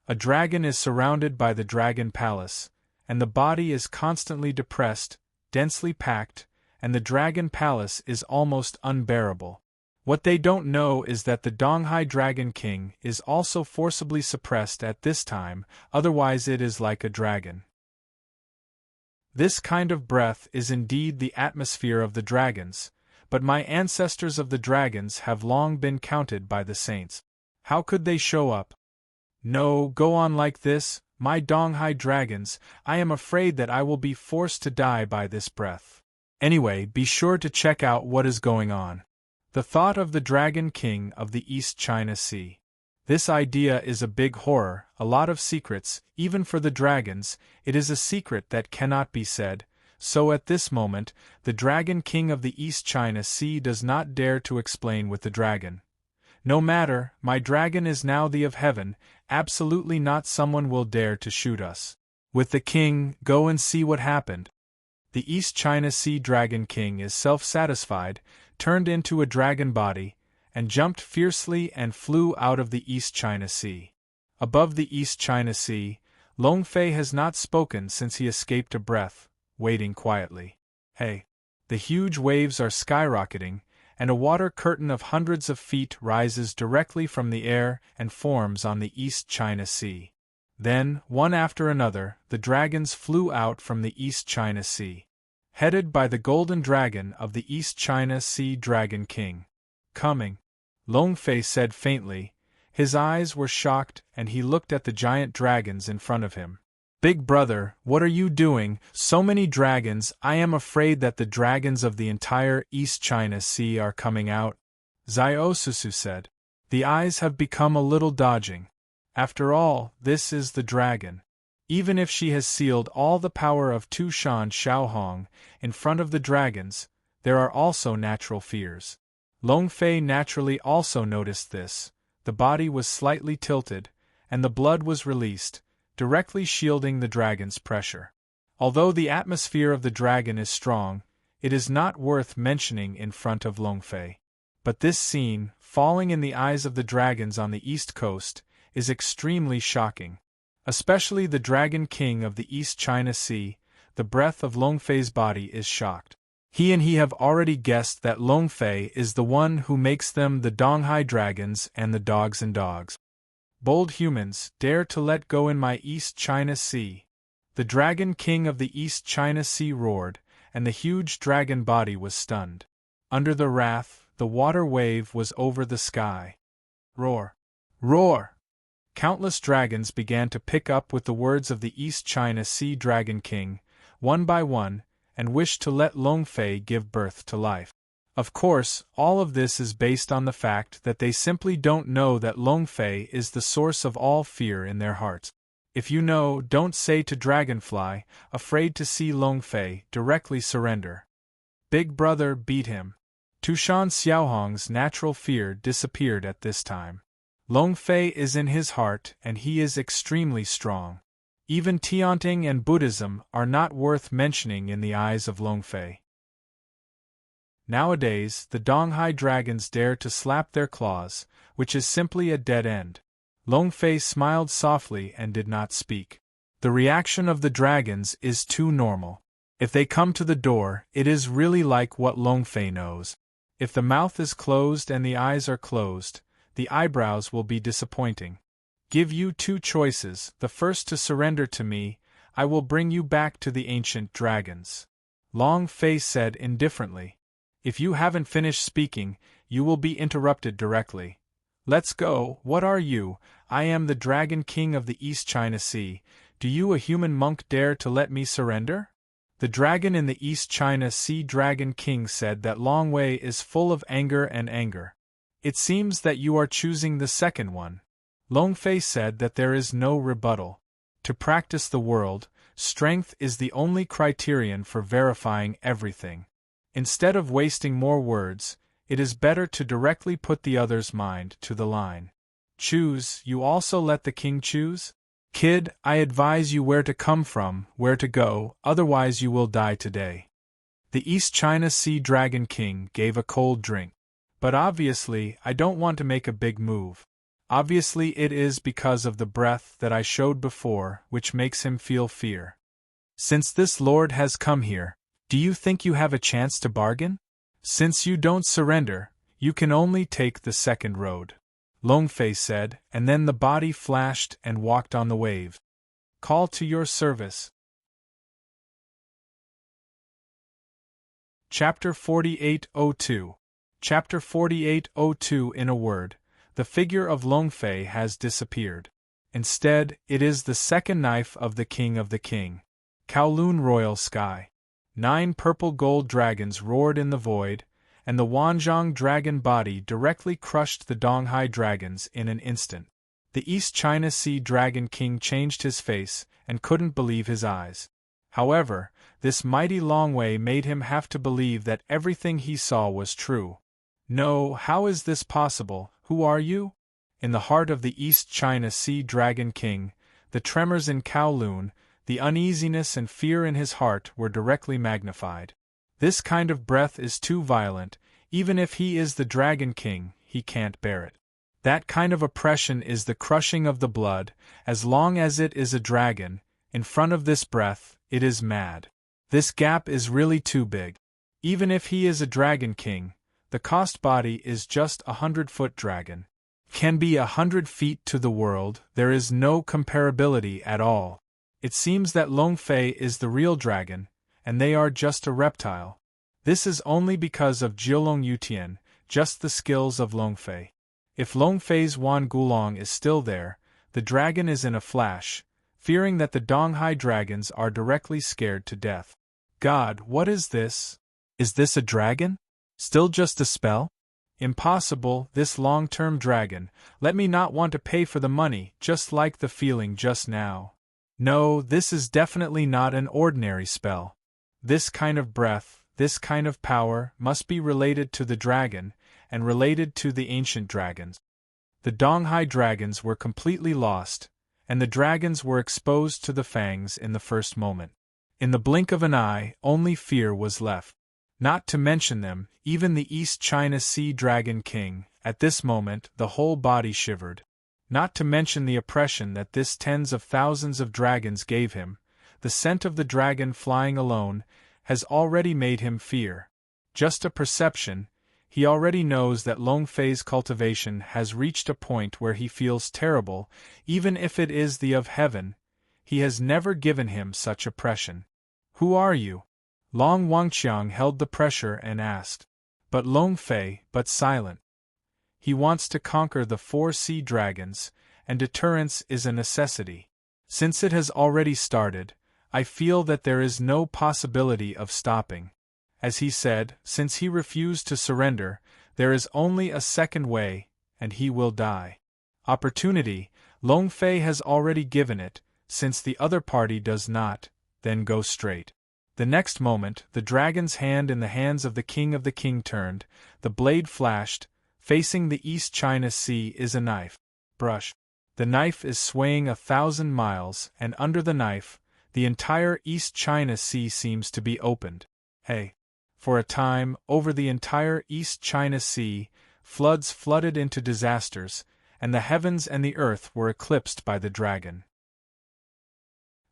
S1: A dragon is surrounded by the dragon palace, and the body is constantly depressed, densely packed, and the dragon palace is almost unbearable. What they don't know is that the Donghai Dragon King is also forcibly suppressed at this time, otherwise it is like a dragon. This kind of breath is indeed the atmosphere of the dragons, but my ancestors of the dragons have long been counted by the saints. How could they show up? No, go on like this, my Donghai dragons, I am afraid that I will be forced to die by this breath. Anyway, be sure to check out what is going on. The thought of the Dragon King of the East China Sea. This idea is a big horror, a lot of secrets, even for the dragons, it is a secret that cannot be said, so at this moment, the Dragon King of the East China Sea does not dare to explain with the dragon. No matter, my dragon is now the of heaven, absolutely not someone will dare to shoot us. With the king, go and see what happened. The East China Sea Dragon King is self-satisfied, turned into a dragon body, and jumped fiercely and flew out of the East China Sea. Above the East China Sea, Long Fei has not spoken since he escaped a breath, waiting quietly. Hey! The huge waves are skyrocketing, and a water curtain of hundreds of feet rises directly from the air and forms on the East China Sea. Then, one after another, the dragons flew out from the East China Sea. Headed by the golden dragon of the East China Sea Dragon King. Coming. Long Fei said faintly. His eyes were shocked and he looked at the giant dragons in front of him. Big brother, what are you doing? So many dragons, I am afraid that the dragons of the entire East China Sea are coming out. Ziosusu said. The eyes have become a little dodging. After all, this is the dragon. Even if she has sealed all the power of Tushan Xiaohong in front of the dragons, there are also natural fears. Long Fei naturally also noticed this. The body was slightly tilted, and the blood was released, directly shielding the dragon's pressure. Although the atmosphere of the dragon is strong, it is not worth mentioning in front of Long Fei. But this scene, falling in the eyes of the dragons on the east coast, is extremely shocking. Especially the Dragon King of the East China Sea, the breath of Long Fei's body is shocked. He have already guessed that Long Fei is the one who makes them the Donghai dragons and the dogs and dogs. Bold humans, dare to let go in my East China Sea. The Dragon King of the East China Sea roared, and the huge dragon body was stunned. Under the wrath, the water wave was over the sky. Roar! Roar! Countless dragons began to pick up with the words of the East China Sea Dragon King, one by one, and wished to let Long Fei give birth to life. Of course, all of this is based on the fact that they simply don't know that Long Fei is the source of all fear in their hearts. If you know, don't say to Dragonfly, afraid to see Long Fei, directly surrender. Big brother beat him. Tushan Xiaohong's natural fear disappeared at this time. Long Fei is in his heart and he is extremely strong. Even Tianting and Buddhism are not worth mentioning in the eyes of Long Fei. Nowadays, the Donghai dragons dare to slap their claws, which is simply a dead end. Long Fei smiled softly and did not speak. The reaction of the dragons is too normal. If they come to the door, it is really like what Long Fei knows. If the mouth is closed and the eyes are closed, the eyebrows will be disappointing. Give you two choices, the first to surrender to me, I will bring you back to the ancient dragons. Long Fei said indifferently. If you haven't finished speaking, you will be interrupted directly. Let's go, what are you? I am the Dragon King of the East China Sea. Do you, a human monk, dare to let me surrender? The dragon in the East China Sea Dragon King said that Long Wei is full of anger and anger. It seems that you are choosing the second one. Long Fei said that there is no rebuttal. To practice the world, strength is the only criterion for verifying everything. Instead of wasting more words, it is better to directly put the other's mind to the line. Choose, you also let the king choose? Kid, I advise you where to come from, where to go, otherwise you will die today. The East China Sea Dragon King gave a cold drink. But obviously, I don't want to make a big move. Obviously it is because of the breath that I showed before, which makes him feel fear. Since this lord has come here, do you think you have a chance to bargain? Since you don't surrender, you can only take the second road. Long Fei said, and then the body flashed and walked on the wave. Call to your service. Chapter 4802. Chapter 4802. In a word, the figure of Long Fei has disappeared. Instead, it is the second knife of the king of the king. Kowloon Royal Sky. 9 purple gold dragons roared in the void, and the Wanzhong dragon body directly crushed the Donghai dragons in an instant. The East China Sea Dragon King changed his face and couldn't believe his eyes. However, this mighty Long Wei made him have to believe that everything he saw was true. No, how is this possible? Who are you? In the heart of the East China Sea Dragon King, the tremors in Kowloon, the uneasiness and fear in his heart were directly magnified. This kind of breath is too violent, even if he is the Dragon King, he can't bear it. That kind of oppression is the crushing of the blood, as long as it is a dragon, in front of this breath, it is mad. This gap is really too big. Even if he is a Dragon King, the cost body is just a 100-foot dragon. can be 100 feet to the world, there is no comparability at all. It seems that Long Fei is the real dragon, and they are just a reptile. This is only because of Jiulong Yutian, just the skills of Long Fei. If Long Fei's Wan Gulong is still there, the dragon is in a flash, fearing that the Donghai dragons are directly scared to death. God, what is this? Is this a dragon? Still just a spell? Impossible, this long-term dragon, let me not want to pay for the money, just like the feeling just now. No, this is definitely not an ordinary spell. This kind of breath, this kind of power, must be related to the dragon, and related to the ancient dragons. The Donghai dragons were completely lost, and the dragons were exposed to the fangs in the first moment. In the blink of an eye, only fear was left. Not to mention them, even the East China Sea Dragon King, at this moment, the whole body shivered. Not to mention the oppression that this tens of thousands of dragons gave him, the scent of the dragon flying alone has already made him fear. Just a perception, he already knows that Long Fei's cultivation has reached a point where he feels terrible, even if it is the of heaven. He has never given him such oppression. Who are you? Long Wangqiang held the pressure and asked. But Long Fei, but silent. He wants to conquer the 4 sea dragons, and deterrence is a necessity. Since it has already started, I feel that there is no possibility of stopping. As he said, since he refused to surrender, there is only a second way, and he will die. Opportunity, Long Fei has already given it, since the other party does not, then go straight. The next moment, the dragon's hand in the hands of the king turned, the blade flashed, facing the East China Sea is a knife. Brush. The knife is swaying 1,000 miles, and under the knife, the entire East China Sea seems to be opened. Hey! For a time, over the entire East China Sea, floods flooded into disasters, and the heavens and the earth were eclipsed by the dragon.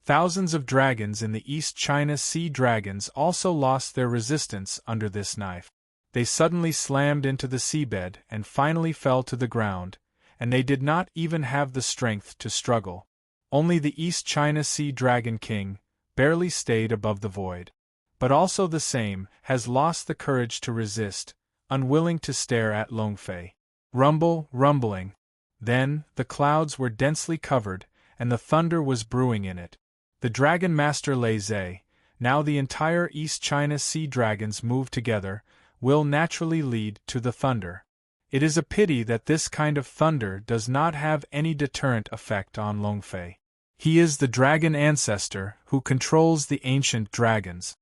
S1: Thousands of dragons in the East China Sea dragons also lost their resistance under this knife. They suddenly slammed into the seabed and finally fell to the ground, and they did not even have the strength to struggle. Only the East China Sea Dragon King barely stayed above the void. But also the same has lost the courage to resist, unwilling to stare at Long Fei. Rumble, rumbling. Then, the clouds were densely covered, and the thunder was brewing in it. The Dragon Master Lei Zhe, now the entire East China Sea dragons move together, will naturally lead to the thunder. It is a pity that this kind of thunder does not have any deterrent effect on Long Fei. He is the dragon ancestor who controls the ancient dragons.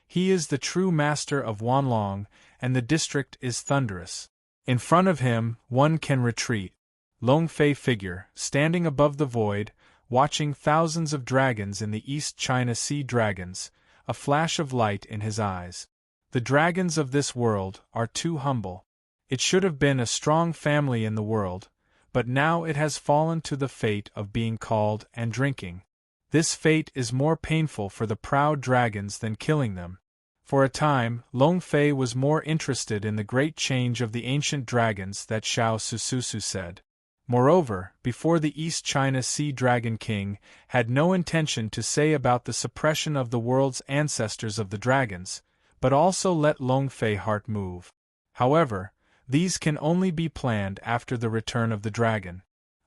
S1: He is the true master of Wanlong, and the district is thunderous. In front of him, one can retreat. Long Fei figure, standing above the void, watching thousands of dragons in the East China Sea dragons, a flash of light in his eyes. The dragons of this world are too humble. It should have been a strong family in the world, but now it has fallen to the fate of being called and drinking. This fate is more painful for the proud dragons than killing them. For a time, Long Fei was more interested in the great change of the ancient dragons that Xiao Sususu said. Moreover, before the East China Sea Dragon King had no intention to say about the suppression of the world's ancestors of the dragons, but also let Long Fei heart move. However, these can only be planned after the return of the dragon.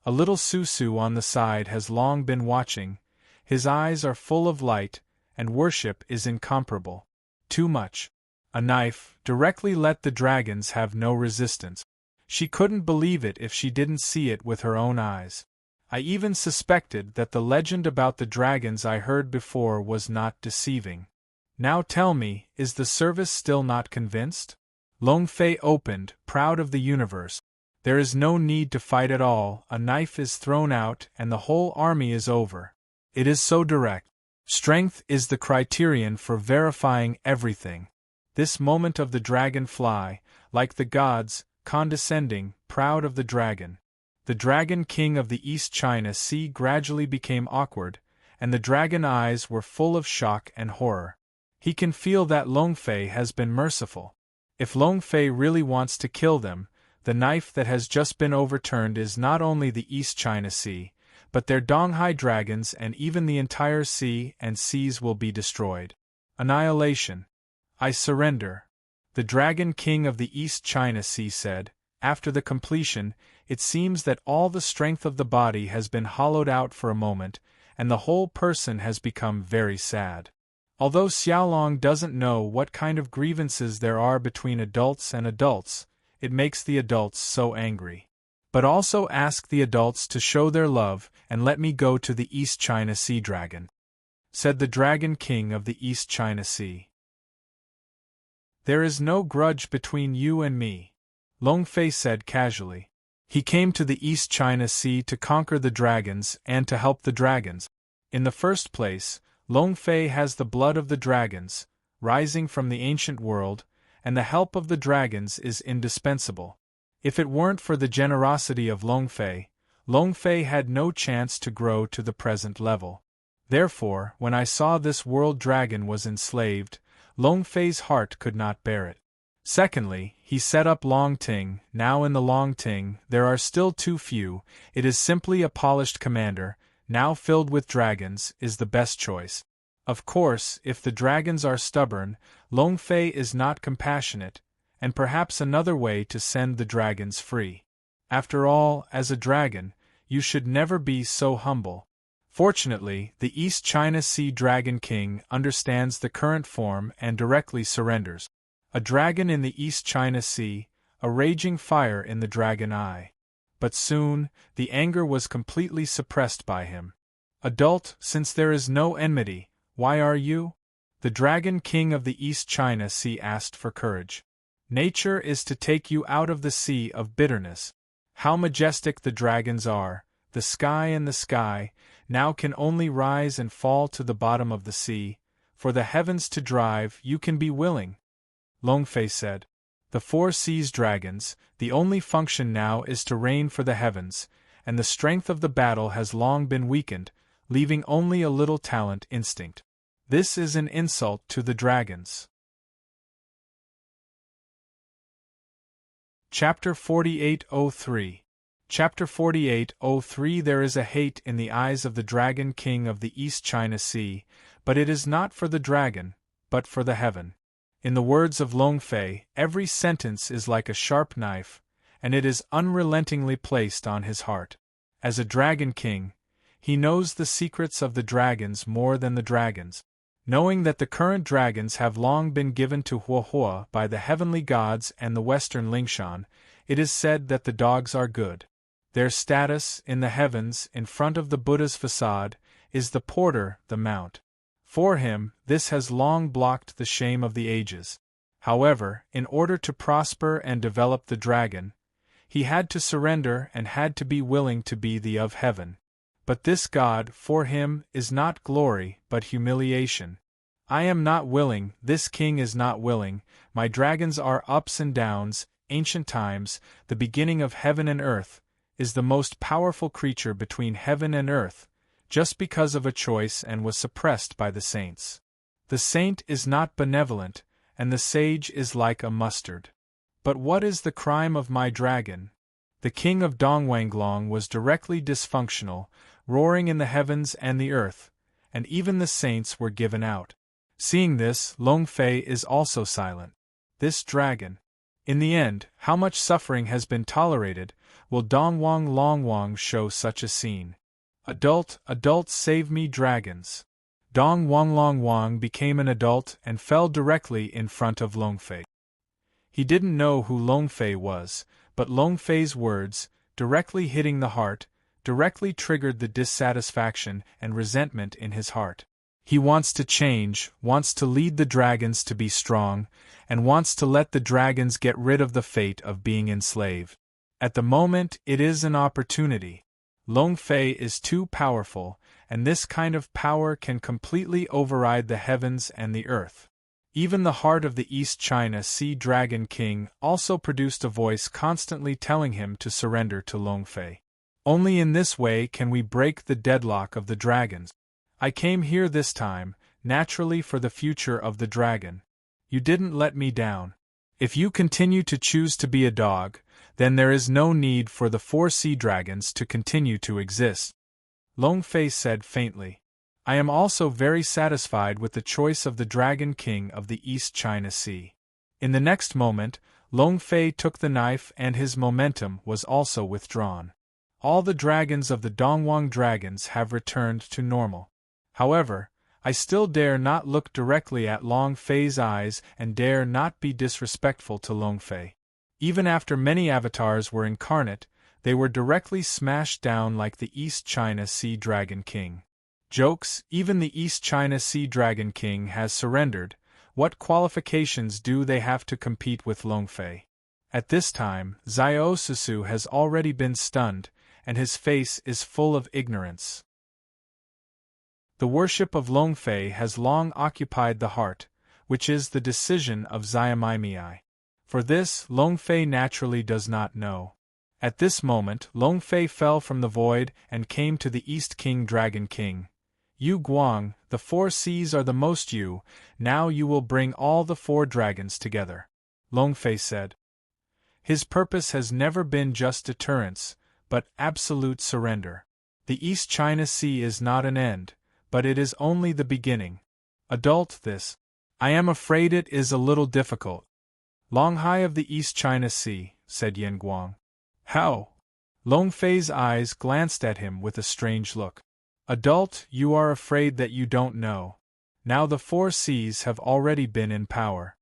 S1: A little Susu on the side has long been watching. His eyes are full of light, and worship is incomparable. Too much. A knife directly let the dragons have no resistance. She couldn't believe it if she didn't see it with her own eyes. I even suspected that the legend about the dragons I heard before was not deceiving. Now tell me, is the service still not convinced? Long Fei opened, proud of the universe. There is no need to fight at all, a knife is thrown out and the whole army is over. It is so direct. Strength is the criterion for verifying everything. This moment of the dragonfly, like the gods, condescending, proud of the dragon. The Dragon King of the East China Sea gradually became awkward, and the dragon eyes were full of shock and horror. He can feel that Long Fei has been merciful. If Long Fei really wants to kill them, the knife that has just been overturned is not only the East China Sea, but their Donghai dragons, and even the entire sea and seas will be destroyed. Annihilation. I surrender. The Dragon King of the East China Sea said. After the completion, it seems that all the strength of the body has been hollowed out for a moment, and the whole person has become very sad. Although Xiaolong doesn't know what kind of grievances there are between adults and adults, it makes the adults so angry. But also ask the adults to show their love and let me go to the East China Sea Dragon, said the Dragon King of the East China Sea. There is no grudge between you and me, Long Fei said casually. He came to the East China Sea to conquer the dragons and to help the dragons. In the first place, Long Fei has the blood of the dragons, rising from the ancient world, and the help of the dragons is indispensable. If it weren't for the generosity of Long Fei had no chance to grow to the present level. Therefore, when I saw this world dragon was enslaved, Long Fei's heart could not bear it. Secondly, he set up Long Ting. Now in the Long Ting there are still too few, it is simply a polished commander, now filled with dragons, is the best choice. Of course, if the dragons are stubborn, Long Fei is not compassionate, and perhaps another way to send the dragons free. After all, as a dragon, you should never be so humble. Fortunately, the East China Sea Dragon King understands the current form and directly surrenders. A dragon in the East China Sea, a raging fire in the dragon eye. But soon, the anger was completely suppressed by him. Adult, since there is no enmity, why are you? The Dragon King of the East China Sea asked for courage. Nature is to take you out of the sea of bitterness. How majestic the dragons are, the sky and the sky, now can only rise and fall to the bottom of the sea, for the heavens to drive you can be willing. Long Fei said. The four seas dragons, the only function now is to reign for the heavens, and the strength of the battle has long been weakened, leaving only a little talent instinct. This is an insult to the dragons. Chapter 4803. Chapter 4803. There is a hate in the eyes of the Dragon King of the East China Sea, but it is not for the dragon, but for the heaven. In the words of Long Fei, every sentence is like a sharp knife, and it is unrelentingly placed on his heart. As a Dragon King, he knows the secrets of the dragons more than the dragons. Knowing that the current dragons have long been given to Huohua by the heavenly gods and the western Lingshan, it is said that the dogs are good. Their status, in the heavens, in front of the Buddha's facade, is the porter, the mount. For him, this has long blocked the shame of the ages. However, in order to prosper and develop the dragon, he had to surrender and had to be willing to be the of heaven. But this God, for him, is not glory, but humiliation. I am not willing, this king is not willing, my dragons are ups and downs, ancient times, the beginning of heaven and earth, is the most powerful creature between heaven and earth, just because of a choice and was suppressed by the saints. The saint is not benevolent, and the sage is like a mustard. But what is the crime of my dragon? The king of Dongwanglong was directly dysfunctional, roaring in the heavens and the earth, and even the saints were given out. Seeing this, Long Fei is also silent. This dragon. In the end, how much suffering has been tolerated, will Dongwang Longwang show such a scene? Adult, save me dragons. Dong Wang Long Wang became an adult and fell directly in front of Long Fei. He didn't know who Long Fei was, but Long Fei's words, directly hitting the heart, directly triggered the dissatisfaction and resentment in his heart. He wants to change, wants to lead the dragons to be strong, and wants to let the dragons get rid of the fate of being enslaved. At the moment, it is an opportunity. Long Fei is too powerful, and this kind of power can completely override the heavens and the earth. Even the heart of the East China Sea Dragon King also produced a voice constantly telling him to surrender to Long Fei. Only in this way can we break the deadlock of the dragons. I came here this time, naturally for the future of the dragon. You didn't let me down. If you continue to choose to be a dog, then there is no need for the 4 sea dragons to continue to exist. Long Fei said faintly. I am also very satisfied with the choice of the Dragon King of the East China Sea. In the next moment, Long Fei took the knife and his momentum was also withdrawn. All the dragons of the Dongwang dragons have returned to normal. However, I still dare not look directly at Long Fei's eyes and dare not be disrespectful to Long Fei. Even after many avatars were incarnate, they were directly smashed down like the East China Sea Dragon King. Jokes, even the East China Sea Dragon King has surrendered. What qualifications do they have to compete with Long Fei? At this time, Xiao Susu has already been stunned, and his face is full of ignorance. The worship of Long Fei has long occupied the heart, which is the decision of Xiaomai. For this, Long Fei naturally does not know. At this moment, Long Fei fell from the void and came to the East King Dragon King. Yu Guang, the 4 seas are the most you, now you will bring all the 4 dragons together. Long Fei said. His purpose has never been just deterrence, but absolute surrender. The East China Sea is not an end, but it is only the beginning. Adult this. I am afraid it is a little difficult. Long Hai of the East China Sea, said Yen Guang. How? Long Fei's eyes glanced at him with a strange look. Adult, you are afraid that you don't know. Now the 4 seas have already been in power.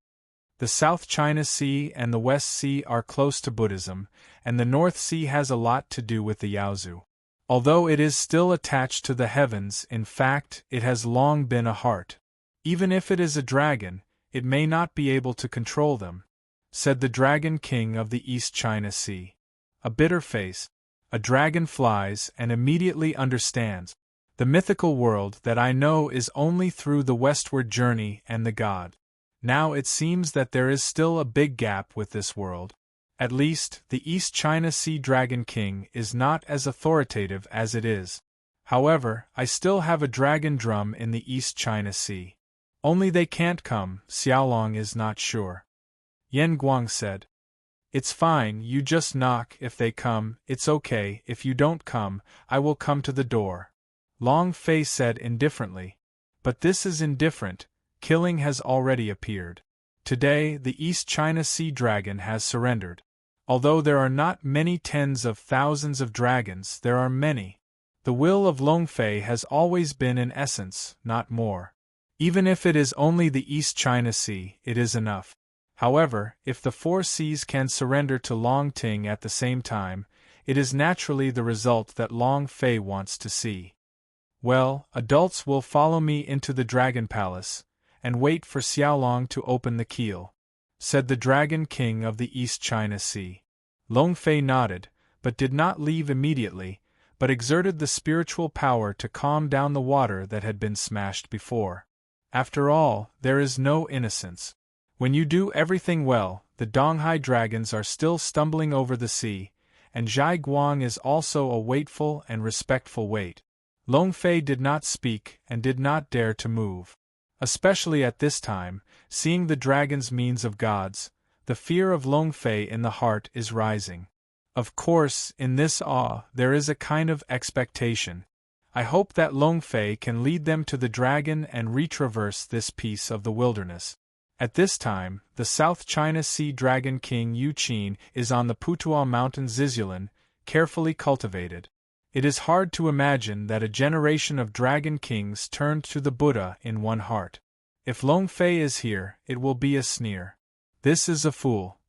S1: The South China Sea and the West Sea are close to Buddhism, and the North Sea has a lot to do with the Yaozu. Although it is still attached to the heavens, in fact, it has long been a heart. Even if it is a dragon, it may not be able to control them, said the Dragon King of the East China Sea. A bitter face. A dragon flies and immediately understands. The mythical world that I know is only through the westward journey and the god. Now it seems that there is still a big gap with this world. At least, the East China Sea Dragon King is not as authoritative as it is. However, I still have a dragon drum in the East China Sea. Only they can't come, Xiaolong is not sure. Yen Guang said. It's fine, you just knock. If they come, it's okay. If you don't come, I will come to the door. Long Fei said indifferently. But this is indifferent, killing has already appeared. Today, the East China Sea Dragon has surrendered. Although there are not many tens of thousands of dragons, there are many. The will of Long Fei has always been in essence, not more. Even if it is only the East China Sea, it is enough. However, if the 4 seas can surrender to Long Ting at the same time, it is naturally the result that Long Fei wants to see. Well, adults will follow me into the Dragon Palace, and wait for Xiaolong to open the keel, said the Dragon King of the East China Sea. Long Fei nodded, but did not leave immediately, but exerted the spiritual power to calm down the water that had been smashed before. After all, there is no innocence. When you do everything well, the Donghai dragons are still stumbling over the sea, and Zhai Guang is also a waitful and respectful wait. Long Fei did not speak and did not dare to move. Especially at this time, seeing the dragon's means of gods, the fear of Long Fei in the heart is rising. Of course, in this awe, there is a kind of expectation. I hope that Long Fei can lead them to the dragon and retraverse this piece of the wilderness. At this time, the South China Sea Dragon King Yu Qin is on the Putuo Mountain Zizulan, carefully cultivated. It is hard to imagine that a generation of dragon kings turned to the Buddha in one heart. If Long Fei is here, it will be a sneer. This is a fool.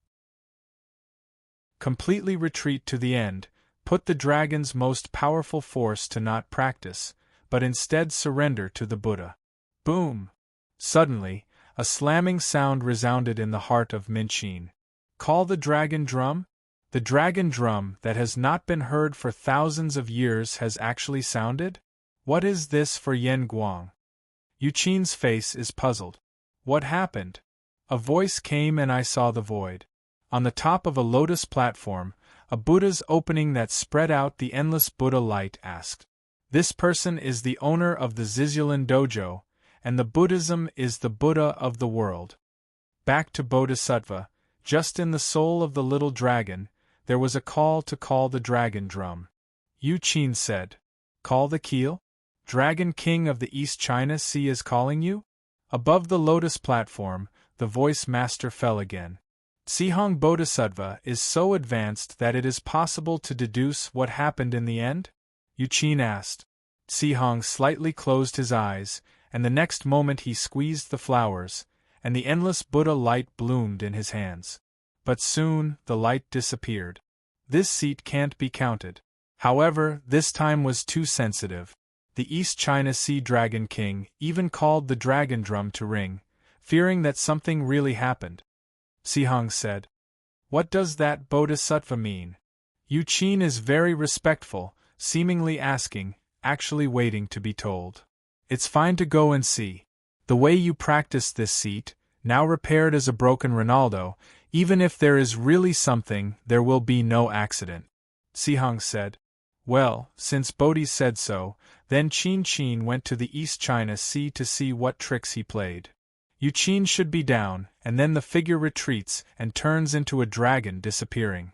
S1: Completely retreat to the end, put the dragon's most powerful force to not practice, but instead surrender to the Buddha. Boom! Suddenly, a slamming sound resounded in the heart of Minqin. Call the dragon drum? The dragon drum that has not been heard for thousands of years has actually sounded? What is this for Yen Guang? Yu Qin's face is puzzled. What happened? A voice came and I saw the void. On the top of a lotus platform, a Buddha's opening that spread out the endless Buddha light asked. This person is the owner of the Zizulan dojo, and the Buddhism is the Buddha of the world. Back to Bodhisattva, Just in the soul of the little dragon, there was a call to call the dragon drum. Yu Qin said, "Call the keel? Dragon King of the East China Sea is calling you?" Above the lotus platform, the voice master fell again. Sihong Bodhisattva is so advanced that it is possible to deduce what happened in the end? Yu Qin asked. Sihong slightly closed his eyes, and the next moment he squeezed the flowers, and the endless Buddha light bloomed in his hands. But soon, the light disappeared. This seat can't be counted. However, this time was too sensitive. The East China Sea Dragon King even called the dragon drum to ring, fearing that something really happened. Sihong said, "What does that bodhisattva mean?" Yu Qin is very respectful, seemingly asking, actually waiting to be told. "It's fine to go and see. The way you practice this seat, now repaired as a broken Ronaldo, even if there is really something, there will be no accident." Sihong said. Well, since Bodhi said so, then Qin went to the East China Sea to see what tricks he played. Yu Qin should be down, and then the figure retreats and turns into a dragon disappearing.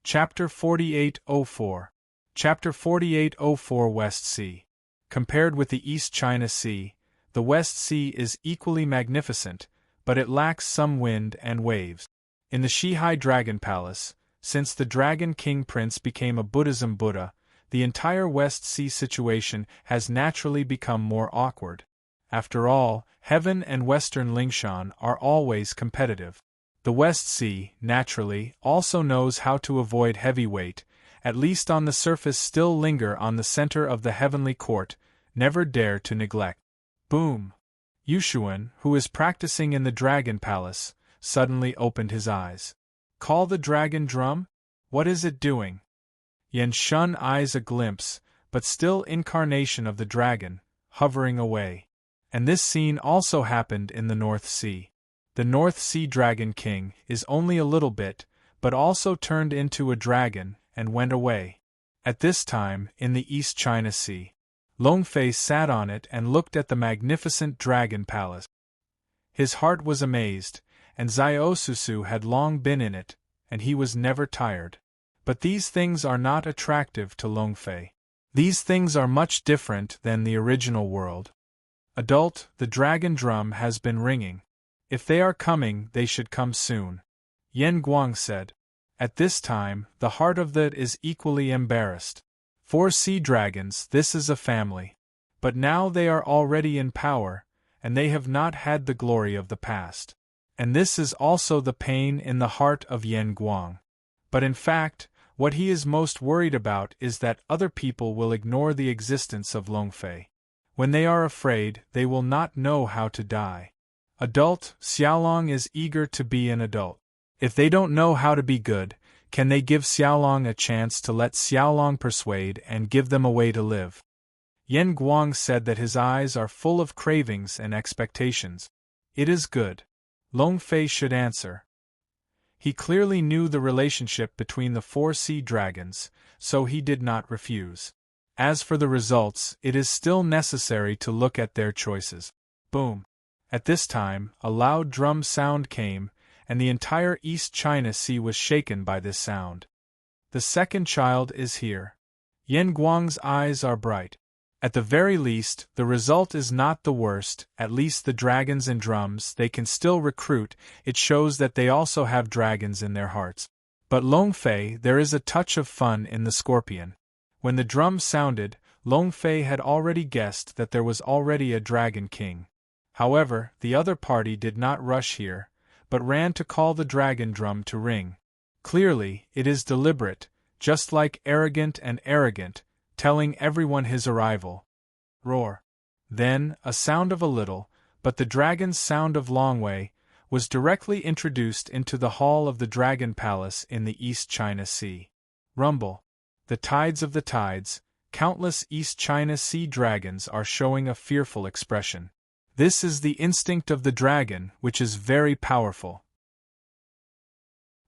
S1: Chapter 4804. Chapter 4804 West Sea. Compared with the East China Sea, the West Sea is equally magnificent, but it lacks some wind and waves. In the Shihai Dragon Palace, since the Dragon King Prince became a Buddhism Buddha, the entire West Sea situation has naturally become more awkward. After all, Heaven and Western Lingshan are always competitive. The West Sea, naturally, also knows how to avoid heavy weight, at least on the surface still linger on the center of the heavenly court, never dare to neglect. Boom! Yushuan, who is practicing in the Dragon Palace, suddenly opened his eyes. Call the dragon drum? What is it doing? Yan Shun eyes a glimpse, but still incarnation of the dragon, hovering away. And this scene also happened in the North Sea. The North Sea Dragon King is only a little bit, but also turned into a dragon and went away. At this time, in the East China Sea, Longfei sat on it and looked at the magnificent dragon palace. His heart was amazed, and Ziosusu had long been in it, and he was never tired. But these things are not attractive to Longfei. These things are much different than the original world. Adult, the dragon drum has been ringing. If they are coming, they should come soon. Yen Guang said. At this time, the heart of that is equally embarrassed. 4 sea dragons, this is a family. But now they are already in power, and they have not had the glory of the past. And this is also the pain in the heart of Yen Guang. But in fact, what he is most worried about is that other people will ignore the existence of Longfei. When they are afraid, they will not know how to die. Adult, Xiaolong is eager to be an adult. If they don't know how to be good, can they give Xiaolong a chance to let Xiaolong persuade and give them a way to live? Yen Guang said that his eyes are full of cravings and expectations. It is good. Longfei should answer. He clearly knew the relationship between the 4 sea dragons, so he did not refuse. As for the results, it is still necessary to look at their choices. Boom! At this time, a loud drum sound came, and the entire East China Sea was shaken by this sound. The second child is here. Yen Guang's eyes are bright. At the very least, the result is not the worst, at least the dragons and drums they can still recruit, it shows that they also have dragons in their hearts. But Longfei, there is a touch of fun in the scorpion. When the drum sounded, Longfei had already guessed that there was already a dragon king. However, the other party did not rush here, but ran to call the dragon drum to ring. Clearly, it is deliberate, just like arrogant and arrogant, telling everyone his arrival. Roar. Then, a sound of a little, but the dragon's sound of Longwei, was directly introduced into the hall of the Dragon Palace in the East China Sea. Rumble. The tides of the tides, countless East China Sea dragons are showing a fearful expression. This is the instinct of the dragon, which is very powerful.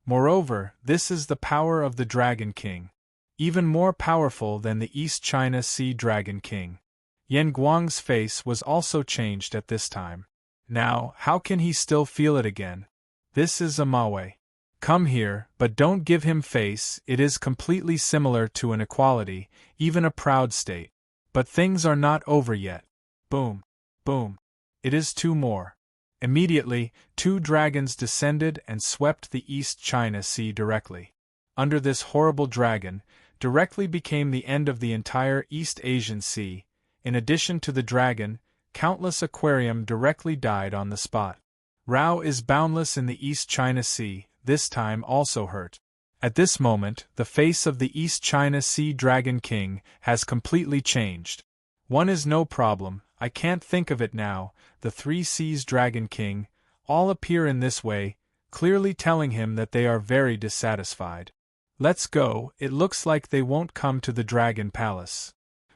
S1: Moreover, this is the power of the Dragon King. Even more powerful than the East China Sea Dragon King. Yen Guang's face was also changed at this time. Now, how can he still feel it again? This is a Mawe. Come here, but don't give him face. It is completely similar to an equality, even a proud state. But things are not over yet. Boom. Boom. It is two more. Immediately, two dragons descended and swept the East China Sea directly. Under this horrible dragon, directly became the end of the entire East Asian Sea. In addition to the dragon, countless aquarium directly died on the spot. Rao is boundless in the East China Sea, this time also hurt. At this moment, the face of the East China Sea Dragon King has completely changed. One is no problem, I can't think of it now. The Three Seas Dragon King all appear in this way, clearly telling him that they are very dissatisfied. Let's go, it looks like they won't come to the Dragon Palace.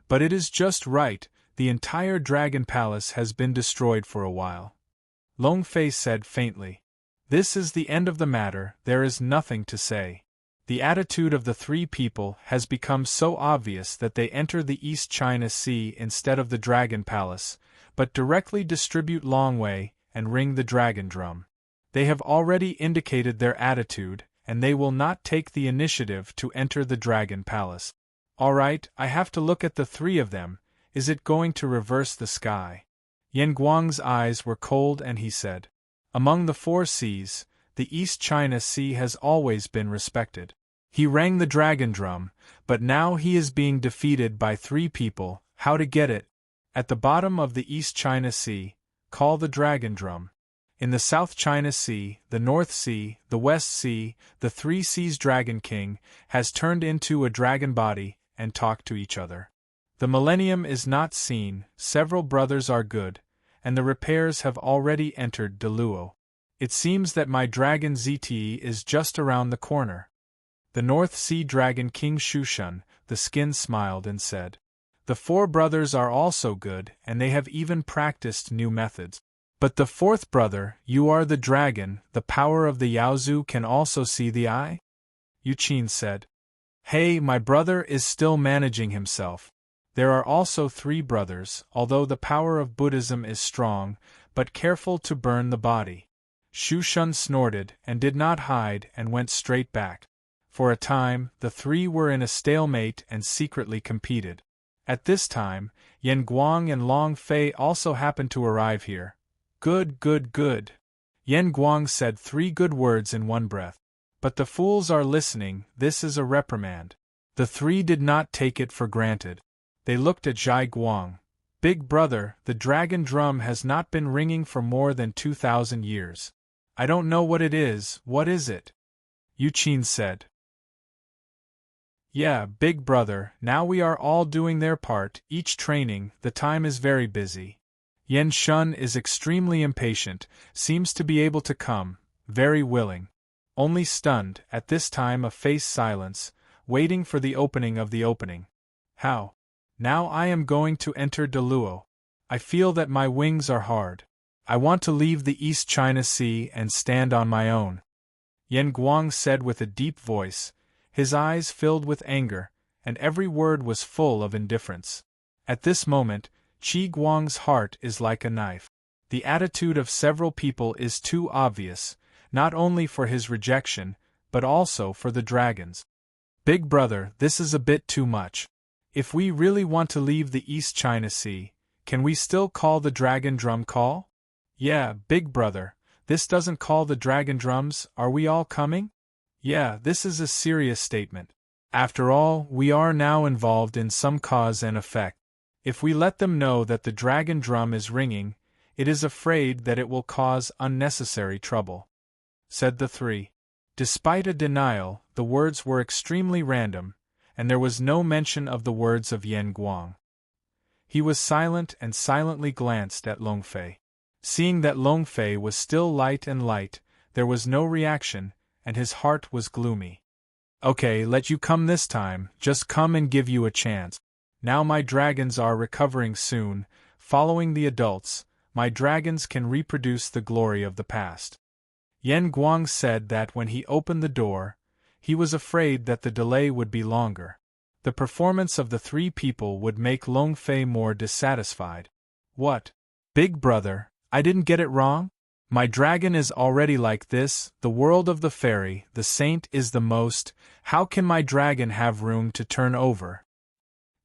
S1: But it is just right, the entire Dragon Palace has been destroyed for a while. Long Fei said faintly. This is the end of the matter, there is nothing to say. The attitude of the three people has become so obvious that they enter the East China Sea instead of the Dragon Palace, but directly distribute Long Wei and ring the dragon drum. They have already indicated their attitude, and they will not take the initiative to enter the Dragon Palace. All right, I have to look at the three of them. Is it going to reverse the sky? Yan Guang's eyes were cold and he said, among the four seas, the East China Sea has always been respected. He rang the dragon drum, but now he is being defeated by three people. How to get it? At the bottom of the East China Sea, call the dragon drum. In the South China Sea, the North Sea, the West Sea, the Three Seas Dragon King has turned into a dragon body and talked to each other. The millennium is not seen, several brothers are good, and the repairs have already entered Deluo. It seems that my dragon ZTE is just around the corner. The North Sea Dragon King Shushun, the skin smiled and said, the four brothers are also good, and they have even practiced new methods. But the fourth brother, you are the dragon, the power of the Yaozu can also see the eye? Yuqin said. Hey, my brother is still managing himself. There are also three brothers, although the power of Buddhism is strong, but careful to burn the body. Shushun snorted and did not hide and went straight back. For a time, the three were in a stalemate and secretly competed. At this time, Yan Guang and Long Fei also happened to arrive here. Good, good, good. Yan Guang said three good words in one breath. But the fools are listening, this is a reprimand. The three did not take it for granted. They looked at Zhai Guang. Big brother, the dragon drum has not been ringing for more than 2,000 years. I don't know what it is, what is it? Yuqin said. Yeah, big brother, now we are all doing their part, each training, the time is very busy. Yan Shun is extremely impatient, seems to be able to come, very willing. Only stunned, at this time a face silence, waiting for the opening of the opening. How? Now I am going to enter Deluo. I feel that my wings are hard. I want to leave the East China Sea and stand on my own. Yan Guang said with a deep voice, his eyes filled with anger, and every word was full of indifference. At this moment, Qi Guang's heart is like a knife. The attitude of several people is too obvious, not only for his rejection, but also for the dragons. Big brother, this is a bit too much. If we really want to leave the East China Sea, can we still call the dragon drum call? Yeah, big brother, this doesn't call the dragon drums, are we all coming? Yeah, this is a serious statement. After all, we are now involved in some cause and effect. If we let them know that the dragon drum is ringing, it is afraid that it will cause unnecessary trouble. Said the three. Despite a denial, the words were extremely random, and there was no mention of the words of Yan Guang. He was silent and silently glanced at Long Fei. Seeing that Long Fei was still light, there was no reaction, and his heart was gloomy. Okay, let you come this time, just come and give you a chance. Now my dragons are recovering soon, following the adults, my dragons can reproduce the glory of the past. Yan Guang said that when he opened the door, he was afraid that the delay would be longer. The performance of the three people would make Long Fei more dissatisfied. What? Big brother, I didn't get it wrong? My dragon is already like this, the world of the fairy, the saint is the most, how can my dragon have room to turn over?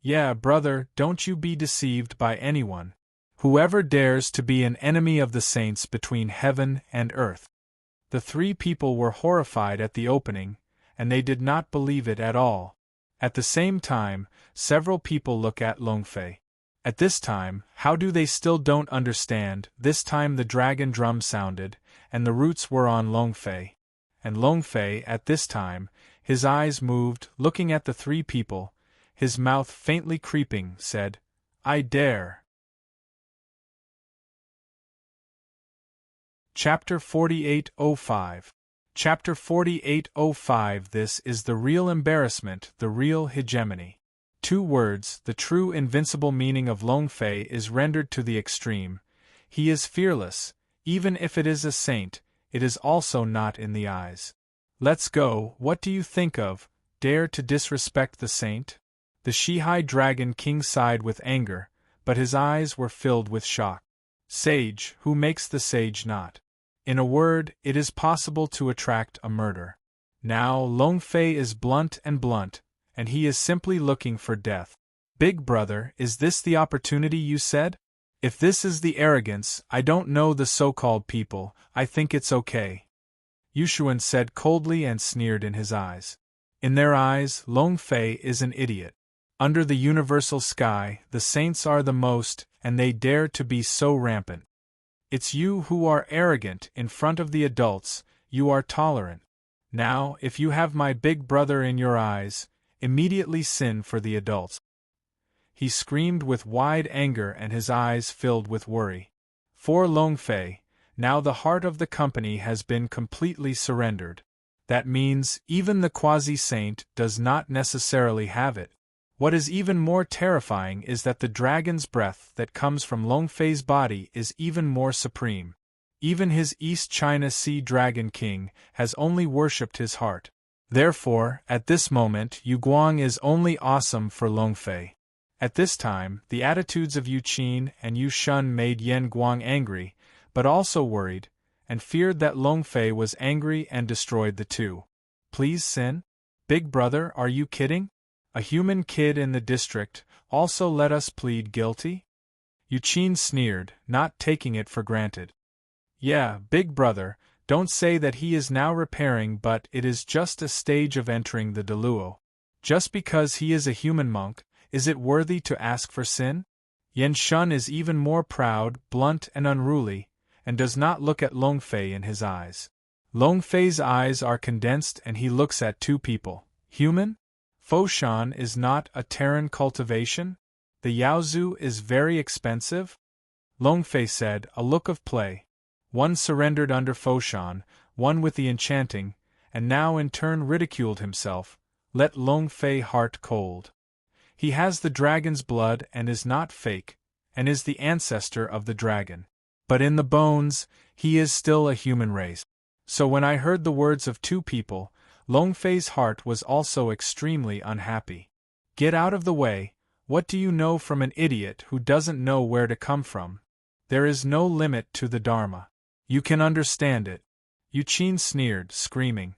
S1: Yeah, brother, don't you be deceived by anyone. Whoever dares to be an enemy of the saints between heaven and earth. The three people were horrified at the opening, and they did not believe it at all. At the same time, several people look at Longfei. At this time, how do they still don't understand? This time the dragon drum sounded, and the roots were on Longfei. And Longfei, at this time, his eyes moved, looking at the three people, his mouth faintly creeping, said, I dare. Chapter 4805. Chapter 4805. This is the real embarrassment, the real hegemony. 2 words, the true invincible meaning of Longfei is rendered to the extreme. He is fearless, even if it is a saint, it is also not in the eyes. Let's go, what do you think of, dare to disrespect the saint? The Shihai Dragon King sighed with anger, but his eyes were filled with shock. Sage, who makes the sage not? In a word, it is possible to attract a murder. Now Longfei is blunt, and he is simply looking for death. Big brother, is this the opportunity you said? If this is the arrogance, I don't know the so-called people, I think it's okay. Yushuan said coldly and sneered in his eyes. In their eyes, Longfei is an idiot. Under the universal sky, the saints are the most, and they dare to be so rampant. It's you who are arrogant in front of the adults, you are tolerant. Now, if you have my big brother in your eyes, immediately sin for the adults. He screamed with wide anger and his eyes filled with worry. For Longfei, now the heart of the company has been completely surrendered. That means, even the quasi-saint does not necessarily have it. What is even more terrifying is that the dragon's breath that comes from Longfei's body is even more supreme. Even his East China Sea Dragon King has only worshipped his heart. Therefore, at this moment, Yu Guang is only awesome for Longfei. At this time, the attitudes of Yu Qin and Yu Shun made Yan Guang angry, but also worried, and feared that Longfei was angry and destroyed the two. Please sin? Big brother, are you kidding? A human kid in the district, also let us plead guilty? Yu Qin sneered, not taking it for granted. Yeah, big brother, don't say that he is now repairing, but it is just a stage of entering the Deluo. Just because he is a human monk, is it worthy to ask for sin? Yan Shun is even more proud, blunt and unruly, and does not look at Longfei in his eyes. Longfei's eyes are condensed and he looks at two people. Human? Foshan is not a Terran cultivation? The Yaozu is very expensive? Longfei said, a look of play. One surrendered under Foshan, one with the enchanting, and now in turn ridiculed himself, let Longfei heart cold. He has the dragon's blood and is not fake, and is the ancestor of the dragon. But in the bones, he is still a human race. So when I heard the words of two people, Longfei's heart was also extremely unhappy. Get out of the way, what do you know from an idiot who doesn't know where to come from? There is no limit to the Dharma. You can understand it. Yu Qin sneered, screaming.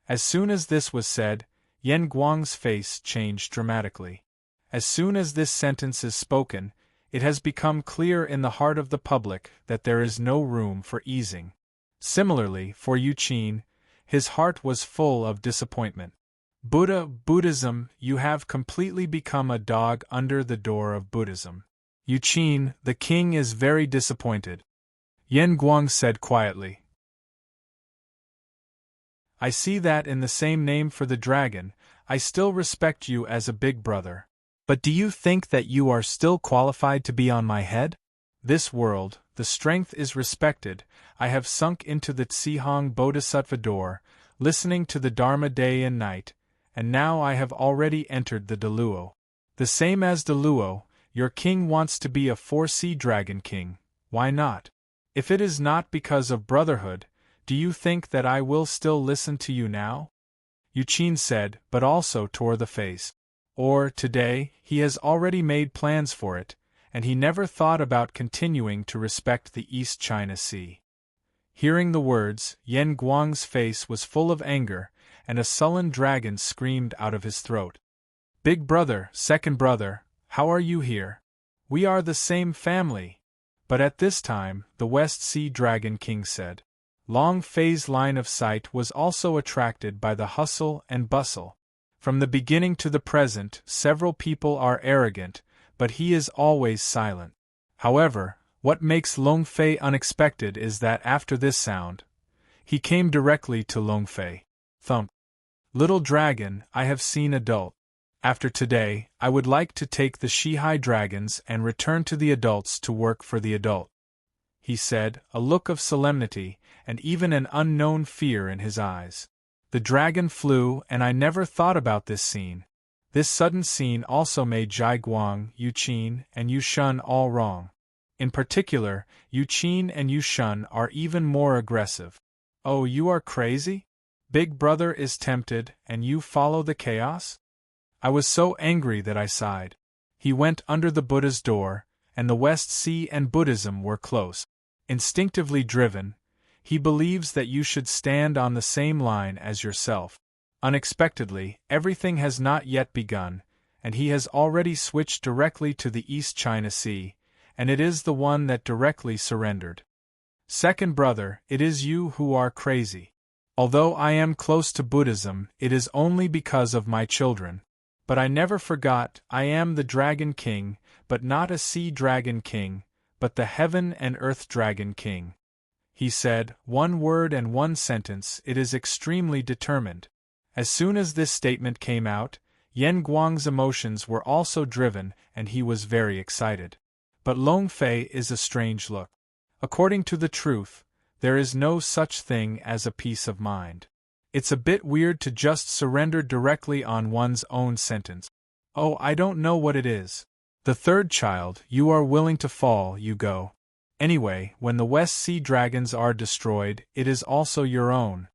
S1: As soon as this was said, Yan Guang's face changed dramatically. As soon as this sentence is spoken, it has become clear in the heart of the public that there is no room for easing. Similarly, for Yu Qin, his heart was full of disappointment. Buddhism, you have completely become a dog under the door of Buddhism. Yu Qin, the king is very disappointed. Yan Guang said quietly. I see that in the same name for the dragon, I still respect you as a big brother. But do you think that you are still qualified to be on my head? This world, the strength is respected, I have sunk into the Tsihong Bodhisattva door, listening to the Dharma day and night, and now I have already entered the Deluo. The same as Deluo, your king wants to be a 4-sea dragon king, why not? If it is not because of brotherhood, do you think that I will still listen to you now? Yu Qin said, but also tore the face. Or, today, he has already made plans for it, and he never thought about continuing to respect the East China Sea. Hearing the words, Yen Guang's face was full of anger, and a sullen dragon screamed out of his throat. "Big brother, second brother, how are you here? We are the same family." But at this time, the West Sea Dragon King said. Long Fei's line of sight was also attracted by the hustle and bustle. From the beginning to the present, several people are arrogant, but he is always silent. However, what makes Long Fei unexpected is that after this sound, he came directly to Long Fei. Thump. "Little dragon, I have seen adult. After today, I would like to take the Shihai dragons and return to the adults to work for the adult," he said, a look of solemnity, and even an unknown fear in his eyes. The dragon flew, and I never thought about this scene. This sudden scene also made Jai Guang, Yu Qin, and Yu Shun all wrong. In particular, Yu Qin and Yu Shun are even more aggressive. "Oh, you are crazy? Big brother is tempted, and you follow the chaos?" I was so angry that I sighed. He went under the Buddha's door, and the West Sea and Buddhism were close. Instinctively driven, he believes that you should stand on the same line as yourself. Unexpectedly, everything has not yet begun, and he has already switched directly to the East China Sea, and it is the one that directly surrendered. "Second brother, it is you who are crazy. Although I am close to Buddhism, it is only because of my children. But I never forgot, I am the Dragon King, but not a Sea Dragon King, but the Heaven and Earth Dragon King," he said, one word and one sentence. It is extremely determined. As soon as this statement came out, Yen Guang's emotions were also driven, and he was very excited. But Long Fei is a strange look. According to the truth, there is no such thing as a peace of mind. It's a bit weird to just surrender directly on one's own sentence. "Oh, I don't know what it is. The third child, you are willing to fall, you go. Anyway, when the West Sea Dragons are destroyed, it is also your own.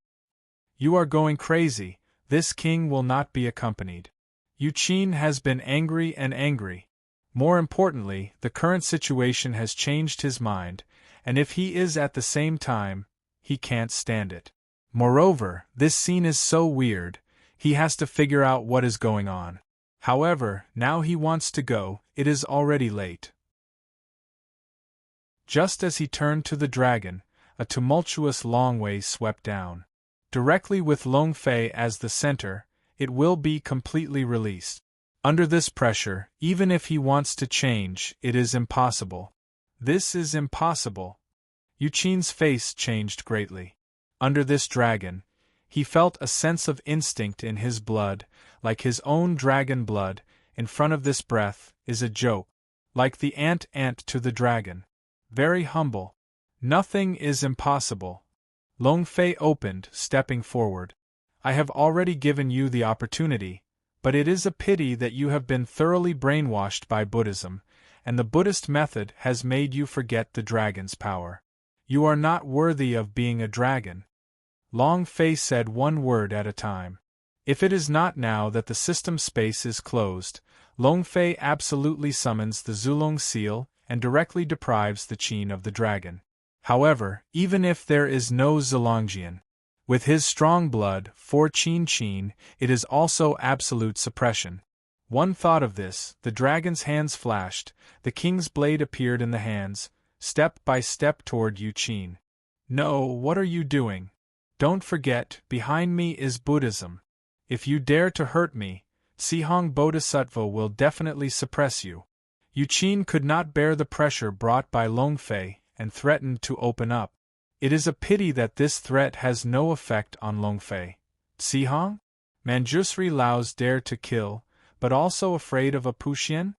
S1: You are going crazy, this king will not be accompanied." Yu Qin has been angry and angry. More importantly, the current situation has changed his mind, and if he is at the same time, he can't stand it. Moreover, this scene is so weird, he has to figure out what is going on. However, now he wants to go, it is already late. Just as he turned to the dragon, a tumultuous long wave swept down. Directly with Long Fei as the center, it will be completely released. Under this pressure, even if he wants to change, it is impossible. This is impossible. Yu Qin's face changed greatly. Under this dragon, he felt a sense of instinct in his blood, like his own dragon blood. In front of this breath is a joke, like the ant to the dragon. Very humble. Nothing is impossible. Long Fei opened, stepping forward. "I have already given you the opportunity, but it is a pity that you have been thoroughly brainwashed by Buddhism, and the Buddhist method has made you forget the dragon's power. You are not worthy of being a dragon." Long Fei said one word at a time. If it is not now that the system space is closed, Long Fei absolutely summons the Zulong seal and directly deprives the Qin of the dragon. However, even if there is no Zulongjian, with his strong blood, for Qin, it is also absolute suppression. One thought of this, the dragon's hands flashed, the king's blade appeared in the hands, step by step toward Yu Qin. "No, what are you doing? Don't forget, behind me is Buddhism. If you dare to hurt me, Sihong Bodhisattva will definitely suppress you." Yu Qin could not bear the pressure brought by Long Fei, and threatened to open up. It is a pity that this threat has no effect on Long Fei. Sihong? Manjusri Laos dare to kill, but also afraid of a Puxian?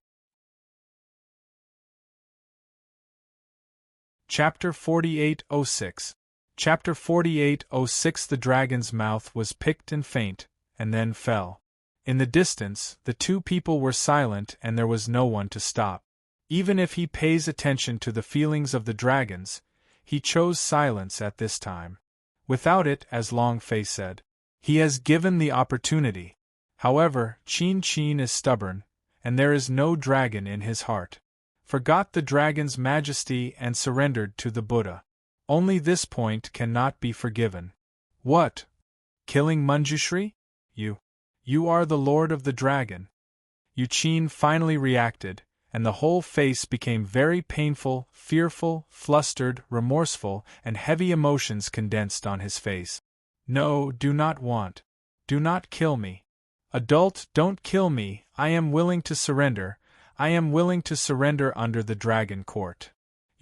S1: Chapter 4806. Chapter 4806. The dragon's mouth was picked and faint, and then fell. In the distance, the two people were silent and there was no one to stop. Even if he pays attention to the feelings of the dragons, he chose silence at this time. Without it, as Long Fei said, he has given the opportunity. However, Qin is stubborn, and there is no dragon in his heart. forgot the dragon's majesty and surrendered to the Buddha. Only this point cannot be forgiven. What? Killing Manjushri? You are the lord of the dragon. Yuqin finally reacted, and the whole face became very painful, fearful, flustered, remorseful, and heavy emotions condensed on his face. No, do not kill me. Adult, don't kill me, I am willing to surrender, I am willing to surrender under the dragon court.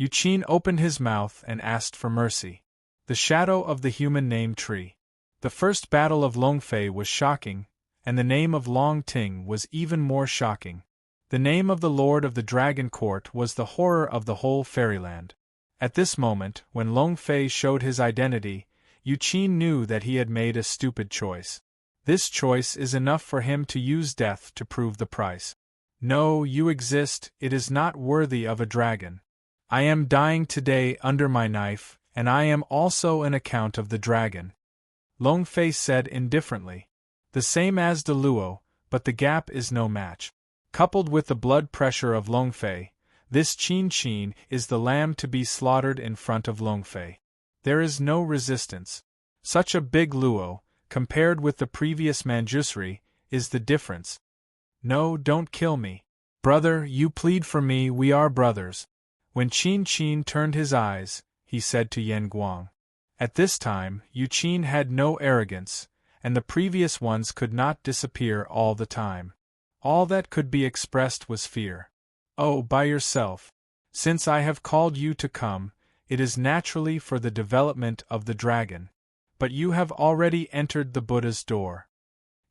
S1: Yuqin opened his mouth and asked for mercy. The shadow of the human name tree. The first battle of Longfei was shocking, and the name of Long Ting was even more shocking. The name of the Lord of the Dragon Court was the horror of the whole fairyland. At this moment, when Longfei showed his identity, Yuqin knew that he had made a stupid choice. This choice is enough for him to use death to prove the price. No, you exist, it is not worthy of a dragon. I am dying today under my knife, and I am also an account of the dragon. Longfei said indifferently. The same as De Luo, but the gap is no match. Coupled with the blood pressure of Longfei, this Qin is the lamb to be slaughtered in front of Longfei. There is no resistance. Such a big Luo, compared with the previous Manjusri, is the difference. No, don't kill me. Brother, you plead for me, we are brothers. When Qin turned his eyes, he said to Yan Guang. At this time, Yuqin had no arrogance, and the previous ones could not disappear all the time. All that could be expressed was fear. Oh, by yourself. Since I have called you to come, it is naturally for the development of the dragon. But you have already entered the Buddha's door.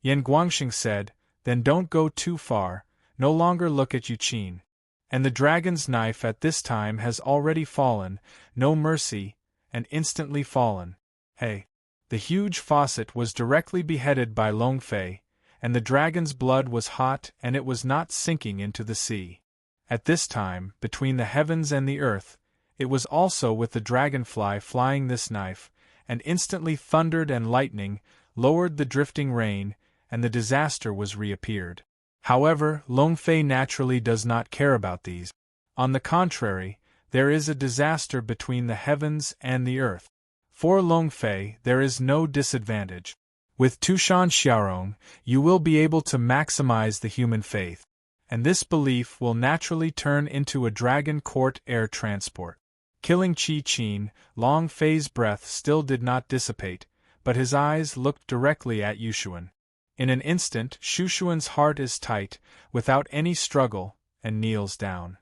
S1: Yan Guangxing said, then don't go too far, no longer look at Yuqin. And the dragon's knife at this time has already fallen, no mercy, and instantly fallen. Hey! The huge faucet was directly beheaded by Longfei, and the dragon's blood was hot and it was not sinking into the sea. At this time, between the heavens and the earth, it was also with the dragonfly flying this knife, and instantly thundered and lightning, lowered the drifting rain, and the disaster was reappeared. However, Longfei naturally does not care about these. On the contrary, there is a disaster between the heavens and the earth. For Longfei, there is no disadvantage. With Tushan Xiaorong, you will be able to maximize the human faith, and this belief will naturally turn into a dragon court air transport. Killing Qin, Longfei's breath still did not dissipate, but his eyes looked directly at Yushuan. In an instant, Shushuan's heart is tight, without any struggle, and kneels down.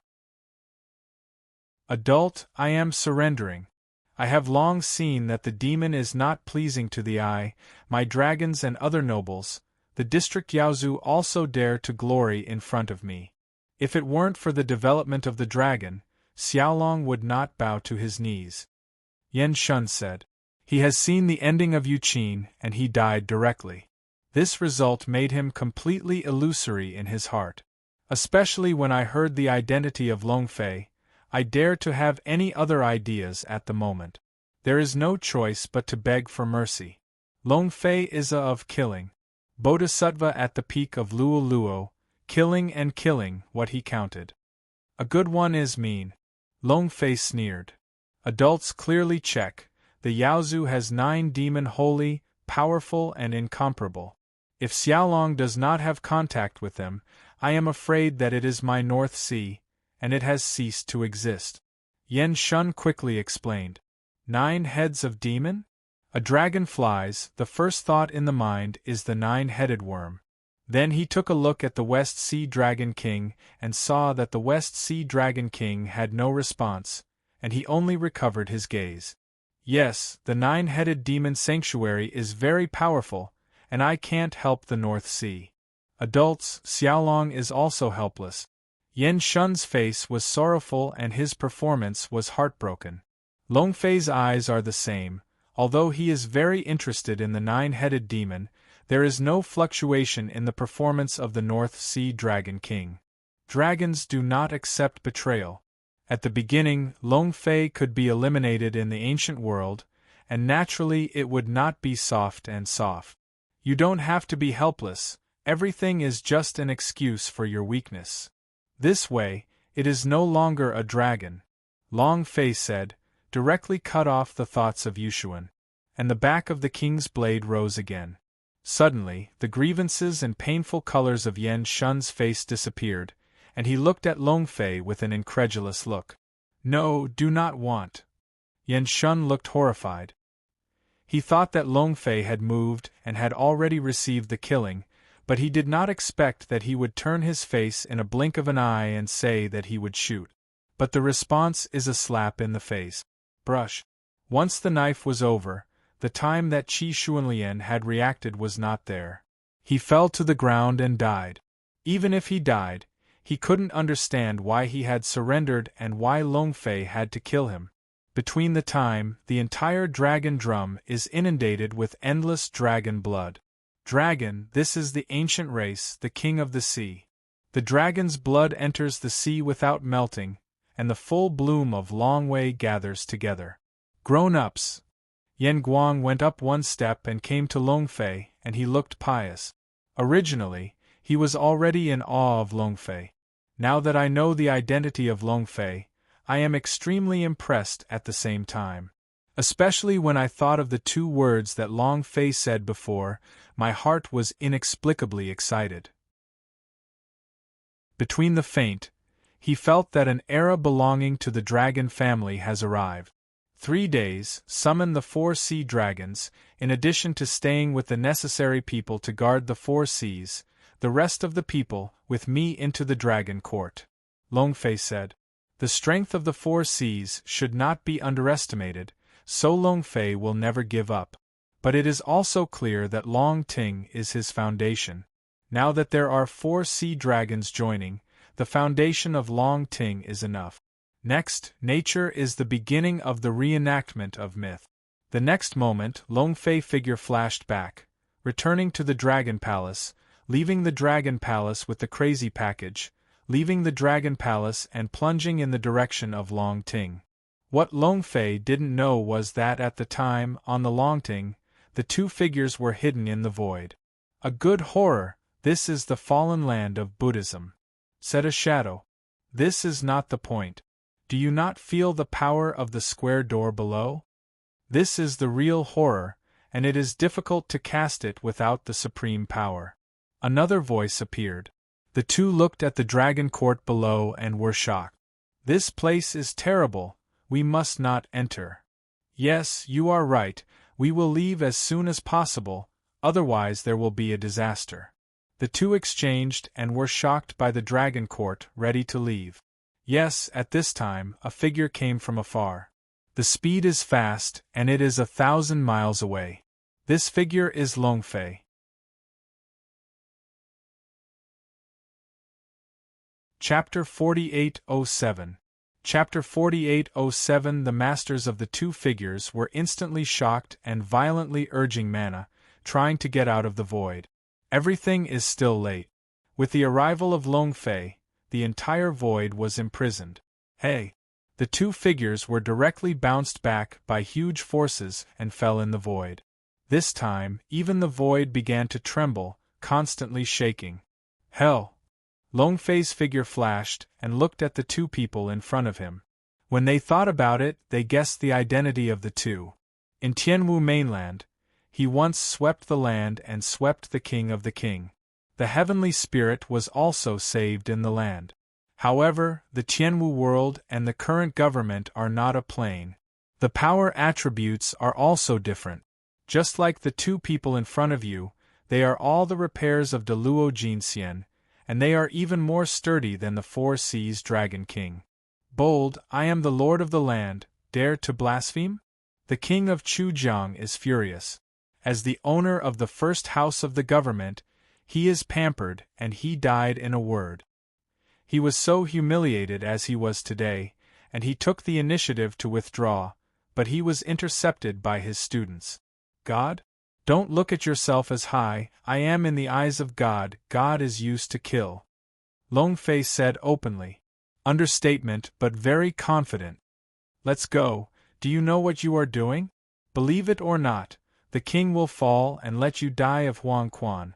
S1: Adult, I am surrendering. I have long seen that the demon is not pleasing to the eye, my dragons and other nobles, the district Yaozu also dare to glory in front of me. If it weren't for the development of the dragon, Xiaolong would not bow to his knees. Yan Shun said. He has seen the ending of Yuqin, and he died directly. This result made him completely illusory in his heart. Especially when I heard the identity of Longfei, I dare to have any other ideas at the moment. There is no choice but to beg for mercy. Longfei is of killing. Bodhisattva at the peak of Luo, killing and killing what he counted. A good one is mean. Longfei sneered. Adults clearly check, the Yaozu has 9 demon holy, powerful and incomparable. If Xiaolong does not have contact with them, I am afraid that it is my North Sea, and it has ceased to exist. Yan Shun quickly explained. 9 heads of demon? A dragon flies, the first thought in the mind is the 9-headed worm. Then he took a look at the West Sea Dragon King and saw that the West Sea Dragon King had no response, and he only recovered his gaze. Yes, the 9-headed demon sanctuary is very powerful, and I can't help the North Sea. Adults, Xiaolong is also helpless. Yan Shun's face was sorrowful and his performance was heartbroken. Longfei's eyes are the same, although he is very interested in the 9-headed demon, there is no fluctuation in the performance of the North Sea Dragon King. Dragons do not accept betrayal. At the beginning, Longfei could be eliminated in the ancient world, and naturally it would not be soft and soft. You don't have to be helpless, everything is just an excuse for your weakness. This way, It is no longer a dragon, Long Fei said, directly cut off the thoughts of Yushuan. And the back of the king's blade rose again. Suddenly, the grievances and painful colors of Yan Shun's face disappeared, and he looked at Long Fei with an incredulous look. No, do not want. Yan Shun looked horrified. He thought that Long Fei had moved and had already received the killing, but he did not expect that he would turn his face in a blink of an eye and say that he would shoot. But the response is a slap in the face. Brush. Once the knife was over, the time that Qi Xuanlian had reacted was not there. He fell to the ground and died. Even if he died, he couldn't understand why he had surrendered and why Long Fei had to kill him. Between the time, the entire dragon drum is inundated with endless dragon blood. Dragon, this is the ancient race, the king of the sea. The dragon's blood enters the sea without melting, and the full bloom of Long Wei gathers together. Grown-ups. Yan Guang went up one step and came to Long Fei, and he looked pious. Originally, he was already in awe of Long Fei. Now that I know the identity of Long Fei, I am extremely impressed at the same time. Especially when I thought of the 2 words that Long Fei said before, my heart was inexplicably excited. Between the faint, he felt that an era belonging to the dragon family has arrived. 3 days, summon the 4 sea dragons, in addition to staying with the necessary people to guard the 4 seas, the rest of the people, with me into the dragon court. Long Fei said. The strength of the 4 seas should not be underestimated, so Long Fei will never give up. But it is also clear that Long Ting is his foundation. Now that there are 4 sea dragons joining, the foundation of Long Ting is enough. Next, nature is the beginning of the reenactment of myth. The next moment, Long Fei figure flashed back, returning to the Dragon Palace, leaving the Dragon Palace with the crazy package, leaving the Dragon Palace and plunging in the direction of Long Ting. What Long Fei didn't know was that at the time, on the Long Ting, the 2 figures were hidden in the void. A good horror, this is the fallen land of Buddhism, said a shadow. This is not the point. Do you not feel the power of the square door below? This is the real horror, and it is difficult to cast it without the supreme power. Another voice appeared. The 2 looked at the dragon court below and were shocked. This place is terrible, we must not enter. Yes, you are right, we will leave as soon as possible, otherwise there will be a disaster. The 2 exchanged and were shocked by the dragon court, ready to leave. Yes, at this time, a figure came from afar. The speed is fast, and it is 1,000 miles away. This figure is Long Fei. Chapter 4807. Chapter 4807. The masters of the 2 figures were instantly shocked and violently urging mana, trying to get out of the void. Everything is still late. With the arrival of Long Fei, the entire void was imprisoned. Hey! The 2 figures were directly bounced back by huge forces and fell in the void. This time, even the void began to tremble, constantly shaking. Hell! Long Fei's figure flashed and looked at the 2 people in front of him. When they thought about it, they guessed the identity of the 2. In Tianwu mainland, he once swept the land and swept the king of the king. The heavenly spirit was also saved in the land. However, the Tianwu world and the current government are not a plane. The power attributes are also different. Just like the 2 people in front of you, they are all the repairs of Deluo Jinxian, and they are even more sturdy than the 4 Seas Dragon King. Bold, I am the lord of the land, dare to blaspheme? The king of Chujiang is furious. As the owner of the first house of the government, he is pampered, and he died in a word. He was so humiliated as he was today, and he took the initiative to withdraw, but he was intercepted by his students. God? Don't look at yourself as high, I am in the eyes of God, God is used to kill. Long Fei said openly. Understatement, but very confident. Let's go, do you know what you are doing? Believe it or not, the king will fall and let you die of Huang Quan.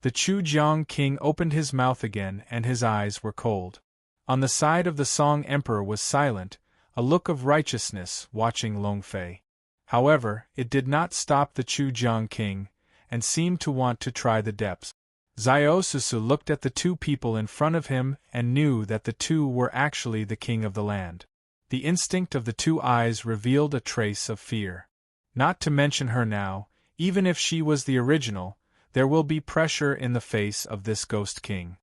S1: The Chujiang king opened his mouth again and his eyes were cold. On the side of the Song Emperor was silent, a look of righteousness watching Long Fei. However, it did not stop the Chujiang king, and seemed to want to try the depths. Ziosusu looked at the two people in front of him and knew that the two were actually the king of the land. The instinct of the two eyes revealed a trace of fear. Not to mention her now, even if she was the original, there will be pressure in the face of this ghost king.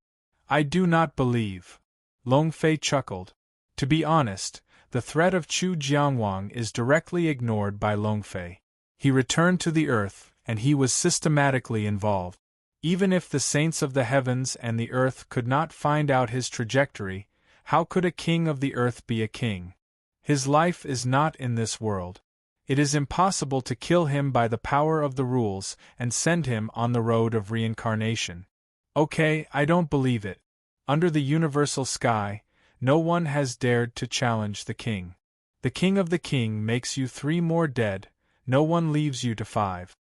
S1: I do not believe. Long Fei chuckled. To be honest, the threat of Chu Jiangwang is directly ignored by Long Fei. He returned to the earth, and he was systematically involved. Even if the saints of the heavens and the earth could not find out his trajectory, how could a king of the earth be a king? His life is not in this world. It is impossible to kill him by the power of the rules and send him on the road of reincarnation. Okay, I don't believe it. Under the universal sky, no one has dared to challenge the king. The king of the king makes you 3 more dead, no one leaves you to 5.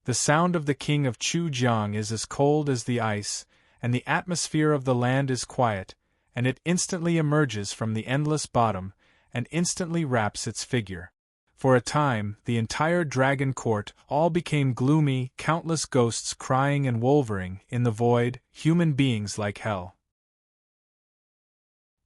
S1: The sound of the king of Chujiang is as cold as the ice, and the atmosphere of the land is quiet, and it instantly emerges from the endless bottom, and instantly wraps its figure. For a time, the entire dragon court all became gloomy, countless ghosts crying and wolvering in the void, human beings like hell.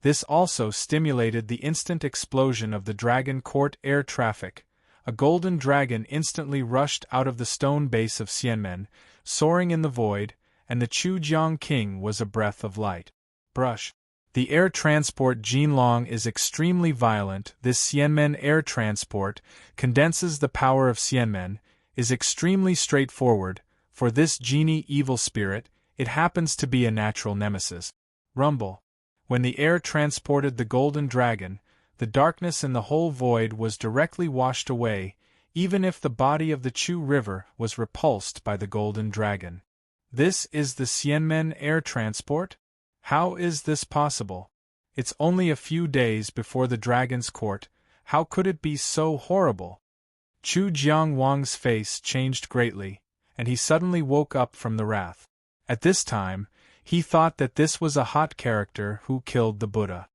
S1: This also stimulated the instant explosion of the dragon court air traffic. A golden dragon instantly rushed out of the stone base of Xianmen, soaring in the void, and the Chujiang king was a breath of light. Brush. The air transport Jinlong is extremely violent. This Xianmen air transport condenses the power of Xianmen, is extremely straightforward. For this genie evil spirit, it happens to be a natural nemesis. Rumble. When the air transported the golden dragon, the darkness in the whole void was directly washed away, even if the body of the Chu River was repulsed by the golden dragon. This is the Xianmen air transport? How is this possible? It's only a few days before the dragon's court, how could it be so horrible? Chu Jiangwang's face changed greatly, and he suddenly woke up from the wrath. At this time, he thought that this was a hot character who killed the Buddha.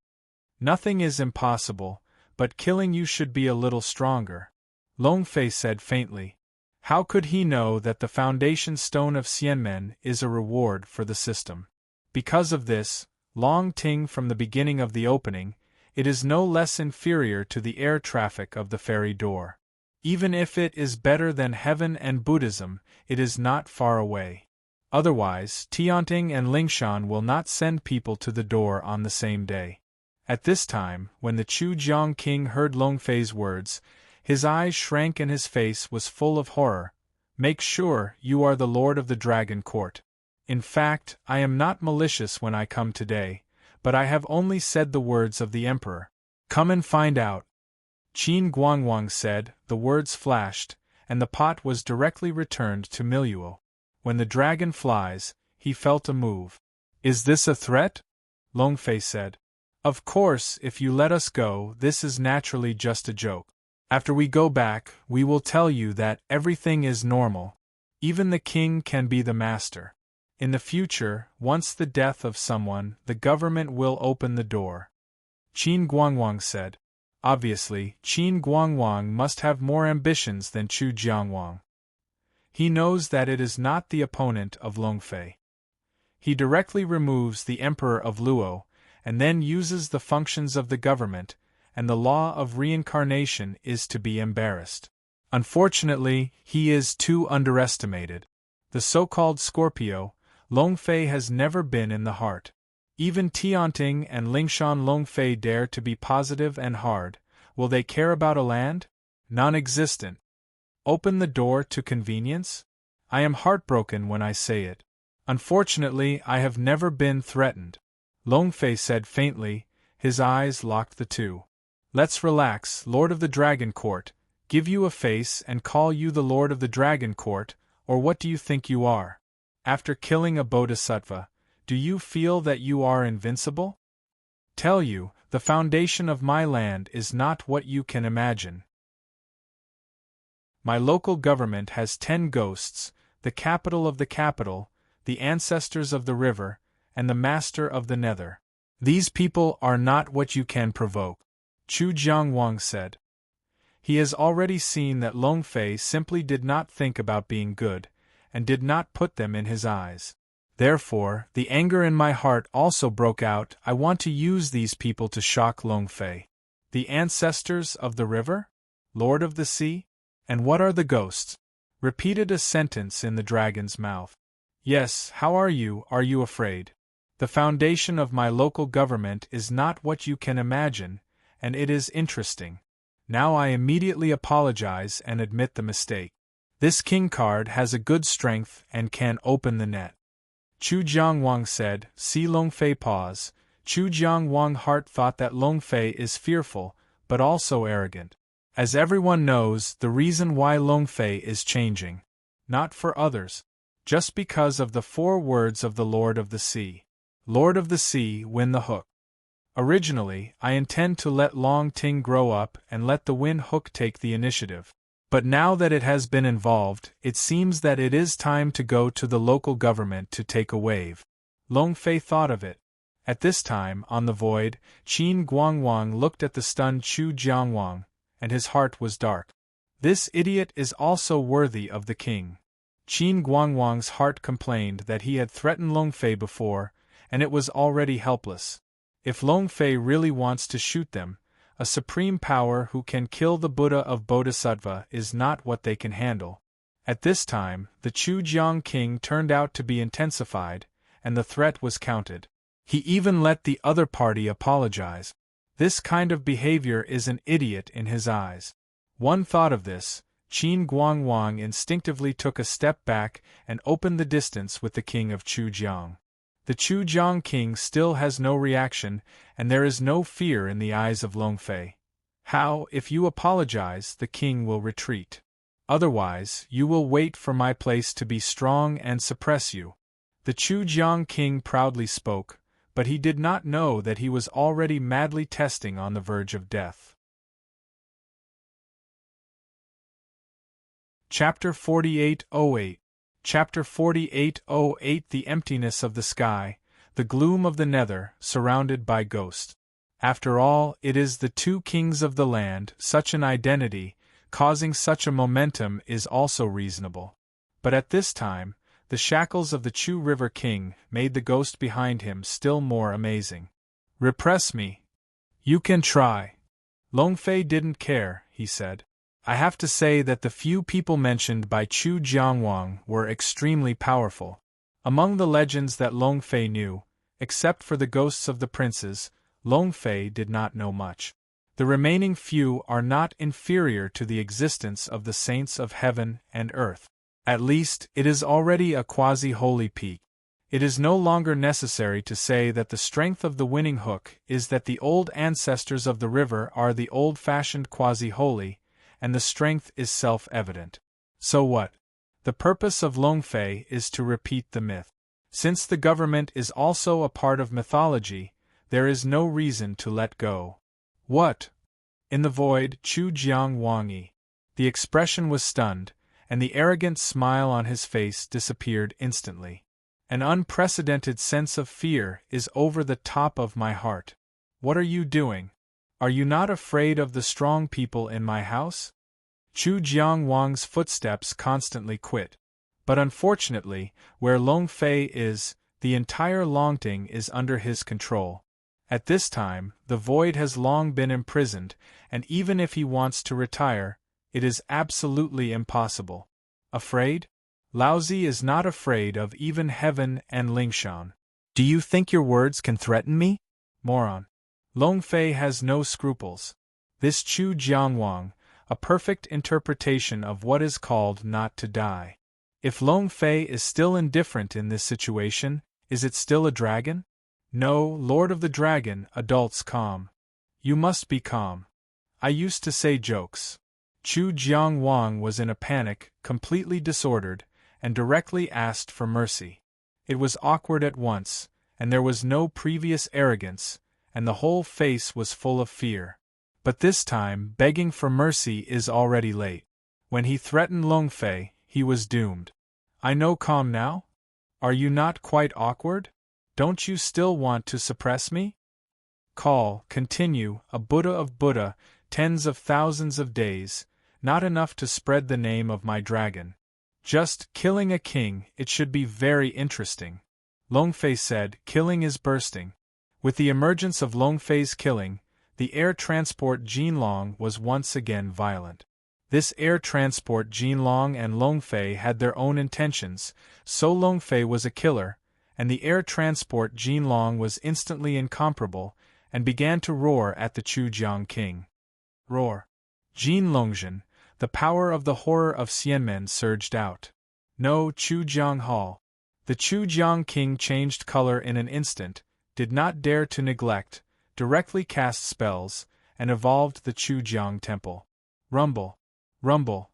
S1: Nothing is impossible, but killing you should be a little stronger. Long Fei said faintly. How could he know that the foundation stone of Xianmen is a reward for the system? Because of this, Long Ting from the beginning of the opening, it is no less inferior to the air traffic of the fairy door. Even if it is better than heaven and Buddhism, it is not far away. Otherwise, Tianting and Lingshan will not send people to the door on the same day. At this time, when the Chujiang king heard Long Fei's words, his eyes shrank and his face was full of horror. Make sure you are the lord of the dragon court. In fact, I am not malicious when I come today, but I have only said the words of the emperor. Come and find out. Qin Guangwang said, the words flashed, and the pot was directly returned to Miluo. When the dragon flies, he felt a move. Is this a threat? Long Fei said. Of course, if you let us go, this is naturally just a joke. After we go back, we will tell you that everything is normal. Even the king can be the master. In the future, once the death of someone, the government will open the door. Qin Guangwang said. Obviously, Qin Guangwang must have more ambitions than Chu Jiangwang. He knows that it is not the opponent of Long Fei. He directly removes the emperor of Luo, and then uses the functions of the government, and the law of reincarnation is to be embarrassed. Unfortunately, he is too underestimated. The so-called Scorpio, Long Fei has never been in the heart. Even Tianting and Lingshan Long Fei dare to be positive and hard. Will they care about a land? Non-existent. Open the door to convenience? I am heartbroken when I say it. Unfortunately, I have never been threatened. Long Fei said faintly, his eyes locked the two. Let's relax, Lord of the Dragon Court, give you a face and call you the Lord of the Dragon Court, or what do you think you are? After killing a bodhisattva, do you feel that you are invincible? Tell you, the foundation of my land is not what you can imagine. My local government has 10 ghosts, the capital of the capital, the ancestors of the river, and the master of the nether. These people are not what you can provoke, Chu Jiangwang said. He has already seen that Long Fei simply did not think about being good, and did not put them in his eyes. Therefore, the anger in my heart also broke out. I want to use these people to shock Long Fei. The ancestors of the river? Lord of the sea? And what are the ghosts? Repeated a sentence in the dragon's mouth. Yes, how are you afraid? The foundation of my local government is not what you can imagine, and it is interesting. Now I immediately apologize and admit the mistake. This king card has a good strength and can open the net. Chu Jiangwang said. See Long Fei pause. Chu Jiangwang heart thought that Long Fei is fearful, but also arrogant. As everyone knows, the reason why Long Fei is changing. Not for others. Just because of the 4 words of the Lord of the Sea. Lord of the Sea, win the hook. Originally, I intend to let Long Ting grow up and let the Win Hook take the initiative. But now that it has been involved, it seems that it is time to go to the local government to take a wave. Long Fei thought of it. At this time, on the void, Qin Guangwang looked at the stunned Chu Jiangwang, and his heart was dark. This idiot is also worthy of the king. Qin Guangwang's heart complained that he had threatened Long Fei before, and it was already helpless. If Long Fei really wants to shoot them, a supreme power who can kill the Buddha of Bodhisattva is not what they can handle. At this time, the Chu Jiang king turned out to be intensified, and the threat was counted. He even let the other party apologize. This kind of behavior is an idiot in his eyes. One thought of this, Qin Guangwang instinctively took a step back and opened the distance with the king of Chu Jiang. The Chu Jiang king still has no reaction, and there is no fear in the eyes of Long Fei. How, if you apologize, the king will retreat? Otherwise, you will wait for my place to be strong and suppress you. The Chu Jiang king proudly spoke, but he did not know that he was already madly testing on the verge of death. Chapter 4808. Chapter 4808. The emptiness of the sky, the gloom of the nether, surrounded by ghosts. After all, it is the 2 kings of the land. Such an identity, causing such a momentum, is also reasonable. But at this time, the shackles of the Chu River King made the ghost behind him still more amazing. Repress me. You can try. Long Fei didn't care, he said. I have to say that the few people mentioned by Chu Jiangwang were extremely powerful. Among the legends that Long Fei knew, except for the ghosts of the princes, Long Fei did not know much. The remaining few are not inferior to the existence of the saints of heaven and earth. At least, it is already a quasi-holy peak. It is no longer necessary to say that the strength of the winning hook is that the old ancestors of the river are the old-fashioned quasi-holy, and the strength is self-evident. So what? The purpose of Long Fei is to repeat the myth. Since the government is also a part of mythology, there is no reason to let go. What? In the void, Chu Jiangwang. The expression was stunned, and the arrogant smile on his face disappeared instantly. An unprecedented sense of fear is over the top of my heart. What are you doing? Are you not afraid of the strong people in my house? Chu Jiangwang's footsteps constantly quit. But unfortunately, where Long Fei is, the entire Longting is under his control. At this time, the void has long been imprisoned, and even if he wants to retire, it is absolutely impossible. Afraid? Laozi is not afraid of even heaven and Lingshan. Do you think your words can threaten me? Moron. Long Fei has no scruples. This Chu Jiangwang, a perfect interpretation of what is called not to die. If Long Fei is still indifferent in this situation, is it still a dragon? No, Lord of the Dragon, adults calm. You must be calm. I used to say jokes. Chu Jiangwang was in a panic, completely disordered, and directly asked for mercy. It was awkward at once, and there was no previous arrogance, and the whole face was full of fear. But this time, begging for mercy is already late. When he threatened Long Fei, he was doomed. I know calm now? Are you not quite awkward? Don't you still want to suppress me? call, continue, a Buddha of Buddha, tens of thousands of days, not enough to spread the name of my dragon. Just killing a king, it should be very interesting. Longfei said, killing is bursting. With the emergence of Longfei's killing, the air transport Jinlong was once again violent. This air transport Jinlong and Longfei had their own intentions, so Longfei was a killer, and the air transport Jinlong was instantly incomparable, and began to roar at the Chujiang king. Roar. Jinlongzhen, the power of the horror of Xianmen surged out. No, Chujiang Hall. The Chujiang king changed color in an instant, did not dare to neglect, directly cast spells, and evolved the Chujiang temple. Rumble. Rumble.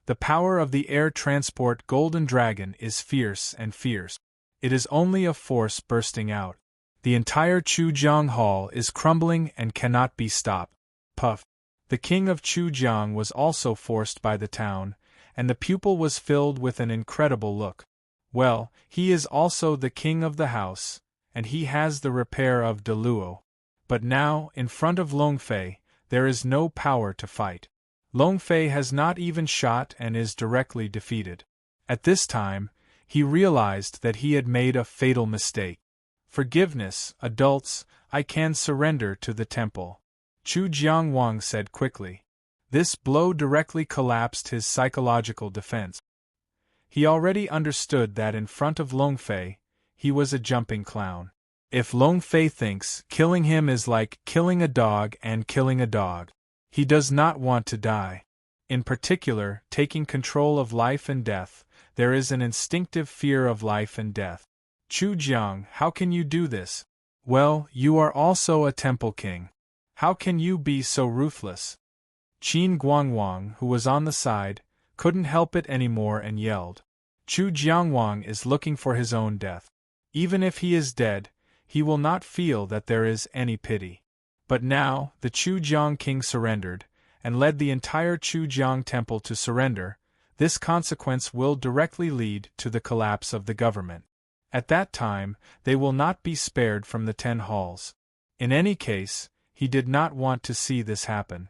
S1: The power of the air transport Golden Dragon is fierce and fierce. It is only a force bursting out. The entire Chujiang Hall is crumbling and cannot be stopped. Puff. The king of Chujiang was also forced by the town, and the pupil was filled with an incredible look. Well, he is also the king of the house, and he has the repair of Deluo. But now, in front of Longfei, there is no power to fight. Longfei has not even shot and is directly defeated. At this time, he realized that he had made a fatal mistake. Forgiveness, adults, I can surrender to the temple. Chu Jiangwang said quickly. This blow directly collapsed his psychological defense. He already understood that in front of Longfei, he was a jumping clown. If Longfei thinks killing him is like killing a dog and killing a dog, he does not want to die. In particular, taking control of life and death, there is an instinctive fear of life and death. Chu Jiang, how can you do this? Well, you are also a temple king. How can you be so ruthless? Qin Guangwang, who was on the side, couldn't help it anymore and yelled. Chu Jiangwang is looking for his own death. Even if he is dead, he will not feel that there is any pity. But now, the Chujiang king surrendered, and led the entire Chujiang temple to surrender. This consequence will directly lead to the collapse of the government. At that time, they will not be spared from the 10 halls. In any case, he did not want to see this happen.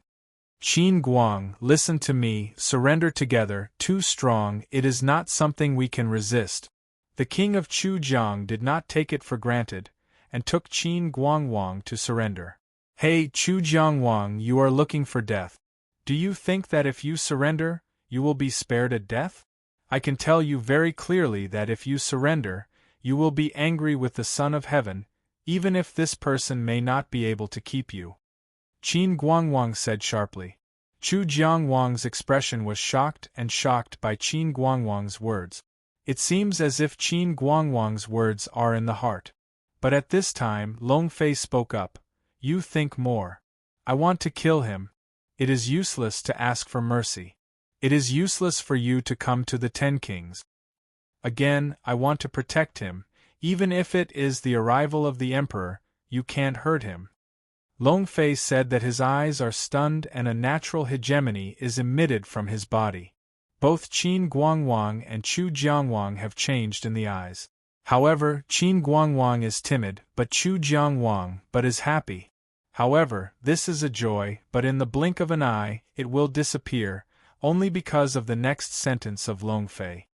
S1: Qin Guang, listen to me, surrender together, too strong, it is not something we can resist. The king of Chujiang did not take it for granted, and took Qin Guangwang to surrender. Hey Chu Jiangwang, you are looking for death. Do you think that if you surrender, you will be spared a death? I can tell you very clearly that if you surrender, you will be angry with the Son of Heaven, even if this person may not be able to keep you. Qin Guangwang said sharply. Chu Jiangwang's expression was shocked by Qin Guangwang's words. It seems as if Qin Guangwang's words are in the heart. But at this time, Longfei spoke up. You think more. I want to kill him. It is useless to ask for mercy. It is useless for you to come to the 10 kings. Again, I want to protect him, even if it is the arrival of the emperor, you can't hurt him. Longfei said that his eyes are stunned and a natural hegemony is emitted from his body. Both Qin Guangwang and Chu Jiangwang have changed in the eyes. However, Qin Guangwang is timid, but Chu Jiangwang is happy. However, this is a joy, but in the blink of an eye, it will disappear, only because of the next sentence of Longfei.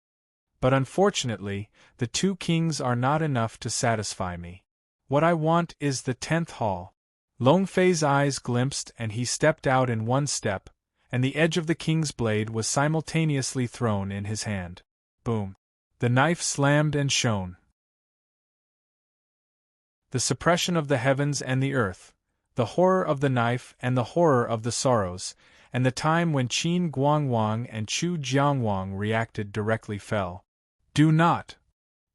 S1: But unfortunately, the 2 kings are not enough to satisfy me. What I want is the 10th hall. Longfei's eyes glimpsed and he stepped out in one step, and the edge of the king's blade was simultaneously thrown in his hand. Boom. The knife slammed and shone. The suppression of the heavens and the earth, the horror of the knife and the horror of the sorrows, and the time when Qin Guangwang and Chu Jiangwang reacted directly fell. Do not.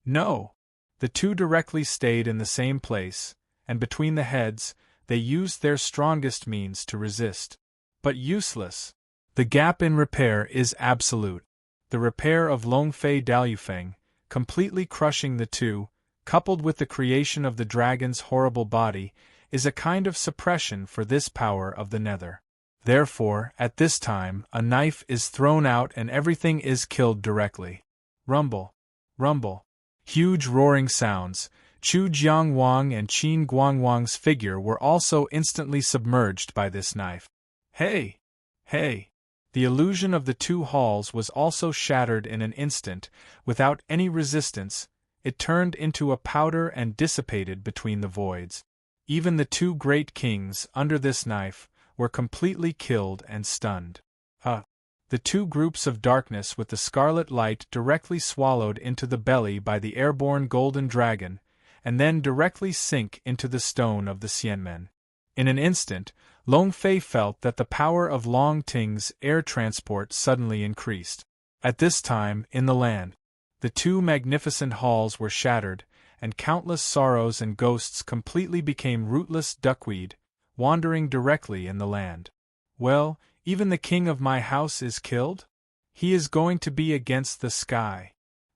S1: No. The 2 directly stayed in the same place, and between the heads, they used their strongest means to resist. But useless. The gap in repair is absolute. The repair of Longfei Dalufeng, completely crushing the 2, coupled with the creation of the dragon's horrible body, is a kind of suppression for this power of the nether. Therefore, at this time, a knife is thrown out and everything is killed directly. Rumble. Rumble. Huge roaring sounds. Chu Jiangwang and Qin Guangwang's figure were also instantly submerged by this knife. Hey! Hey! The illusion of the two halls was also shattered in an instant, without any resistance. It turned into a powder and dissipated between the voids. Even the two great kings, under this knife, were completely killed and stunned. The two groups of darkness with the scarlet light directly swallowed into the belly by the airborne golden dragon, and then directly sink into the stone of the Xianmen. In an instant, Long Fei felt that the power of Long Ting's air transport suddenly increased. At this time, in the land, the two magnificent halls were shattered, and countless sorrows and ghosts completely became rootless duckweed, wandering directly in the land. Well, even the king of my house is killed? He is going to be against the sky.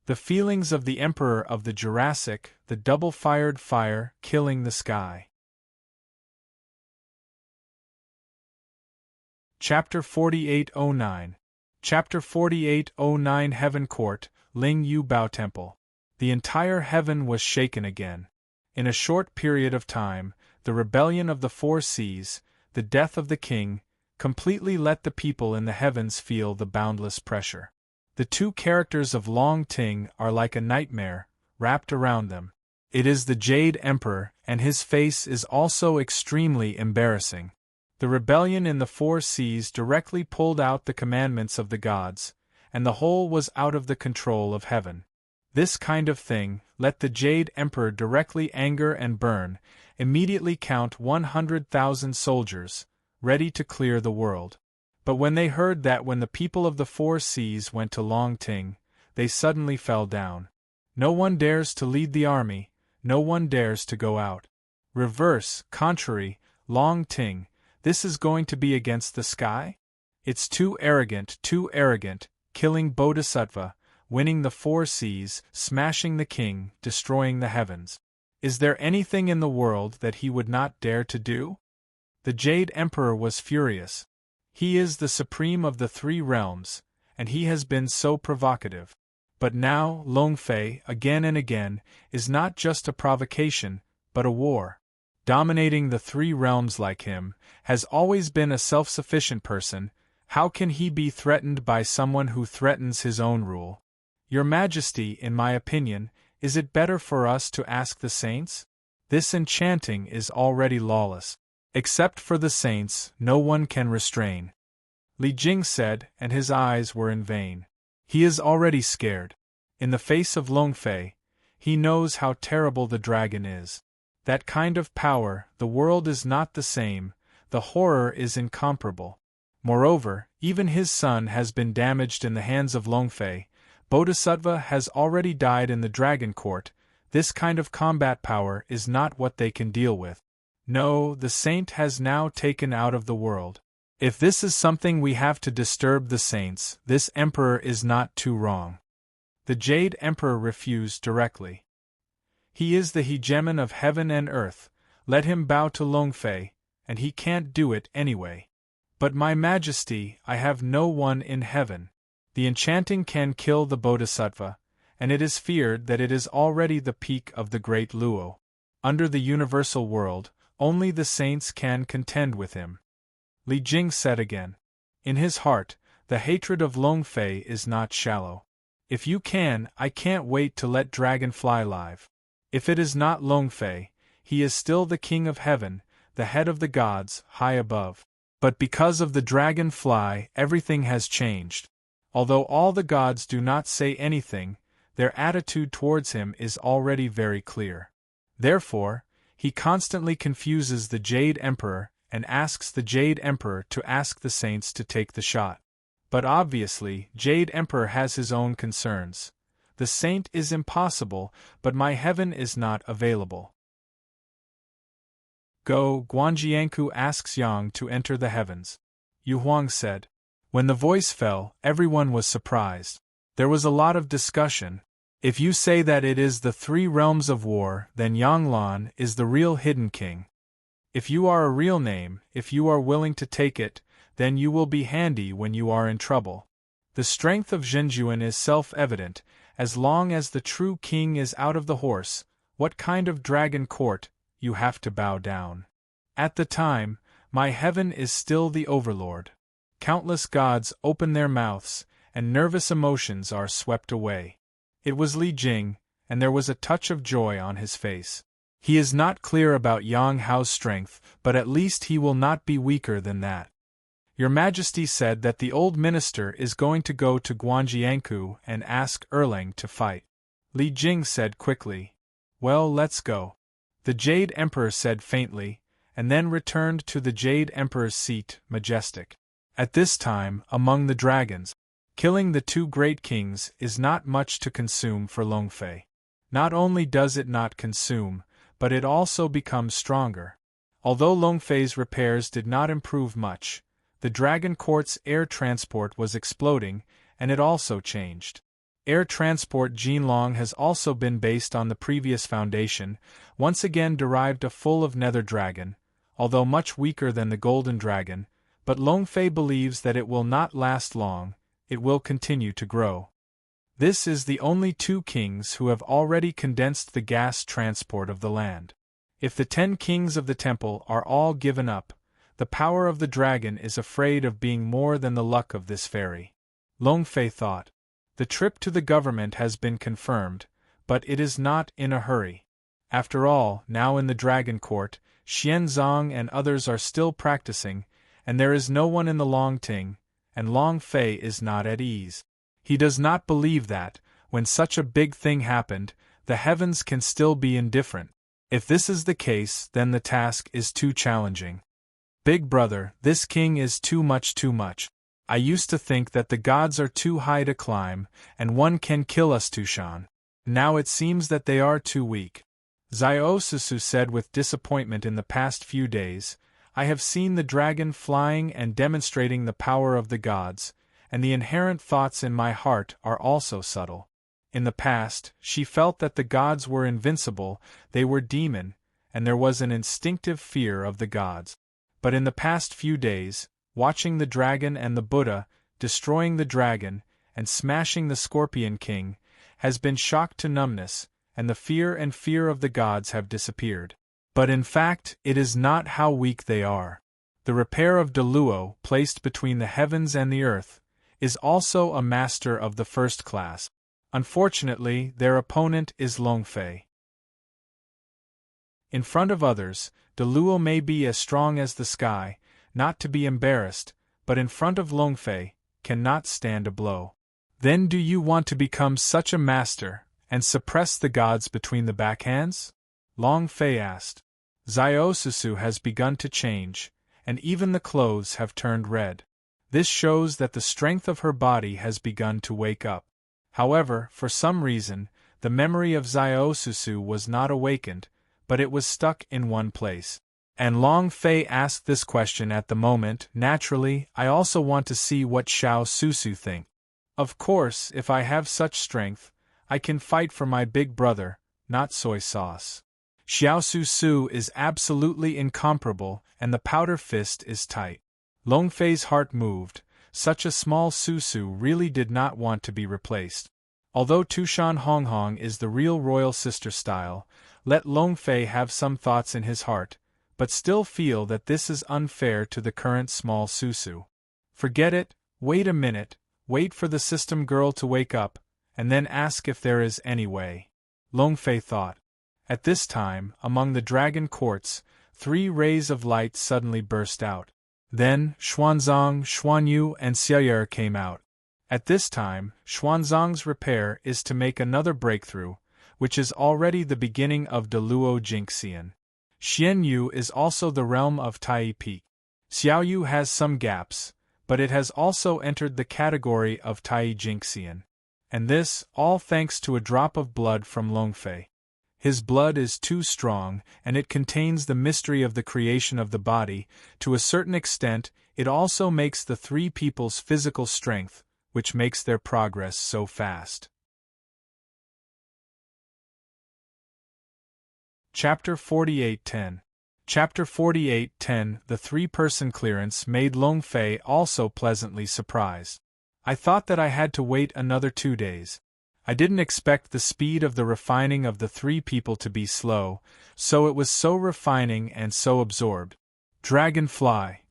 S1: The feelings of the emperor of the Jurassic, the double-fired fire, killing the sky. Chapter 4809. Chapter 4809 Heaven Court, Ling Yu Bao Temple. The entire heaven was shaken again. In a short period of time, the rebellion of the four seas, the death of the king, completely let the people in the heavens feel the boundless pressure. The two characters of Long Ting are like a nightmare, wrapped around them. It is the Jade Emperor, and his face is also extremely embarrassing. The rebellion in the four seas directly pulled out the commandments of the gods, and the whole was out of the control of heaven. This kind of thing, let the Jade Emperor directly anger and burn, immediately count 100,000 soldiers, ready to clear the world. But when they heard that when the people of the four seas went to Long Ting, they suddenly fell down. No one dares to lead the army, no one dares to go out. Reverse, contrary, Long Ting, this is going to be against the sky? It's too arrogant, killing Bodhisattva, winning the four seas, smashing the king, destroying the heavens. Is there anything in the world that he would not dare to do? The Jade Emperor was furious. He is the supreme of the three realms, and he has been so provocative. But now, Long Fei, again and again, is not just a provocation, but a war. Dominating the three realms like him, has always been a self-sufficient person. How can he be threatened by someone who threatens his own rule? Your Majesty, in my opinion, is it better for us to ask the saints? This enchanting is already lawless. Except for the saints, no one can restrain. Li Jing said, and his eyes were in vain. He is already scared. In the face of Long Fei, he knows how terrible the dragon is. That kind of power, the world is not the same, the horror is incomparable. Moreover, even his son has been damaged in the hands of Long Fei. Bodhisattva has already died in the Dragon Court. This kind of combat power is not what they can deal with. No, the saint has now taken out of the world. If this is something we have to disturb the saints, this emperor is not too wrong. The Jade Emperor refused directly. He is the hegemon of heaven and earth, let him bow to Long Fei, and he can't do it anyway. But my Majesty, I have no one in heaven. The enchanting can kill the Bodhisattva, and it is feared that it is already the peak of the great Luo. Under the universal world, only the saints can contend with him. Li Jing said again. In his heart, the hatred of Long Fei is not shallow. If you can, I can't wait to let Dragon fly live. If it is not Long Fei, he is still the king of heaven, the head of the gods, high above. But because of the dragon fly, everything has changed. Although all the gods do not say anything, their attitude towards him is already very clear. Therefore, he constantly confuses the Jade Emperor and asks the Jade Emperor to ask the saints to take the shot. But obviously, Jade Emperor has his own concerns. The saint is impossible, but my heaven is not available. Go, Guanjianku asks Yang to enter the heavens. Yu Huang said. When the voice fell, everyone was surprised. There was a lot of discussion. If you say that it is the three realms of war, then Yang Lan is the real hidden king. If you are a real name, if you are willing to take it, then you will be handy when you are in trouble. The strength of Zhenjuan is self-evident. As long as the true king is out of the horse, What kind of dragon court, you have to bow down. At the time, my heaven is still the overlord. Countless gods open their mouths, and nervous emotions are swept away. It was Li Jing, and there was a touch of joy on his face. He is not clear about Yang Hao's strength, but at least he will not be weaker than that. Your Majesty said that the old minister is going to go to Guangjiangku and ask Erlang to fight. Li Jing said quickly. Well, let's go. The Jade Emperor said faintly, and then returned to the Jade Emperor's seat, majestic. At this time, among the dragons, killing the two great kings is not much to consume for Longfei. Not only does it not consume, but it also becomes stronger. Although Longfei's repairs did not improve much, the Dragon Court's air transport was exploding, and it also changed. Air transport Jinlong has also been based on the previous foundation, once again derived a full of nether dragon, although much weaker than the golden dragon, but Longfei believes that it will not last long, it will continue to grow. This is the only two kings who have already condensed the gas transport of the land. If the 10 kings of the temple are all given up, the power of the dragon is afraid of being more than the luck of this fairy. Longfei thought. The trip to the government has been confirmed, but it is not in a hurry. After all, now in the Dragon Court, Xianzong and others are still practicing, and there is no one in the Longting, and Longfei is not at ease. He does not believe that, when such a big thing happened, the heavens can still be indifferent. If this is the case, then the task is too challenging. Big brother, this king is too much. I used to think that the gods are too high to climb, and one can kill us Tushan. Now it seems that they are too weak. Ziosusu said with disappointment in the past few days, I have seen the dragon flying and demonstrating the power of the gods, and the inherent thoughts in my heart are also subtle. In the past, she felt that the gods were invincible, they were demon, and there was an instinctive fear of the gods. But in the past few days, watching the dragon and the Buddha, destroying the dragon, and smashing the Scorpion King, has been shocked to numbness, and the fear of the gods have disappeared. But in fact, it is not how weak they are. The repair of Deluo, placed between the heavens and the earth, is also a master of the first class. Unfortunately, their opponent is Longfei. In front of others, Deluo may be as strong as the sky, not to be embarrassed, but in front of Longfei, cannot stand a blow. Then do you want to become such a master, and suppress the gods between the backhands? Longfei asked. Ziosusu has begun to change, and even the clothes have turned red. This shows that the strength of her body has begun to wake up. However, for some reason, the memory of Ziosusu was not awakened, but it was stuck in one place. And Longfei asked this question at the moment. Naturally, I also want to see what Xiao Susu think. Of course, if I have such strength, I can fight for my big brother, not soy sauce. Xiao Susu is absolutely incomparable, and the powder fist is tight. Longfei's heart moved. Such a small Susu really did not want to be replaced. Although Tushan Honghong is the real royal sister style, let Longfei have some thoughts in his heart, but still feel that this is unfair to the current small Susu. Forget it, wait a minute, wait for the system girl to wake up, and then ask if there is any way. Longfei thought. At this time, among the dragon courts, 3 rays of light suddenly burst out. Then, Xuanzang, Xuanyu, and Xiaoyer came out. At this time, Xuanzang's repair is to make another breakthrough, which is already the beginning of Deluo Jinxian. Xianyu is also the realm of Tai Peak. Xiaoyu has some gaps, but it has also entered the category of Tai Jinxian. And this, all thanks to a drop of blood from Longfei. His blood is too strong, and it contains the mystery of the creation of the body. To a certain extent, it also makes the 3 people's physical strength, which makes their progress so fast. Chapter 48:10. Chapter 48:10. The 3-person clearance made Longfei also pleasantly surprised. I thought that I had to wait another 2 days. I didn't expect the speed of the refining of the three people to be slow, so it was so refining and so absorbed. Dragonfly.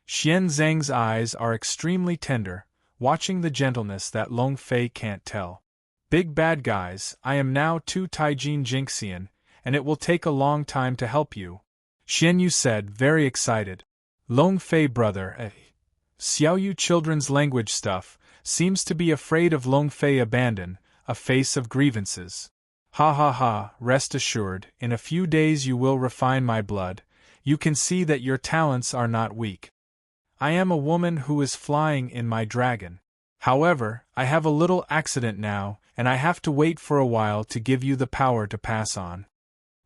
S1: Xian Zhang's eyes are extremely tender, watching the gentleness that Long Fei can't tell. Big bad guys, I am now 2 Taijin Jinxian, and it will take a long time to help you. Xian Yu said, very excited. Long Fei brother, Xiao Yu children's language stuff, seems to be afraid of Long Fei abandon, a face of grievances. Ha ha ha, rest assured, in a few days you will refine my blood, you can see that your talents are not weak. I am a woman who is flying in my dragon. However, I have a little accident now, and I have to wait for a while to give you the power to pass on.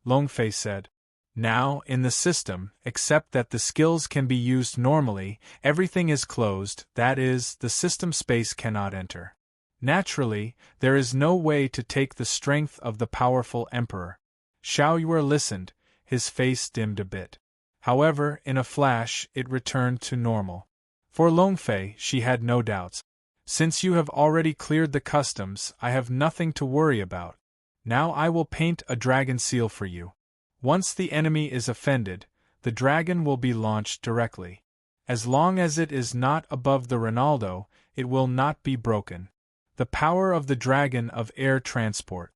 S1: Long Fei said. Now, in the system, except that the skills can be used normally, everything is closed, that is, the system space cannot enter. Naturally, there is no way to take the strength of the powerful emperor. Xiao Yue listened, his face dimmed a bit. However, in a flash, it returned to normal. For Long Fei, she had no doubts. Since you have already cleared the customs, I have nothing to worry about. Now I will paint a dragon seal for you. Once the enemy is offended, the dragon will be launched directly. As long as it is not above the Ronaldo, it will not be broken. The power of the dragon of air transport.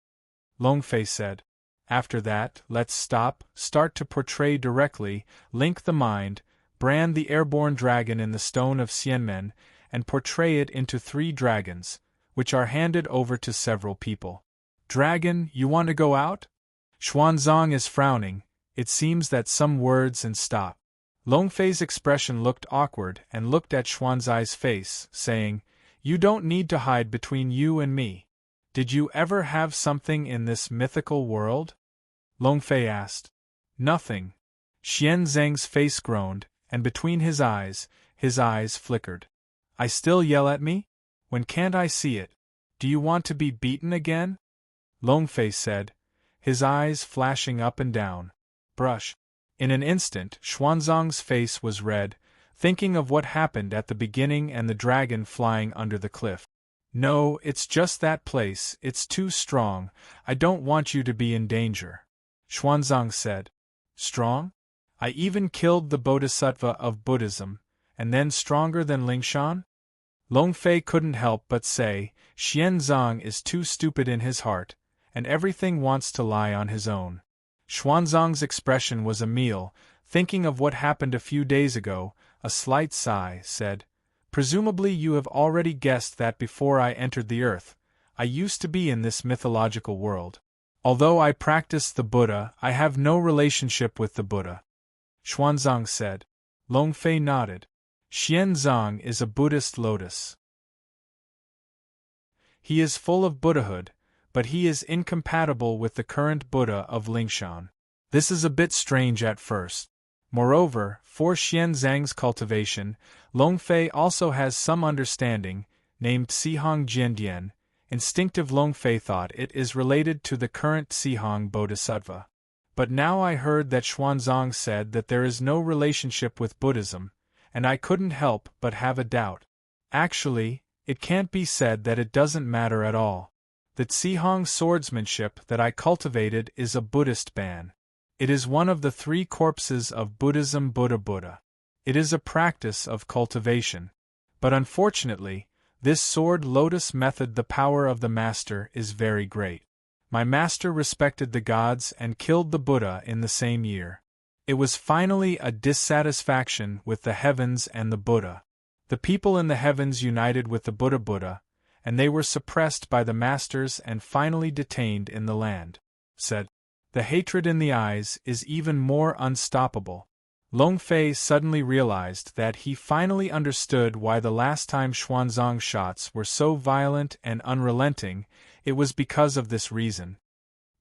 S1: Long Fei said. After that, let's start to portray directly, link the mind, brand the airborne dragon in the stone of Xianmen, and portray it into 3 dragons, which are handed over to several people. Dragon, you want to go out? Xuanzang is frowning, it seems that some words and stop. Long Fei's expression looked awkward and looked at Xuanzai's face, saying, You don't need to hide between you and me. Did you ever have something in this mythical world? Long Fei asked. Nothing. Xian Zhang's face groaned, and between his eyes flickered. I still yell at me? When can't I see it? Do you want to be beaten again? Long Fei said, his eyes flashing up and down. Brush. In an instant, Xuanzang's face was red, thinking of what happened at the beginning and the dragon flying under the cliff. No, it's just that place, it's too strong, I don't want you to be in danger. Xuanzang said. Strong? I even killed the Bodhisattva of Buddhism, and then stronger than Lingshan? Long Fei couldn't help but say, Xianzang is too stupid in his heart, and everything wants to lie on his own. Xuanzang's expression was a meal, thinking of what happened a few days ago, a slight sigh, said, Presumably you have already guessed that before I entered the earth, I used to be in this mythological world. Although I practice the Buddha, I have no relationship with the Buddha. Xuanzang said. Long Fei nodded. Xianzang is a Buddhist lotus. He is full of Buddhahood, but he is incompatible with the current Buddha of Lingshan. This is a bit strange at first. Moreover, for Xianzang's cultivation, Long Fei also has some understanding, named Sihong Jiandian. Instinctive Long Fei thought it is related to the current Sihong Bodhisattva. But now I heard that Xuanzang said that there is no relationship with Buddhism, and I couldn't help but have a doubt. Actually, it can't be said that it doesn't matter at all. The Sihong swordsmanship that I cultivated is a Buddhist ban. It is one of the 3 corpses of Buddhism Buddha. It is a practice of cultivation. But unfortunately, this sword lotus method, the power of the master is very great. My master respected the gods and killed the Buddha in the same year. It was finally a dissatisfaction with the heavens and the Buddha. The people in the heavens united with the Buddha, and they were suppressed by the masters and finally detained in the land. Said. The hatred in the eyes is even more unstoppable. Long Fei suddenly realized that he finally understood why the last time Xuanzang's shots were so violent and unrelenting, it was because of this reason.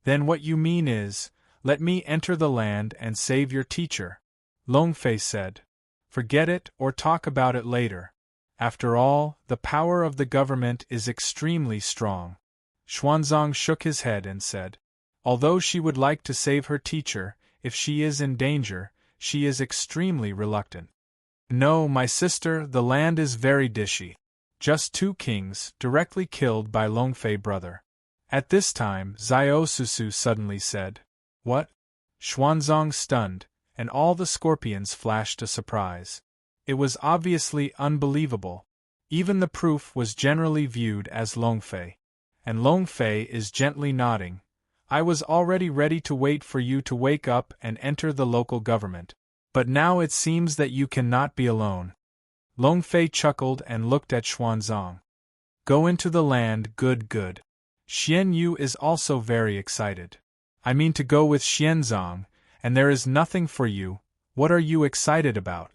S1: Then what you mean is, let me enter the land and save your teacher, Long Fei said. Forget it or talk about it later. After all, the power of the government is extremely strong. Xuanzang shook his head and said, Although she would like to save her teacher, if she is in danger, she is extremely reluctant. No, my sister, the land is very dishy. Just 2 kings, directly killed by Long Fei brother. At this time, Xiao Susu suddenly said, "What?" Xuanzang stunned, and all the scorpions flashed a surprise. It was obviously unbelievable. Even the proof was generally viewed as Longfei. And Longfei is gently nodding. I was already ready to wait for you to wake up and enter the local government. But now it seems that you cannot be alone. Longfei chuckled and looked at Xuanzang. Go into the land, good. Xian Yu is also very excited. I mean to go with Xianzang, and there is nothing for you. What are you excited about?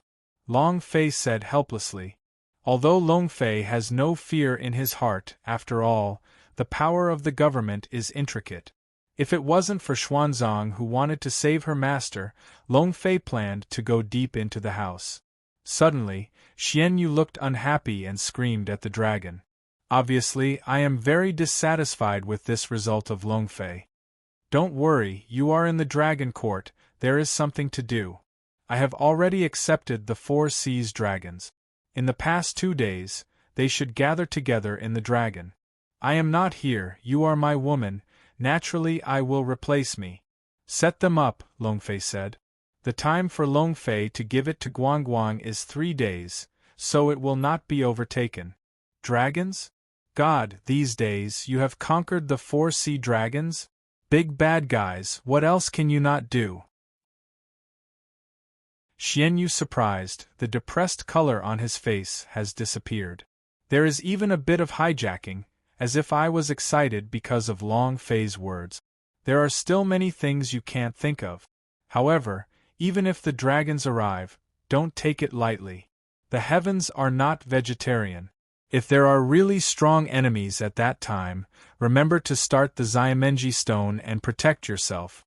S1: Longfei said helplessly. Although Longfei has no fear in his heart, after all, the power of the government is intricate. If it wasn't for Xuanzang who wanted to save her master, Longfei planned to go deep into the house. Suddenly, Xian Yu looked unhappy and screamed at the dragon. Obviously, I am very dissatisfied with this result of Longfei. Don't worry, you are in the dragon court, there is something to do. I have already accepted the 4 seas dragons. In the past 2 days, they should gather together in the dragon. I am not here, you are my woman, naturally I will replace me. Set them up, Longfei said. The time for Longfei to give it to Guangguang is 3 days, so it will not be overtaken. Dragons? God, these days you have conquered the 4 sea dragons? Big bad guys, what else can you not do? Xian Yu surprised, the depressed color on his face has disappeared. There is even a bit of hijacking, as if I was excited because of Longfei's words. There are still many things you can't think of. However, even if the dragons arrive, don't take it lightly. The heavens are not vegetarian. If there are really strong enemies at that time, remember to start the Xiamenji stone and protect yourself.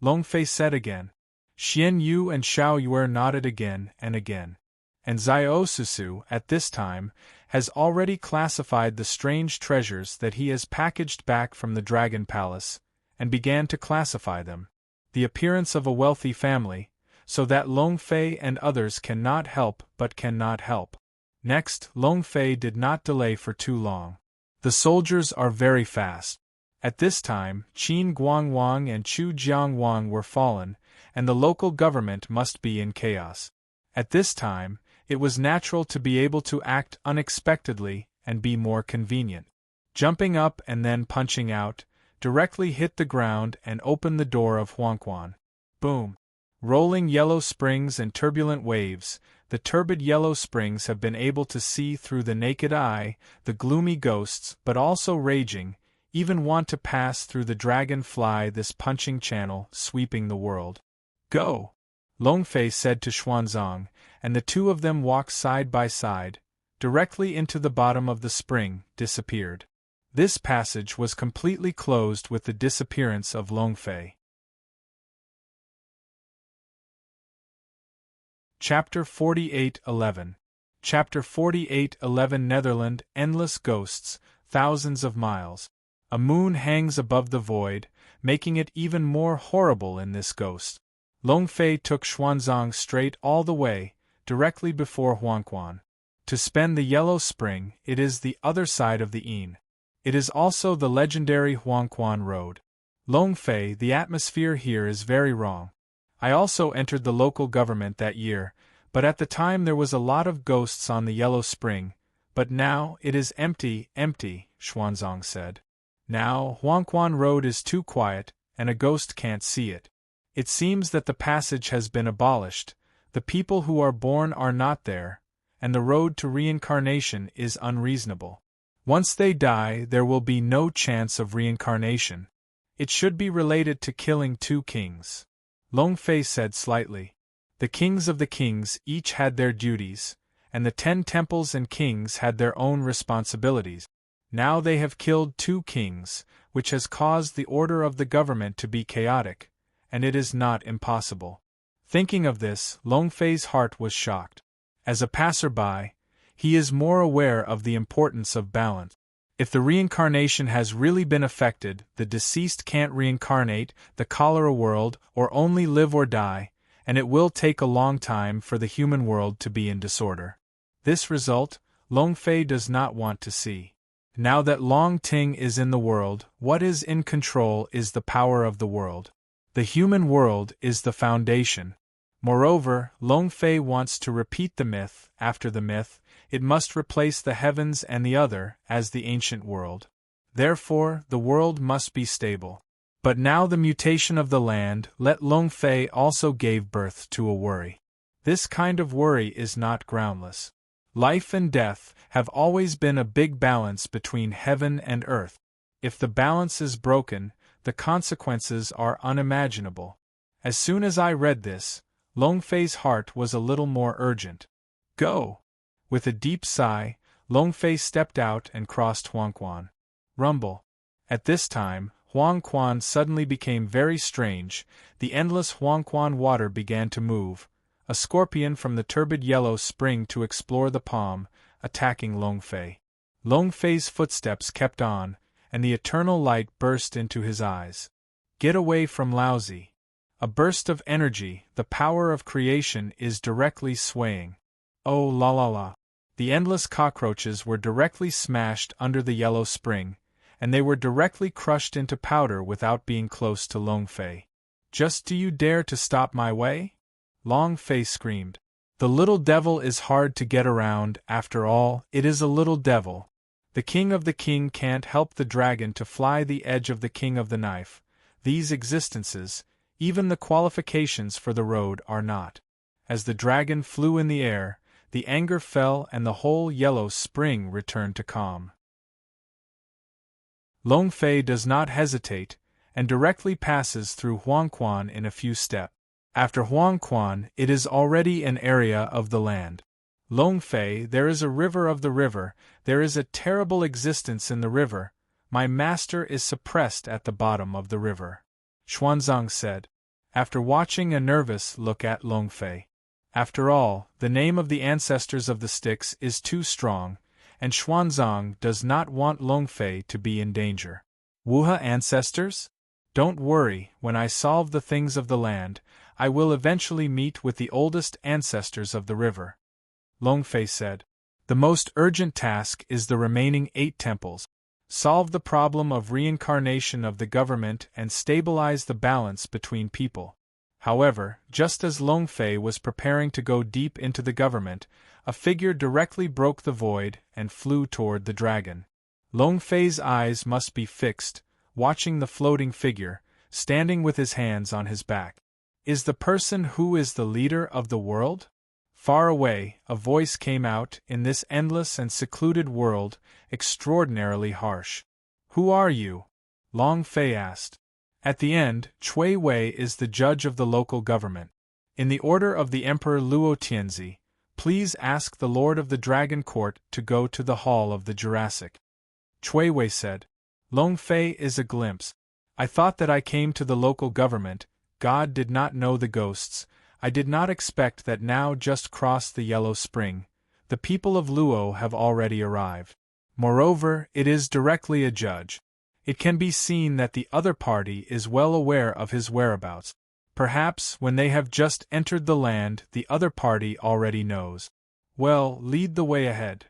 S1: Longfei said again. Xian Yu and Xiao Yue nodded again and again. And Xiao Susu, at this time, has already classified the strange treasures that he has packaged back from the Dragon Palace, and began to classify them. The appearance of a wealthy family, so that Longfei and others cannot help but cannot help. Next, Longfei did not delay for too long. The soldiers are very fast. At this time, Qin Guangwang and Chu Jiangwang were fallen, and the local government must be in chaos. At this time, it was natural to be able to act unexpectedly and be more convenient. Jumping up and then punching out, directly hit the ground and open the door of Huangquan. Boom! Rolling yellow springs and turbulent waves, the turbid yellow springs have been able to see through the naked eye, the gloomy ghosts, but also raging, even want to pass through the dragon-fly this punching channel, sweeping the world. Go! Longfei said to Xuanzang, and the two of them walked side by side, directly into the bottom of the spring, disappeared. This passage was completely closed with the disappearance of Longfei. Chapter 48:11. Chapter 48:11 Netherland, endless ghosts, thousands of miles. A moon hangs above the void, making it even more horrible in this ghost. Longfei took Xuanzang straight all the way, directly before Huangquan. To spend the yellow spring, it is the other side of the Yin. It is also the legendary Huangquan Road. Longfei, the atmosphere here is very wrong. I also entered the local government that year, but at the time there was a lot of ghosts on the yellow spring, but now it is empty, Xuanzang said. Now, Huangquan Road is too quiet, and a ghost can't see it. It seems that the passage has been abolished, the people who are born are not there, and the road to reincarnation is unreasonable. Once they die, there will be no chance of reincarnation. It should be related to killing 2 kings. Longfei said slightly. The kings of the kings each had their duties, and the 10 temples and kings had their own responsibilities. Now they have killed 2 kings, which has caused the order of the government to be chaotic, and it is not impossible. Thinking of this, Longfei's heart was shocked. As a passerby, he is more aware of the importance of balance. If the reincarnation has really been affected, the deceased can't reincarnate, the cholera world, or only live or die, and it will take a long time for the human world to be in disorder. This result, Longfei does not want to see. Now that Long Ting is in the world, what is in control is the power of the world. The human world is the foundation. Moreover, Long Fei wants to repeat the myth. After the myth, it must replace the heavens and the other, as the ancient world. Therefore, the world must be stable. But now the mutation of the land, let Long Fei also gave birth to a worry. This kind of worry is not groundless. Life and death have always been a big balance between heaven and earth. If the balance is broken, the consequences are unimaginable. As soon as I read this, Long Fei's heart was a little more urgent. Go! With a deep sigh, Long Fei stepped out and crossed Huangquan. Rumble. At this time, Huangquan suddenly became very strange. The endless Huangquan water began to move. A scorpion from the turbid yellow spring to explore the palm, attacking Long Fei. Long Fei's footsteps kept on, and the eternal light burst into his eyes. Get away from Laozi. A burst of energy, the power of creation is directly swaying. Oh la la la. The endless cockroaches were directly smashed under the yellow spring, and they were directly crushed into powder without being close to Long Fei. Just do you dare to stop my way? Long Fei screamed. The little devil is hard to get around, after all, it is a little devil. The king of the king can't help the dragon to fly the edge of the king of the knife. These existences, even the qualifications for the road are not. As the dragon flew in the air, the anger fell and the whole yellow spring returned to calm. Long Fei does not hesitate, and directly passes through Huangquan in a few steps. After Huangquan, it is already an area of the land. Long Fei, there is a river of the river, there is a terrible existence in the river, my master is suppressed at the bottom of the river. Xuanzang said, after watching a nervous look at Long Fei. After all, the name of the ancestors of the sticks is too strong, and Xuanzang does not want Long Fei to be in danger. Wuha ancestors? Don't worry, when I solve the things of the land, I will eventually meet with the oldest ancestors of the river. Long Fei said. The most urgent task is the remaining 8 temples. Solve the problem of reincarnation of the government and stabilize the balance between people. However, just as Long Fei was preparing to go deep into the government, a figure directly broke the void and flew toward the dragon. Long Fei's eyes must be fixed, watching the floating figure, standing with his hands on his back. Is the person who is the leader of the world? Far away, a voice came out, in this endless and secluded world, extraordinarily harsh. Who are you? Long Fei asked. At the end, Cui Wei is the judge of the local government. In the order of the Emperor Luo Tianzi, please ask the Lord of the Dragon Court to go to the Hall of the Jurassic. Cui Wei said. Long Fei is a glimpse. I thought that I came to the local government. God did not know the ghosts. I did not expect that now just crossed the yellow spring. The people of Luo have already arrived. Moreover, it is directly a judge. It can be seen that the other party is well aware of his whereabouts. Perhaps when they have just entered the land, the other party already knows. Well, lead the way ahead.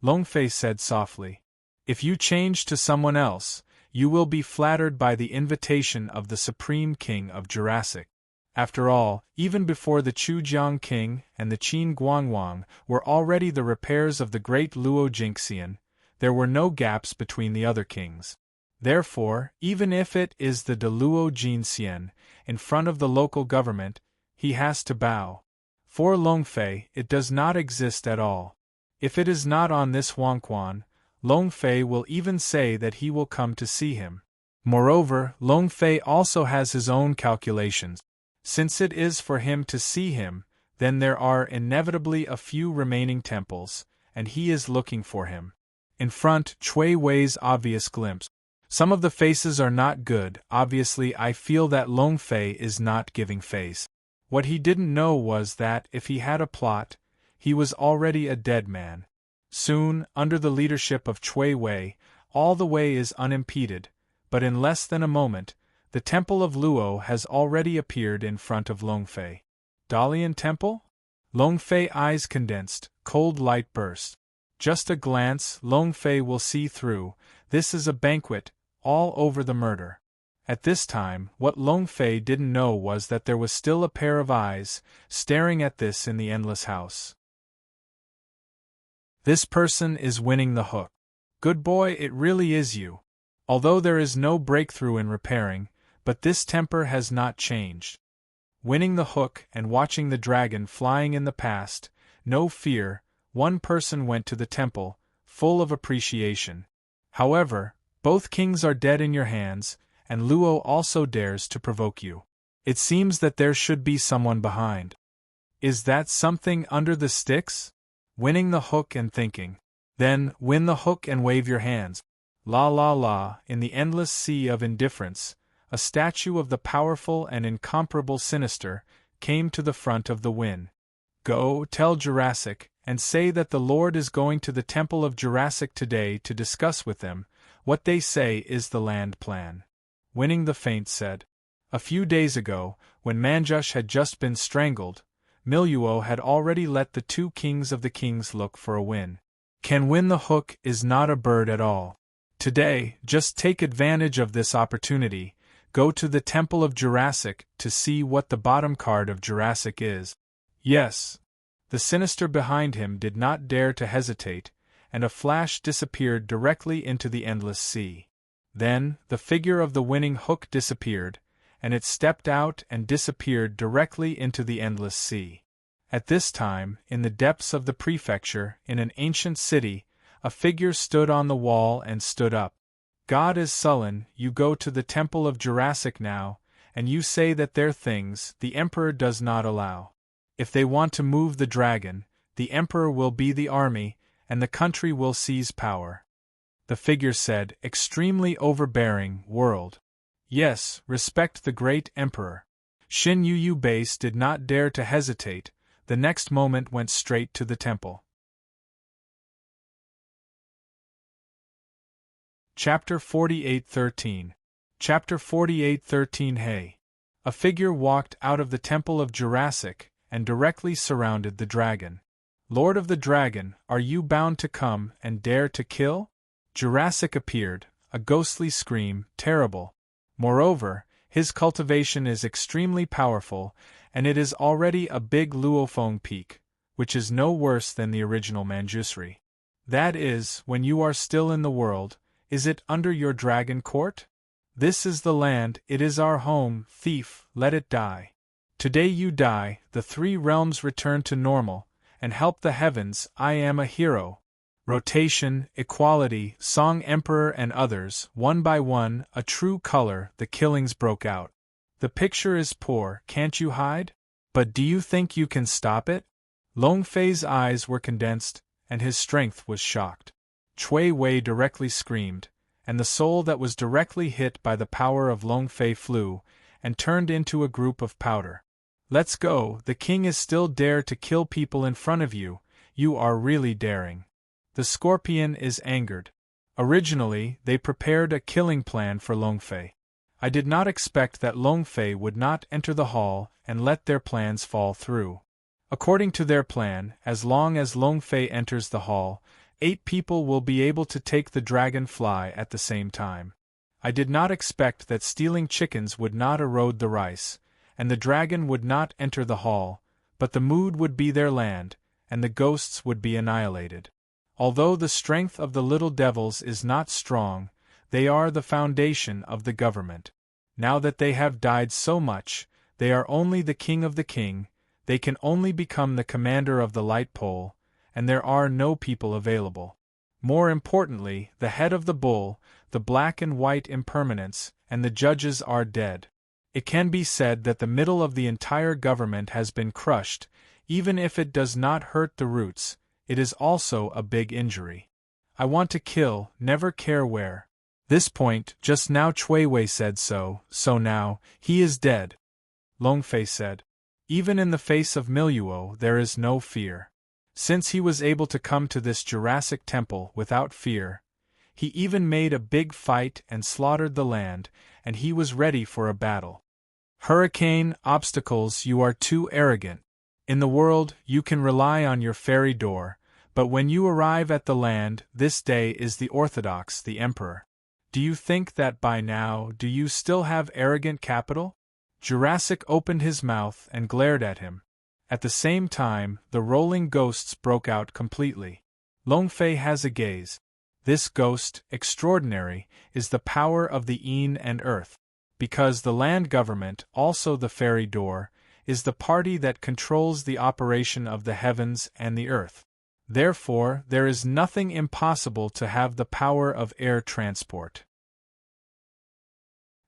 S1: Long Fei said softly. If you change to someone else, you will be flattered by the invitation of the Supreme King of Jurassic. After all, even before the Chujiang King and the Qin Guangwang were already the repairs of the great Luo Jingxian, there were no gaps between the other kings. Therefore, even if it is the de Luo Jinxian, in front of the local government, he has to bow. For Long Fei, it does not exist at all. If it is not on this Huangquan, Long Fei will even say that he will come to see him. Moreover, Long Fei also has his own calculations. Since it is for him to see him, then there are inevitably a few remaining temples, and he is looking for him. In front, Cui Wei's obvious glimpse. Some of the faces are not good. Obviously, I feel that Long Fei is not giving face. What he didn't know was that, if he had a plot, he was already a dead man. Soon, under the leadership of Cui Wei, all the way is unimpeded, but in less than a moment, the Temple of Luo has already appeared in front of Long Fei. Dalian Temple? Long Fei eyes condensed, cold light burst. Just a glance, Long Fei will see through. This is a banquet, all over the murder. At this time, what Long Fei didn't know was that there was still a pair of eyes, staring at this in the endless house. This person is winning the hook. Good boy, it really is you. Although there is no breakthrough in repairing, but this temper has not changed. Winning the hook and watching the dragon flying in the past, no fear, one person went to the temple, full of appreciation. However, both kings are dead in your hands, and Luo also dares to provoke you. It seems that there should be someone behind. Is that something under the sticks? Winning the hook and thinking. Then, win the hook and wave your hands. La la la, in the endless sea of indifference, a statue of the powerful and incomparable Sinister came to the front of the Win. Go, tell Jurassic, and say that the Lord is going to the Temple of Jurassic today to discuss with them what they say is the land plan. Winning the Faint said. A few days ago, when Manjush had just been strangled, Miluo had already let the two kings of the kings look for a win. Can win the hook is not a bird at all. Today, just take advantage of this opportunity, go to the Temple of Jurassic to see what the bottom card of Jurassic is. Yes. The Sinister behind him did not dare to hesitate, and a flash disappeared directly into the endless sea. Then, the figure of the winning hook disappeared, and it stepped out and disappeared directly into the endless sea. At this time, in the depths of the prefecture, in an ancient city, a figure stood on the wall and stood up. God is sullen, you go to the Temple of Jurassic now, and you say that their things the Emperor does not allow. If they want to move the dragon, the Emperor will be the army, and the country will seize power. The figure said, extremely overbearing, world. Yes, respect the great Emperor. Shin Yu Base did not dare to hesitate, the next moment went straight to the temple. Chapter 48:13. Chapter 48:13. Hey! A figure walked out of the Temple of Jurassic, and directly surrounded the dragon. Lord of the Dragon, are you bound to come and dare to kill? Jurassic appeared, a ghostly scream, terrible. Moreover, his cultivation is extremely powerful, and it is already a big Luofeng peak, which is no worse than the original Manjusri. That is, when you are still in the world, is it under your dragon court? This is the land, it is our home, thief, let it die. Today you die, the three realms return to normal, and help the heavens, I am a hero. Rotation, equality, Song Emperor and others, one by one, a true color, the killings broke out. The picture is poor, can't you hide? But do you think you can stop it? Long Fei's eyes were condensed, and his strength was shocked. Chui Wei directly screamed, and the soul that was directly hit by the power of Long Fei flew, and turned into a group of powder. Let's go, the king is still dare to kill people in front of you, you are really daring. The scorpion is angered. Originally, they prepared a killing plan for Long Fei. I did not expect that Long Fei would not enter the hall and let their plans fall through. According to their plan, as long as Long Fei enters the hall, 8 people will be able to take the dragonfly at the same time. I did not expect that stealing chickens would not erode the rice, and the dragon would not enter the hall, but the mood would be their land, and the ghosts would be annihilated. Although the strength of the little devils is not strong, they are the foundation of the government. Now that they have died so much, they are only the king of the king, they can only become the commander of the light pole, and there are no people available. More importantly, the head of the bull, the black and white impermanence, and the judges are dead. It can be said that the middle of the entire government has been crushed, even if it does not hurt the roots, it is also a big injury. I want to kill, never care where. This point, just now Chui Wei said so now, he is dead. Long Fei said. Even in the face of Miluo there is no fear. Since he was able to come to this Jurassic temple without fear, he even made a big fight and slaughtered the land, and he was ready for a battle. Hurricane, obstacles, you are too arrogant. In the world, you can rely on your fairy door, But when you arrive at the land, this day is the Orthodox, the Emperor. Do you think that by now do you still have arrogant capital? Jurassic opened his mouth and glared at him. At the same time, the rolling ghosts broke out completely. Longfei has a gaze. This ghost, extraordinary, is the power of the Yin and Earth. Because the land government, also the fairy door, is the party that controls the operation of the heavens and the earth. Therefore, there is nothing impossible to have the power of air transport.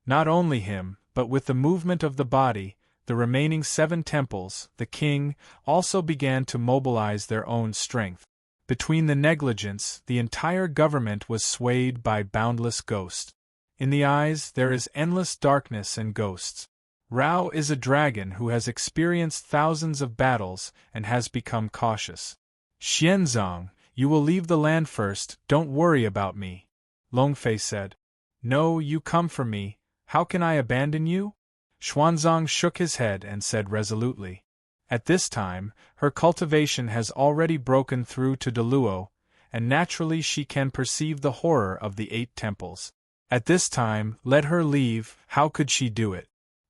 S1: Not only him, but with the movement of the body, the remaining 7 temples, the king, also began to mobilize their own strength. Between the negligence, the entire government was swayed by boundless ghosts. In the eyes, there is endless darkness and ghosts. Rao is a dragon who has experienced thousands of battles and has become cautious. Xianzong, you will leave the land first, don't worry about me, Longfei said. No, you come for me, how can I abandon you? Xuanzong shook his head and said resolutely. At this time, her cultivation has already broken through to Deluo, and naturally she can perceive the horror of the 8 temples. At this time, let her leave, how could she do it?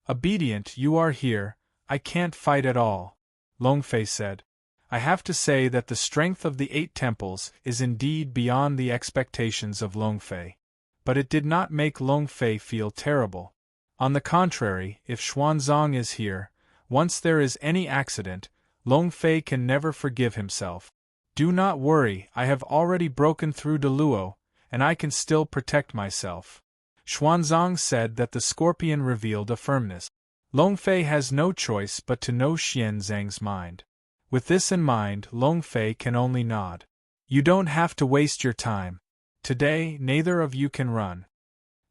S1: Obedient, you are here, I can't fight at all, Longfei said. I have to say that the strength of the 8 temples is indeed beyond the expectations of Longfei. But it did not make Longfei feel terrible. On the contrary, if Xuanzong is here, once there is any accident, Longfei can never forgive himself. Do not worry, I have already broken through Deluo, and I can still protect myself. Xuanzong said that the scorpion revealed a firmness. Longfei has no choice but to know Xianzang's mind. With this in mind, Longfei can only nod. You don't have to waste your time. Today, neither of you can run.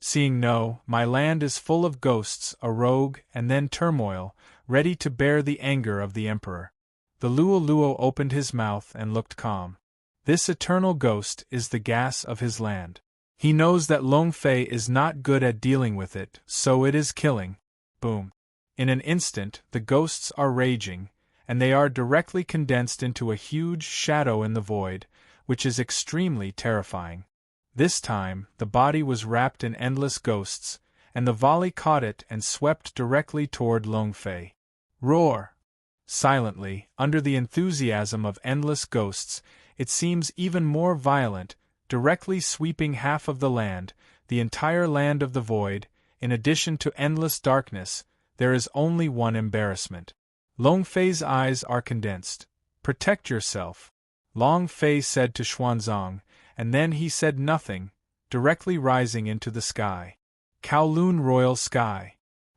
S1: Seeing no, my land is full of ghosts, a rogue, and then turmoil, ready to bear the anger of the Emperor. The Luo opened his mouth and looked calm. This eternal ghost is the gas of his land. He knows that Longfei is not good at dealing with it, so it is killing. Boom. In an instant, the ghosts are raging, and they are directly condensed into a huge shadow in the void, which is extremely terrifying. This time, the body was wrapped in endless ghosts, and the volley caught it and swept directly toward Longfei. Roar! Silently, under the enthusiasm of endless ghosts, it seems even more violent, directly sweeping half of the land, the entire land of the void. In addition to endless darkness, there is only one embarrassment. Longfei's eyes are condensed. Protect yourself, Longfei said to Xuanzong, and then he said nothing, directly rising into the sky. Kowloon Royal Sky.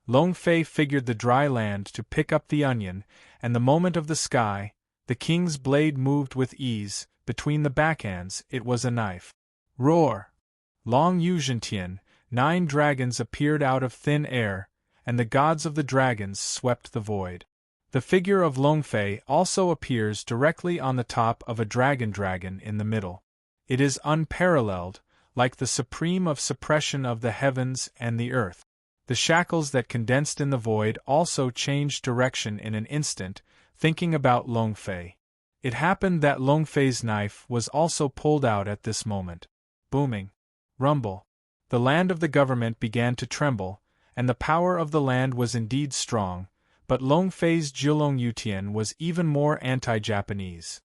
S1: Longfei figured the dry land to pick up the onion, and the moment of the sky, the king's blade moved with ease, between the backhands it was a knife. Roar! Long Yuzhentian, 9 dragons appeared out of thin air, and the gods of the dragons swept the void. The figure of Longfei also appears directly on the top of a dragon in the middle. It is unparalleled, like the supreme of suppression of the heavens and the earth. The shackles that condensed in the void also changed direction in an instant, thinking about Longfei. It happened that Longfei's knife was also pulled out at this moment. Booming. Rumble. The land of the government began to tremble, and the power of the land was indeed strong, but Longfei's Jilong Yutian was even more anti-Japanese.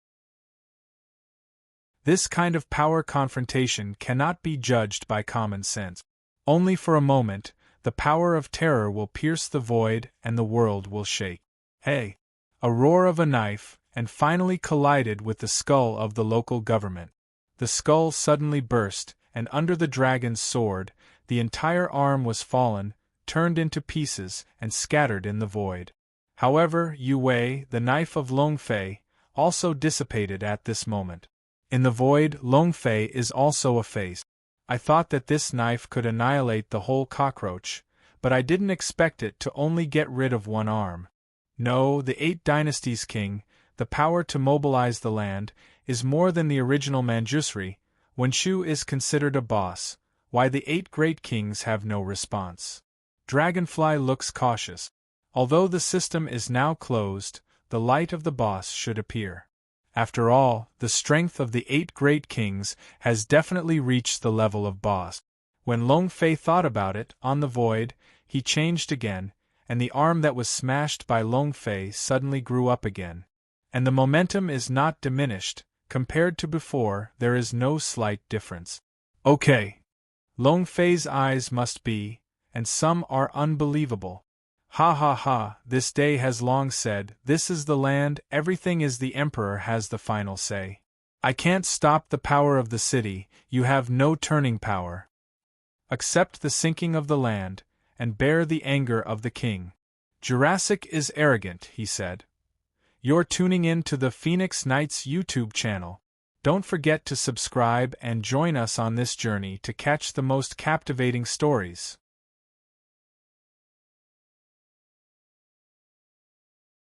S1: This kind of power confrontation cannot be judged by common sense. Only for a moment, the power of terror will pierce the void and the world will shake. Hey! A roar of a knife, and finally collided with the skull of the local government. The skull suddenly burst, and under the dragon's sword, the entire arm was fallen, turned into pieces, and scattered in the void. However, Yu Wei, the knife of Longfei, also dissipated at this moment. In the void, Longfei is also a face. I thought that this knife could annihilate the whole cockroach, but I didn't expect it to only get rid of one arm. No, the 8 dynasties king, the power to mobilize the land, is more than the original Manjusri. When Shu is considered a boss, why the 8 great kings have no response. Dragonfly looks cautious. Although the system is now closed, the light of the boss should appear. After all, the strength of the 8 great kings has definitely reached the level of boss. When Long Fei thought about it, on the void, he changed again, and the arm that was smashed by Long Fei suddenly grew up again. And the momentum is not diminished. Compared to before, there is no slight difference. Okay. Long Fei's eyes must be, and some are unbelievable. Ha ha ha, this day has long said, this is the land, everything is the emperor has the final say. I can't stop the power of the city, you have no turning power. Accept the sinking of the land, and bear the anger of the king. Jurassic is arrogant, he said. You're tuning in to the Phoenix Knights YouTube channel. Don't forget to subscribe and join us on this journey to catch the most captivating stories.